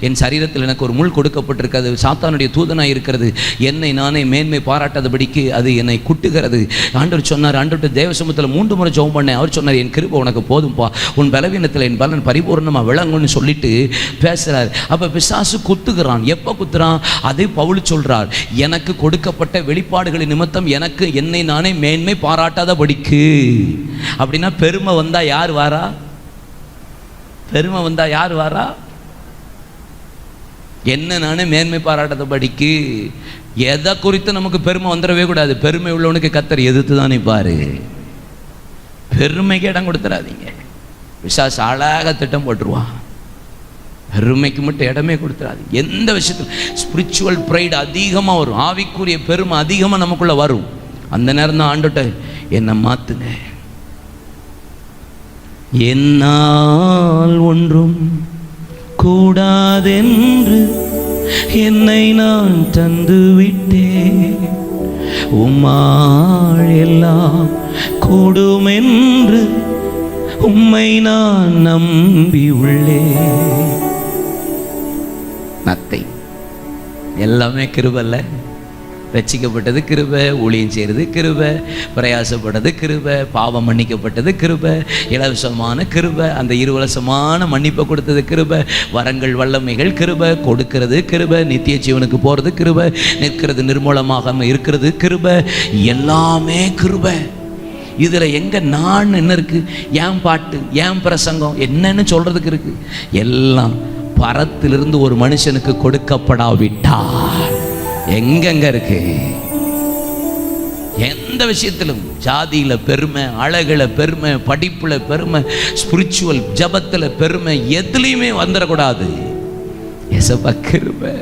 என் சரீரத்தில் எனக்கு ஒரு முள் கொடுக்கப்பட்டிருக்கிறது, சாத்தானுடைய தூதனாக இருக்கிறது, என்னை நானே மேன்மை பாராட்டாதபடிக்கு அது என்னை குட்டுகிறது. ஆண்டவர் சொன்னார், ஆண்டவர்கிட்ட தேவசமூகத்தில் 3 முறை ஜெபம் பண்ணேன். அவர் சொன்னார், என் கிருபை உனக்கு போதும்பா, உன் பலவீனத்தில் என் பலன் பரிபூர்ணமாக விளங்குன்னு சொல்லிட்டு பேசுகிறார். அப்போ பிசாசு குத்துகிறான். எப்போ குத்துறான்? அதை பவுல் சொல்கிறார், எனக்கு கொடுக்கப்பட்ட வெளிப்பாடுகளின் நிமித்தம் எனக்கு என்னை நானே மேன்மை பாராட்டாதபடிக்கு. அப்படின்னா பெருமை வந்தா யார் வாரா? பெருமை வந்தா யார் வாரா? என்ன நானே மேன்மை பாராட்டாதபடிக்கு. எதை குறித்து நமக்கு பெருமை வந்துடவே கூடாது. பெருமை உள்ளவனுக்கு கர்த்தர் எதிர்த்து தான் நிற்பாரு. பெருமைக்கு இடம் கொடுத்துடாதீங்க. பிசாசு அழகாக திட்டம் போட்டுருவான். பெருமைக்கு மட்டும் இடமே கொடுத்துடாதீங்க. எந்த விஷயத்தில் ஸ்பிரிச்சுவல் ப்ரைடு அதிகமாக வரும், ஆவிக்குரிய பெருமை அதிகமாக நமக்குள்ள வரும். அந்த நேரம் தான் ஆண்டவர்கிட்ட என்னை மாத்துங்க. என்னால் ஒன்றும் கூடாதென்று என்னை நான் தந்து விட்டேன், உம்மால் எல்லாம் கூடுமென்று உம்மை நான் நம்பி உள்ளேன். நத்தை எல்லாமே கிருபைல்ல. ரட்சிக்கப்பட்டது கிருபை, ஊழியம் செய்கிறது கிருபை, பிரயாசப்பட்டது கிருபை, பாவம் மன்னிக்கப்பட்டது கிருபை, இலவசமான கிருபை, அந்த இருவலசமான மன்னிப்பை கொடுத்தது கிருபை, வரங்கள் வல்லமைகள் கிருபை, கொடுக்கிறது கிருபை, நித்திய ஜீவனுக்கு போகிறது கிருபை, நிற்கிறது நிர்மூலமாக இருக்கிறது கிருபை, எல்லாமே கிருபை. இதில் எங்கே நான் என்ன இருக்குது? ஏன் பாட்டு, ஏன் பிரசங்கம், என்னன்னு சொல்கிறதுக்கு இருக்குது? எல்லாம் பரத்திலிருந்து ஒரு மனுஷனுக்கு கொடுக்கப்படாவிட்டால் எங்கெங்க இருக்கு? எந்த விஷயத்திலும் ஜாதியில பெருமை, அழகுல பெருமை, படிப்புல பெருமை, ஸ்பிரிச்சுவல் ஜபத்துல பெருமை, எதுலையுமே வந்துடக்கூடாது. ஏசப்பா கிருபை.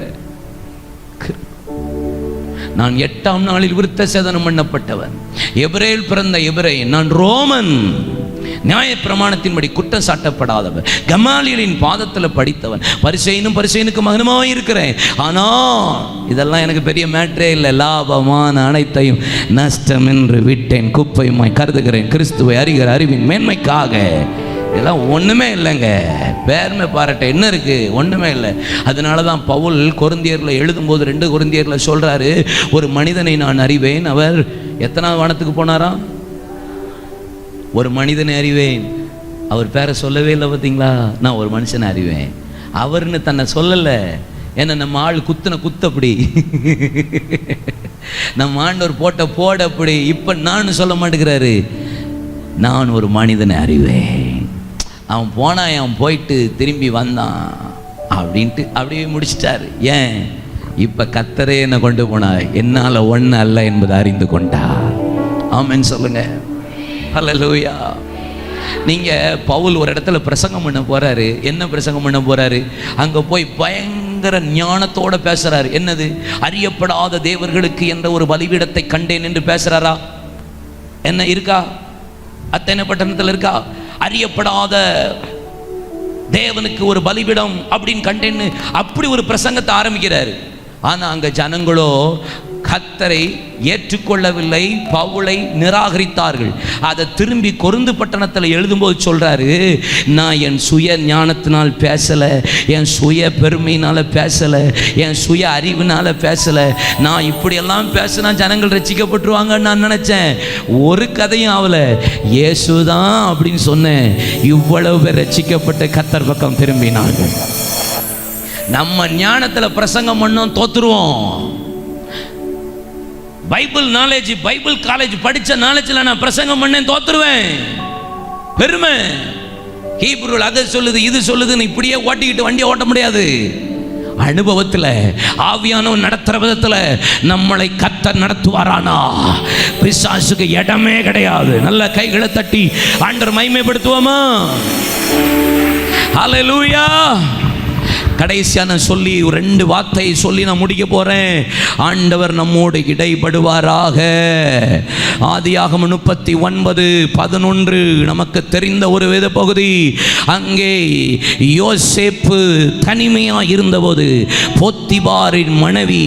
நான் 8ஆம் நாளில் விருத்த சேதனம் பண்ணப்பட்டவன், எபிரேல் பிறந்த எபிரேயன், நான் ரோமன், நியாய பிரமாணத்தின்படி குற்றம் சாட்டப்படாதவன், கமாலியலின் பாதத்தில் படித்தவன், பரிசேயனுக்கு மகனுமாய் இருக்கிறேன். ஆனால் இதெல்லாம் எனக்கு பெரிய மேட்டரே இல்லை. லாபமான அனைத்தையும் நஷ்டம் என்று விட்டேன், குப்பையுமாய் கருதுகிறேன், கிறிஸ்துவை அறிகிற அறிவின் மேன்மைக்காக. இதெல்லாம் ஒன்றுமே இல்லைங்க. பேர்மை பாராட்ட என்ன இருக்குது? ஒன்றுமே இல்லை. அதனால தான் பவுல் கொரிந்தியரில் எழுதும்போது 2 கொரிந்தியரில் சொல்கிறாரு, ஒரு மனிதனை நான் அறிவேன். அவர் எத்தனாவது வானத்துக்கு போனாராம்? ஒரு மனிதனை அறிவேன். அவர் பேரை சொல்லவே இல்லை பார்த்தீங்களா? நான் ஒரு மனுஷனை அறிவேன். அவர்னு தன்னை சொல்லலை. ஏன்னா நம்ம ஆள் குத்துன குத்தப்படி, நம்ம ஆண்டவர் போட்ட போடப்படி. இப்போ நான் சொல்ல மாட்டேங்கிறாரு, நான் ஒரு மனிதனை அறிவேன். அவன் போனான், அவன் போயிட்டு திரும்பி வந்தான் அப்படின்ட்டு அப்படியே முடிச்சிட்டாரு. ஏன்? இப்போ கர்த்தரே என்னை கொண்டு போனார், என்னால் ஒன்று அல்ல என்பதை அறிந்து கொண்டார். ஆமென் சொல்லுங்க. ஹல்லேலூயா. நீங்கள் பவுல் ஒரு இடத்துல பிரசங்கம் பண்ண போகிறாரு. என்ன பிரசங்கம் பண்ண போகிறாரு? அங்கே போய் பயங்கர ஞானத்தோடு பேசுகிறாரு. என்னது? அறியப்படாத தேவர்களுக்கு என்ற ஒரு பலிபீடத்தை கண்டேன் என்று பேசுகிறாரா? என்ன இருக்கா? அத்தனை பட்டணத்தில் இருக்கா? அறியப்படாத தேவனுக்கு ஒரு பலிபீடம் அப்படின்னு கண்டேன்னு அப்படி ஒரு பிரசங்கத்தை ஆரம்பிக்கிறாரு. ஆனால் அங்கே ஜனங்களோ கர்த்தரை ஏற்றுக்கொள்ளவில்லை, பவுலை நிராகரித்தார்கள். அதை திரும்பி கொரிந்து பட்டணத்தில் எழுதும்போது சொல்கிறாரு, நான் என் சுய ஞானத்தினால் பேசலை, என் சுய பெருமையினால் பேசலை, என் சுய அறிவினால் பேசலை. நான் இப்படியெல்லாம் பேசினா ஜனங்கள் ரட்சிக்கப்பட்டுருவாங்கன்னு நான் நினச்சேன். ஒரு கதையும் ஆகலை, இயேசுதான் அப்படின்னு சொன்னேன். இவ்வளவு பேர் ரட்சிக்கப்பட்டு கர்த்தர் பக்கம் திரும்பினார்கள். நம்ம ஞானத்தில் பிரசங்கம் பண்ணோம், தோத்துருவோம். பைபிள் நாலேஜ், பைபிள் காலேஜ் படித்த நாலேஜில் நான் பிரசங்கம் பண்ணேன், தோத்துருவேன். பெருமை. ஹீப்ரூல் அதை சொல்லுது, இது சொல்லுதுன்னு இப்படியே ஓட்டிக்கிட்டு வண்டியை ஓட்ட முடியாது. அனுபவத்தில் ஆவியானவர் நடத்துகிற விதத்தில் நம்மளை கர்த்தர் நடத்துவாரானா பிசாசுக்கு இடமே கிடையாது. நல்ல கைகளை தட்டி ஆண்டவர் மகிமைப்படுத்துவோமா? ஹல்லேலூயா. கடைசியாக நான் சொல்லி ஒரு 2 வார்த்தையை சொல்லி நான் முடிக்க போகிறேன். ஆண்டவர் நம்மோடு இடைப்படுவாராக. ஆதியாகமம் 39:11 நமக்கு தெரிந்த ஒரு வேத பகுதி. அங்கே யோசேப்பு தனிமையாக இருந்தபோது போத்திபாரின் மனைவி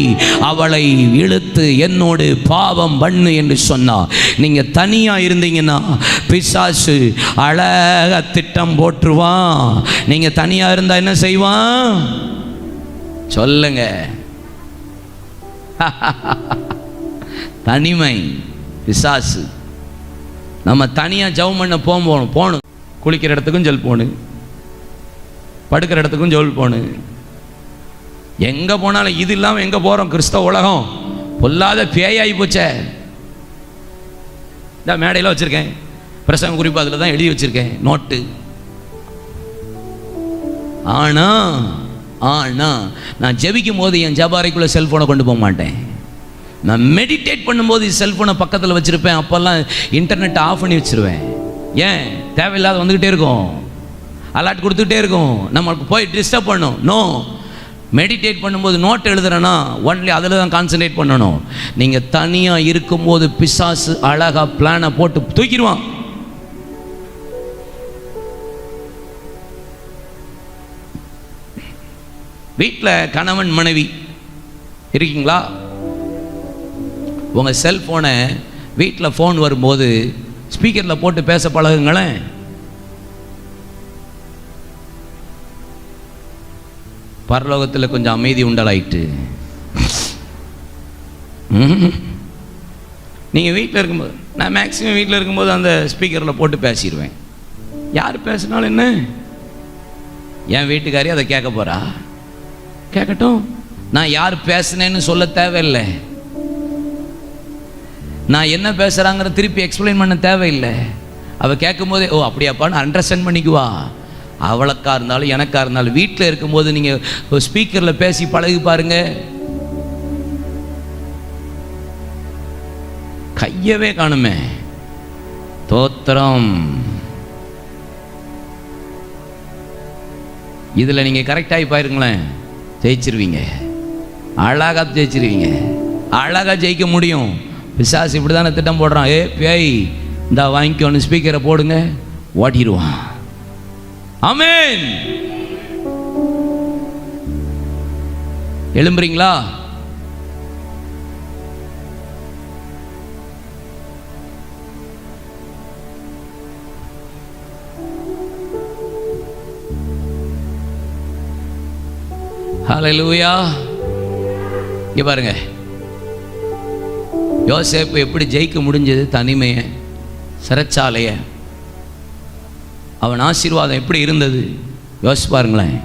அவளை இழுத்து என்னோடு பாவம் பண்ணு என்று சொன்னார். நீங்கள் தனியாக இருந்தீங்கன்னா பிசாசு அழகாக திட்டம் போட்டுருவான். நீங்கள் தனியாக இருந்தால் என்ன செய்வான் சொல்லுங்க? தனிமை பிசாசு. நம்ம தனியாக ஜெபம் பண்ண போகணும். குளிக்கிற இடத்துக்கும் ஜெல் போகணும், படுக்கிற இடத்துக்கும் ஜெல் போகணும். எங்கே போனாலும் இது இல்லாமல் எங்கே போகிறோம்? கிறிஸ்தவ உலகம் பொல்லாத பேயாகி போச்சே. இந்த மேடையில் வச்சுருக்கேன் பிரசங்க குறிப்பு, அதில் தான் எழுதி வச்சுருக்கேன் நோட்டு. ஆனால் நான் ஜெபிக்கும் போது என் ஜபாரைக்குள்ளே செல்ஃபோனை கொண்டு போக மாட்டேன். நான் மெடிடேட் பண்ணும்போது செல்ஃபோனை பக்கத்தில் வச்சுருப்பேன். அப்போல்லாம் இன்டர்நெட்டை ஆஃப் பண்ணி வச்சுருவேன். ஏன்? தேவையில்லாத வந்துக்கிட்டே இருக்கும், அலர்ட் கொடுத்துக்கிட்டே இருக்கும், நம்மளுக்கு போய் டிஸ்டர்ப் பண்ணும். நோ, மெடிடேட் பண்ணும்போது நோட் எழுதுறேன்னா ஒன்லி அதில் தான் கான்சன்ட்ரேட் பண்ணணும். நீங்கள் தனியாக இருக்கும்போது பிசாசு அழகாக பிளானை போட்டு தூக்கிடுவான். வீட்டில் கணவன் மனைவி இருக்கீங்களா? உங்கள் செல்ஃபோனை வீட்டில் ஃபோன் வரும்போது ஸ்பீக்கரில் போட்டு பேச பழகுங்களேன். பரலோகத்தில் கொஞ்சம் அமைதி உண்டாயிட்டு. நீங்கள் வீட்டில் இருக்கும்போது, நான் மேக்ஸிமம் வீட்டில் இருக்கும்போது அந்த ஸ்பீக்கரில் போட்டு பேசிடுவேன். யார் பேசினாலும் என்ன, என் வீட்டுக்காரி அதை கேட்க போகிறா, கேட்கட்டும். நான் யார் பேசுனேன்னு சொல்ல தேவையில்லை. நான் என்ன பேசுகிறாங்கிற திருப்பி எக்ஸ்பிளைன் பண்ண தேவையில்லை. அவள் கேட்கும் போதே ஓ அப்படியாப்பான்னு அண்டர்ஸ்டாண்ட் பண்ணிக்குவா. அவளுக்கா இருந்தாலும் எனக்கா இருந்தாலும் வீட்டில் இருக்கும்போது நீங்கள் ஸ்பீக்கரில் பேசி பழகி பாருங்க, கையவே காணுமே. தோத்திரம். இதில் நீங்கள் கரெக்டாகி பாருங்களேன், ஜெயிச்சிருவீங்க. அழகாக ஜெயிச்சிருவீங்க, அழகாக ஜெயிக்க முடியும். பிசாசு இப்படி தானே திட்டம் போடுறான். ஏ பேய் இந்த வாங்கிக்கொண்டு ஸ்பீக்கரை போடுங்க, ஓட்டிடுவான். ஆமென். எழும்புறீங்களா? ஹல்லேலூயா. இங்கே பாருங்க, யோசேப்பு எப்படி ஜெயிக்க முடிஞ்சது? தனிமையை, சிறைச்சாலையை, அவன் ஆசீர்வாதம் எப்படி இருந்தது யோசிச்சு பாருங்களேன்.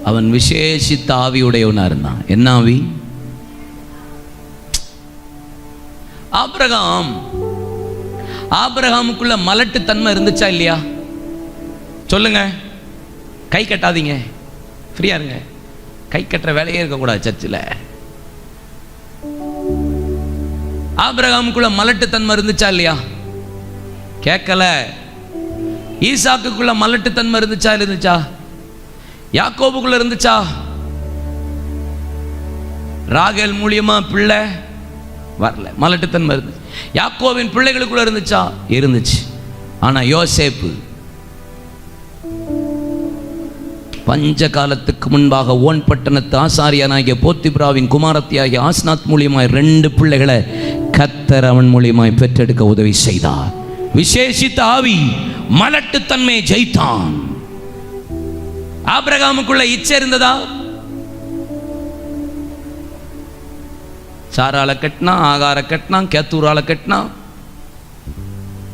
அவன் விசேஷித்த ஆவியுடையவனா இருந்தான். என்ன ஆவி? ஆபிரகாம் ஆபிரகாமுக்குள்ள மலட்டுத்தன்மை இருந்துச்சா இல்லையா? சொல்லுங்க. கை கட்டாதீங்க, ஃப்ரீயா இருங்க. கை கட்டுற வேலையே இருக்கக்கூடாது சர்ச்சில். ஆபிரகாமுக்குள்ள மலட்டுத்தன்மை இருந்துச்சா இல்லையா? கேட்கல. ஈசாக்குக்குள்ள மலட்டுத்தன்மை இருந்துச்சா? யாக்கோபுக்குள்ள இருந்துச்சா? ராகேல் மூலியமா பிள்ளை வரல, மலட்டுத்தன்மை இருந்துச்சு. யாக்கோவின் பிள்ளைகளுக்குள்ள இருந்துச்சா? இருந்துச்சு. ஆனா யோசேப்பு பஞ்ச காலத்துக்கு முன்பாக ஓன் பட்டணத்து ஆசாரியனாகிய போத்திபிராவின் குமாரத்தியாகிய ஆஸ்நாத் மூலியமாய் 2 பிள்ளைகளை கர்த்தர் அவன் மூலியமாய் பெற்றெடுக்க உதவி செய்தார். விசேஷித்த ஆவி மலட்டுத்தன்மையை ஜெயித்தான். ஆபிரகாமுக்குள்ள இச்சை இருந்ததா? சாரால கட்டினா, ஆகார கட்டினா, கேத்தூரால கட்டினா,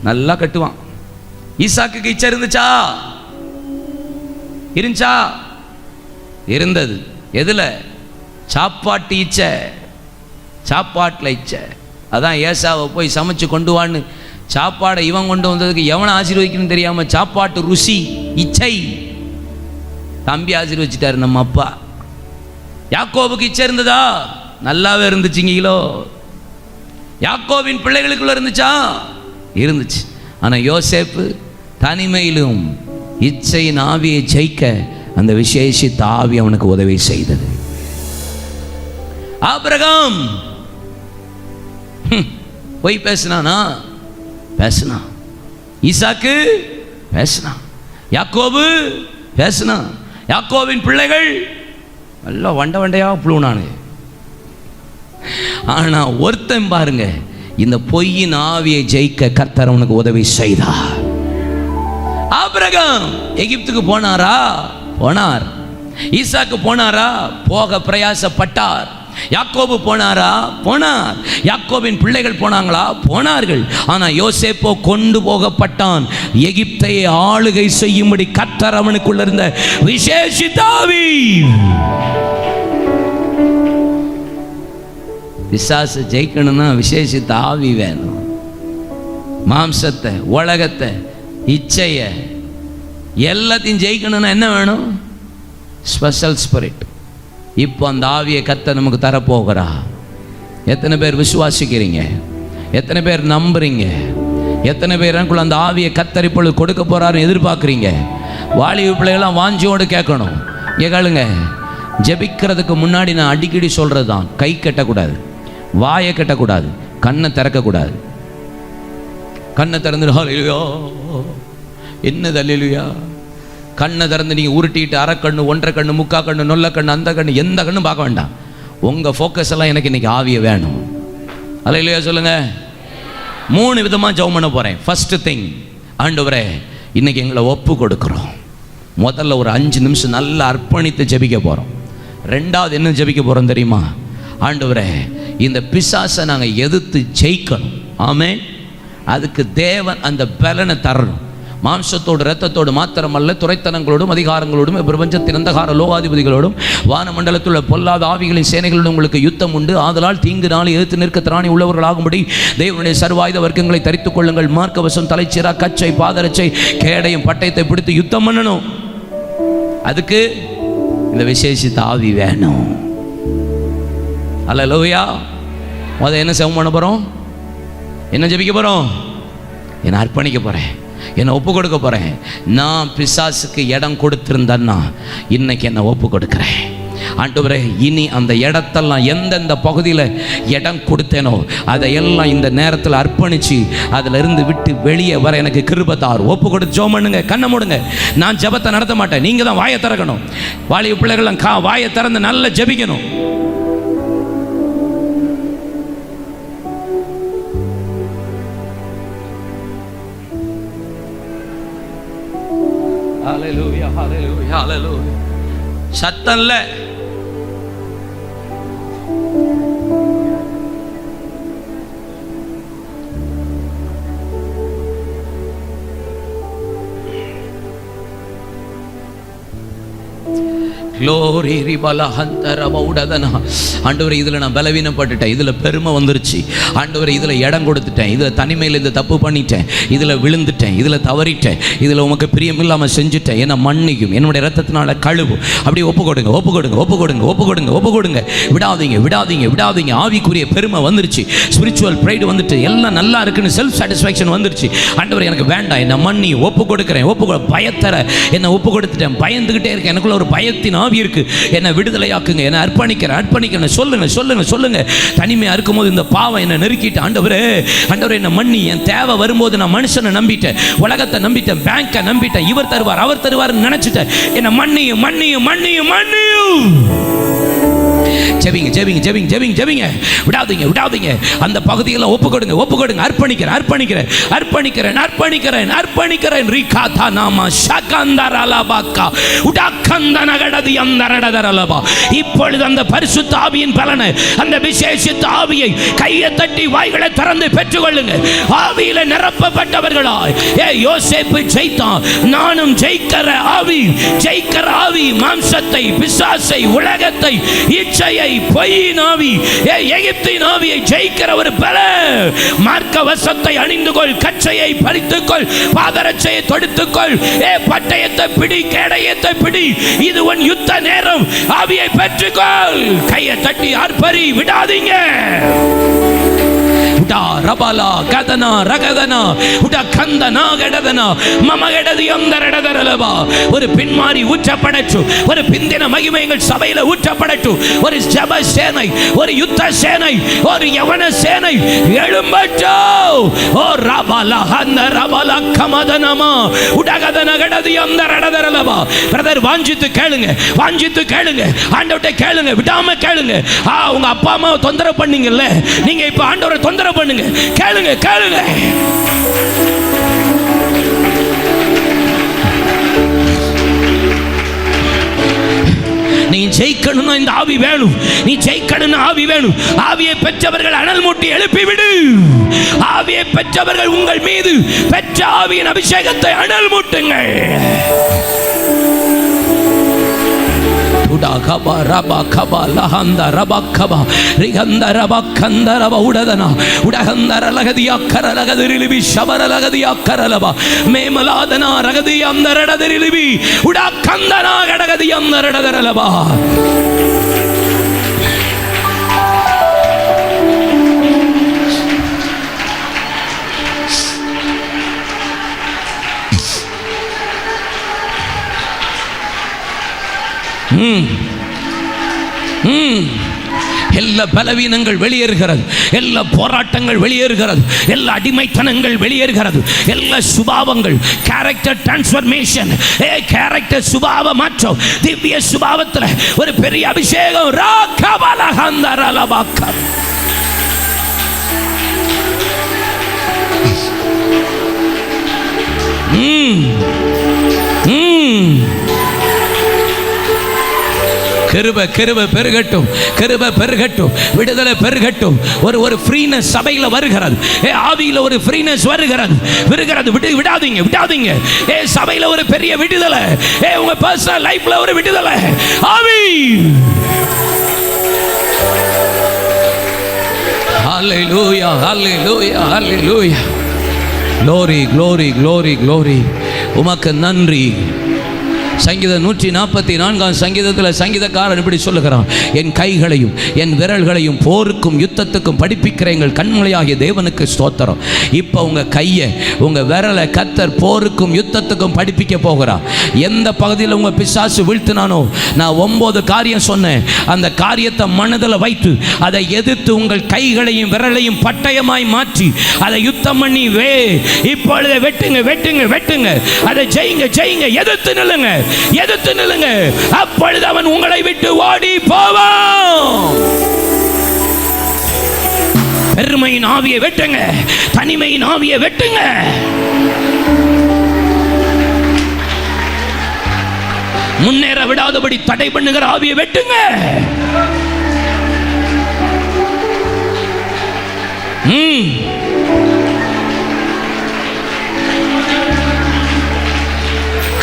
நல்லா கட்டுவான். ஈசாக்கு இச்சை இருந்துச்சா? இருந்துச்சா? இருந்தது. எதுல? சாப்பாட்டு இச்சை, சாப்பாட்டில் இச்சை. அதான் ஏசாவை போய் சமைச்சு கொண்டு வான்னு சாப்பாடை இவன் கொண்டு வந்ததுக்கு எவனை ஆசீர்வதிக்கணும்னு தெரியாம சாப்பாட்டு ருசி இச்சை தம்பி ஆசீர்வதிச்சிட்டாரு நம்ம அப்பா. யாக்கோபுக்கு இச்சை இருந்ததா? நல்லாவே இருந்துச்சுங்களோ. யாக்கோவின் பிள்ளைகளுக்குள்ள இருந்துச்சா? இருந்துச்சு. ஆனா யோசேப்பு தனிமையிலும் இச்சையின் ஆவியை ஜெயிக்க அந்த விசேஷித்த ஆவி அவனுக்கு உதவி செய்தது. ஆபிரகாம் போய் பேசினானா? பேசினான். ஈசாக்கு பேசினான். யாக்கோபு பேசினான். யாக்கோவின் பிள்ளைகள் நல்லா வண்டையா புழுனானு. ஆனா ஒருத்தன் பாருங்க, இந்த பொய்யின் ஆவியை ஜெயிக்க கர்த்தர் அவனுக்கு உதவி செய்தார். ஆபிரகாம் எகிப்துக்கு போனாரா? போனார். ஈசாக்கு போனாரா? போக பிரயாசப்பட்டார். யாக்கோபு போனாரா? போனார். யாக்கோபின் பிள்ளைகள் போனாங்களா? போனார்கள். ஆனா யோசேப்போ கொண்டு போகப்பட்டான். எகிப்தை ஆளுகை செய்யும்படி கர்த்தர் அவனுக்குள்ள இருந்த விசேஷித்த ஆவி. பிசாசு ஜெயிக்கணும்னா விசேஷித்த ஆவி வேணும். மாம்சத்தை, உலகத்தை, இச்சைய எல்லாத்தையும் ஜெயிக்கணும்னா என்ன வேணும்? Special spirit. இப்போ அந்த ஆவியை கர்த்தர் நமக்கு தரப்போகிறா. எத்தனை பேர் விசுவாசிக்கிறீங்க? எத்தனை பேர் நம்புறீங்க? எத்தனை பேர் எனக்குள்ள அந்த ஆவியை கர்த்தர் இப்பொழுது கொடுக்க போறாருன்னு எதிர்பார்க்குறீங்க? வாலிப பிள்ளைகள்லாம் வாஞ்சியோடு கேட்கணும். கேளுங்க. ஜெபிக்கிறதுக்கு முன்னாடி நான் அடிக்கடி சொல்றது தான், கை கட்டக்கூடாது, வாயை கட்டக்கூடாது, கண்ணை திறக்கக்கூடாது. கண்ணை திறந்து ஹல்லேலூயா, என்னது ஹல்லேலூயா? கண்ணை திறந்து நீங்கள் உருட்டிட்டு அரைக்கண்ணு, 1.5 கண்ணு, 3/4 கண்ணு, நொல்ல கண்ணு, அந்த கண்ணு, எந்த கண்ணும் பார்க்க வேண்டாம். உங்கள் ஃபோக்கஸ் எல்லாம் எனக்கு இன்னைக்கு ஆவியை வேணும். ஹல்லேலூயா சொல்லுங்க. 3 விதமாக ஜெபம் பண்ண போகிறேன். ஃபர்ஸ்ட் திங், ஆண்டவரே இன்னைக்கு எங்களை ஒப்பு கொடுக்குறோம். முதல்ல ஒரு 5 நிமிஷம் நல்லா அர்ப்பணித்து ஜெபிக்க போகிறோம். 2வது என்ன ஜெபிக்க போகிறோம் தெரியுமா? ஆண்டவரே இந்த பிசாசை நாங்கள் எதிர்த்து ஜெயிக்கணும். ஆமென். அதுக்கு தேவன் அந்த பலனை தரணும். மாம்சத்தோடு இரத்தத்தோடு மாத்திரமல்ல, துரைத்தனங்களோடும் அதிகாரங்களோடும் பிரபஞ்சத்தின் அந்தகார லோகாதிபதிகளோடும் வானமண்டலத்துள்ள பொல்லாத ஆவிகளின் சேனைகளோடும் உங்களுக்கு யுத்தம் உண்டு. ஆதலால் தீங்கு நாளை எதிர்த்து நிற்க திராணி உள்ளவர்களாகும்படி தேவனுடைய சர்வாயுத வர்க்கங்களை தரித்துக் கொள்ளுங்கள். மார்க்கவசம், தலைச்சீரா, கச்சை, பாதரச்சை, கேடையும் பட்டயத்தை பிடித்து யுத்தம் பண்ணணும். அதுக்கு இந்த விசேஷித்த ஆவி வேணும். அல்லேலூயா. என்ன செவம் பண்ண போகிறோம்? என்ன ஜெபிக்க போகிறோம்? என்னை அர்ப்பணிக்க போகிறேன், என்னை ஒப்பு கொடுக்க போகிறேன். நான் பிசாசுக்கு இடம் கொடுத்திருந்தேன்னா இன்னைக்கு என்னை ஒப்பு கொடுக்குறேன். ஆண்டவரே இனி அந்த இடத்தெல்லாம் எந்தெந்த பகுதியில் இடம் கொடுத்தேனோ அதையெல்லாம் இந்த நேரத்தில் அர்ப்பணித்து அதிலிருந்து விட்டு வெளியே வர எனக்கு கிருபை தார். ஒப்பு கொடுத்து ஜெபம் பண்ணுங்க. கண்ணை மூடுங்க. நான் ஜெபத்தை நடத்த மாட்டேன், நீங்கள் தான் வாயை திறக்கணும். வாலிப பிள்ளைகள் வாயை திறந்து நல்லா ஜெபிக்கணும். ஹல்லேலூயா, ஹல்லேலூயா, ஹல்லேலூயா. சத்தம் இல்லை. க்ளோரி ரிபல ஹந்தரமௌடதனா. ஆண்டவரே, இதில் நான் பலவீனப்பட்டுட்டேன், இதில் பெருமை வந்துருச்சு. ஆண்டவரே, இதில் இடம் கொடுத்துட்டேன், இதில் தனிமையில் இந்த தப்பு பண்ணிட்டேன், இதில் விழுந்துட்டேன், இதில் தவறிட்டேன், இதில் உமக்கு பிரியமில்லாமல் செஞ்சுட்டேன், என்னை மன்னிக்கும், என்னுடைய ரத்தத்தினால கழுவும். அப்படி ஒப்பு கொடுங்க, ஒப்பு கொடுங்க, ஒப்பு கொடுங்க, ஒப்பு கொடுங்க, ஒப்பு கொடுங்க. விடாதீங்க, விடாதீங்க, விடாதீங்க. ஆவிக்குரிய பெருமை வந்துருச்சு, ஸ்பிரிச்சுவல் ப்ரைடு வந்துட்டு, எல்லாம் நல்லா இருக்குன்னு செல்ஃப் சாட்டிஸ்ஃபேக்ஷன் வந்துருச்சு. ஆண்டவரே, எனக்கு வேண்டாம், என்னை மன்னி, ஒப்பு கொடுக்குறேன், பயத்தர என்னை ஒப்பு கொடுத்துட்டேன், பயந்துகிட்டே இருக்கேன், எனக்குள்ள ஒரு பயத்தின் ஆவி இருக்கு, என்னை விடுதலையாக்குங்க, என்னை அர்ப்பணிக்கிறேன் சொல்லுங்க சொல்லுங்க சொல்லுங்க. தனிமையா இருக்கும்போது இந்த பாவம் என்னை நெருக்கிட்டு, ஆண்டவரே என்னை மன்னி. என் தேவை வரும்போது நான் மனுஷனை நம்பிட்டேன், உலகத்தை நம்பிட்டேன், பேங்கை நம்பிட்டேன், இவர் தருவார் அவர் தருவார் நினைச்சிட்டேன். என்னை மன்னியும் மன்னியும் மன்னியும் மன்னியும். ஜெபிங்க ஜெபிங்க ஜெபிங்க ஜெபிங்க ஜெபிங்க. விடாதீங்க விடாதீங்க. அந்த பகுதிகளை ஒப்பு கொடுங்க, ஒப்பு கொடுங்க. அர்ப்பணிக்கிறேன் அர்ப்பணிக்கிறேன் அர்ப்பணிக்கிறேன் அர்ப்பணிக்கிறேன் அர்ப்பணிக்கிறேன். ரிகாதா நாமா ஷகந்தரலபாகா உடக்கந்தனகடதி அந்தரடதரலபா. இப்பொழுது அந்த பரிசுத்த ஆவியின் பலனை, அந்த விசேஷித்த ஆவியை கையை தட்டி வாய்களை திறந்து பெற்றுக்கொள்ளுங்க. ஆவியில நிரப்பப்பட்டவர்களாய் யோசேப்பு ஜெயித்தான், நானும் ஜெயிக்கிற ஆவி, ஜெயிக்கிற ஆவி மாம்சத்தை, பிசாசை, உலகத்தை, இச்சையை, பொய்யின் ஆவி, எகிப்தின் ஆவியை ஜெயிக்கிற ஒரு பல. மார்க்க வசத்தை அணிந்து கொள், கச்சையை பறித்துக்கொள், பாதரட்சையை தொடுத்துக்கொள், பட்டயத்தை பிடி, கேடயத்தை பிடி. இது உன் யுத்த நேரம். ஆவியை பெற்றுக்கொள். கையை தட்டி ஆர்ப்பரி, விடாதீங்க. ரபலா கதனா ரகதனா உட கந்தனா கடதனா மமகடதி அந்தரடதரலபா. ஒரு பின்மாரி ஊற்றப்படட்டும், ஒரு பிந்தின மகிமைகள் சபையில ஊற்றப்படட்டும். ஒரு ஜப சேனை, ஒரு யுத்த சேனை, ஒரு யவன சேனை எழும்பட்டும். ஓ ரபலா அந்த ரபலா கமதனமா உடகதன கடதி அந்தரடதரலபா. பிரதர், வாஞ்சித்து கேளுங்க, வாஞ்சித்து கேளுங்க, ஆண்டவர்ட்ட கேளுங்க, விடாம கேளுங்க. உங்க அப்பா அம்மாவை தொந்தரவு பண்ணீங்கல்ல, நீங்க இப்ப ஆண்டவரை தொந்தரவு பண்ணுங்க. கேளுங்க கேளுங்க. நீ ஜெயிக்கணும்னா இந்த ஆவி வேணும், நீ ஜெயிக்கணும்னா ஆவி வேணும். ஆவியை பெற்றவர்கள் அனல் மூட்டி எழுப்பி விடு. ஆவியை பெற்றவர்கள் உங்கள் மீது பெற்ற ஆவியின் அபிஷேகத்தை அனல் மூட்டுங்கள். உடகபா ரபா கபா லஹந்த ரபா கபா ரிகந்த ரபா கந்த ரபா உடதனா உடகந்தர லகதியா கரலகதிரிலிபி ஷபரலகதியா கரலபா மேமலாதனா ரகதியா அந்தரடதிரிலிபி உடகந்தனா கடகதியா அந்தரடதரலபா. எல்லா பலவீனங்கள் வெளியேறுகிறது, எல்லா போராட்டங்கள் வெளியேறுகிறது, எல்லா அடிமைத்தனங்கள் வெளியேறுகிறது, எல்லா சுபாவங்கள், கேரக்டர் டிரான்ஸ்ஃபர்மேஷன், கேரக்டர் சுபாவ மாற்றம், திவ்ய சுபாவத்தில் ஒரு பெரிய அபிஷேகம். ராகபலஹந்தரலபாக கிருபை கிருபை பெருகட்டும், கிருபை பெருகட்டும், விடுதலை பெருகட்டும். ஒரு ஃப்ரீனஸ் சபையில் வருகிறது, ஆவியில் ஒரு ஃப்ரீனஸ் வருகிறது. விடாதீங்க விடாதீங்க. சபையில் ஒரு பெரிய விடுதலை, உங்க பர்சனல் லைஃப்ல ஒரு விடுதலை. ஆவி hallelujah hallelujah hallelujah. Glory glory glory glory. உமக்கு நன்றி. சங்கீதம் 144 சங்கீதத்தில் சங்கீதக்காரன் இப்படி சொல்லுகிறான், என் கைகளையும் என் விரல்களையும் போருக்கும் யுத்தத்துக்கும் படிப்பிக்கிற எங்கள் கண்மலையாகிய தேவனுக்கு ஸ்தோத்திரம். இப்போ உங்கள் கையை உங்கள் விரலை கர்த்தர் போருக்கும் யுத்தத்துக்கும் படிப்பிக்க போகிறார். எந்த பகுதியில் உங்கள் பிசாசு வீழ்த்தினானோ, நான் 9 காரியம் சொன்னேன், அந்த காரியத்தை மனதில் வைத்து அதை எதிர்த்து உங்கள் கைகளையும் விரலையும் பட்டயமாய் மாற்றி அதை யுத்தம் பண்ணி இப்பொழுது வெட்டுங்க வெட்டுங்க வெட்டுங்க. அதை ஜெயிங்க ஜெயிங்க. எதிர்த்து நில்லுங்க, எதிர்த்து நில்லுங்க. அப்பொழுது அவன் உங்களை விட்டு ஓடி போவான். பெருமையின் ஆவியை வெட்டுங்க, தனிமையின் ஆவியை வெட்டுங்க. முன்னேற விடாதபடி தடை பண்ணுகிற ஆவியை வெட்டுங்க.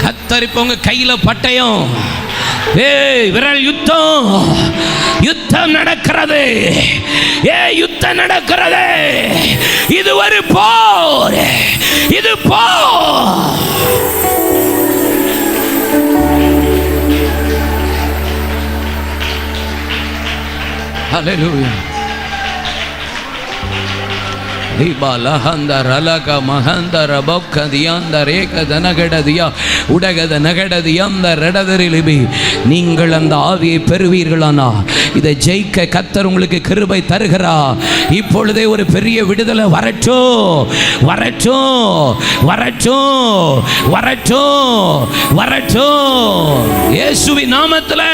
கத்தரிப்பவங்க கையில பட்டயம், விரல் யுத்தம், யுத்தம் நடக்கிறது. யுத்தம் நடக்கிறது. இது ஒரு போர், இது போர். ஹல்லேலூயா. நீங்கள் அந்த ஆவியை பெறுவீர்களானா இதை ஜெயிக்க கர்த்தர் உங்களுக்கு கிருபை தருகிறா. இப்பொழுதே ஒரு பெரிய விடுதலை வரட்டும், வரட்டும், வரட்டும், வரட்டும், வரட்டும் இயேசுவின் நாமத்தில்.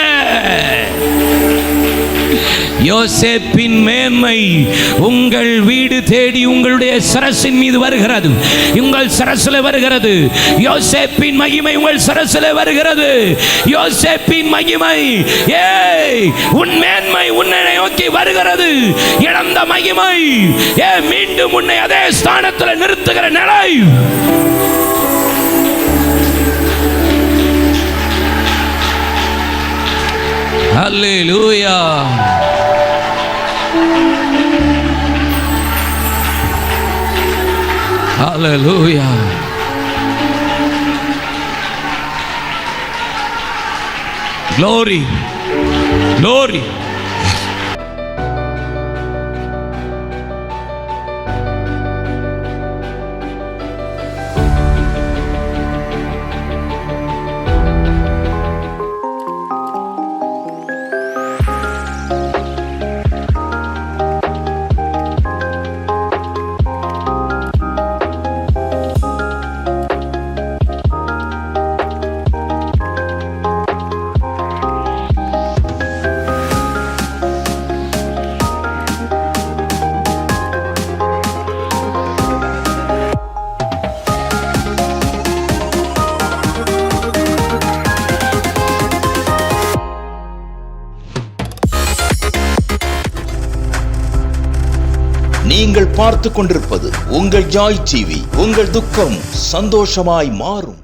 யோசேப்பின் மேன்மை உங்கள் வீடு தேடி உங்களுடைய சரசின் மீது வருகிறது, உங்கள் சரசில் வருகிறது. யோசேப்பின் மகிமை உங்கள் சரசில் வருகிறது. யோசேப்பின் மகிமை, உன் மேன்மை உன்னை நோக்கி வருகிறது. இழந்த மகிமை மீண்டும் உன்னை அதே ஸ்தானத்தில் நிறுத்துகிற நிலை. ஹல்லேலூயா. Hallelujah. Glory. Glory. நீங்கள் பார்த்து கொண்டிருப்பது உங்கள் ஜாய் டிவி. உங்கள் துக்கம் சந்தோஷமாய் மாறும்.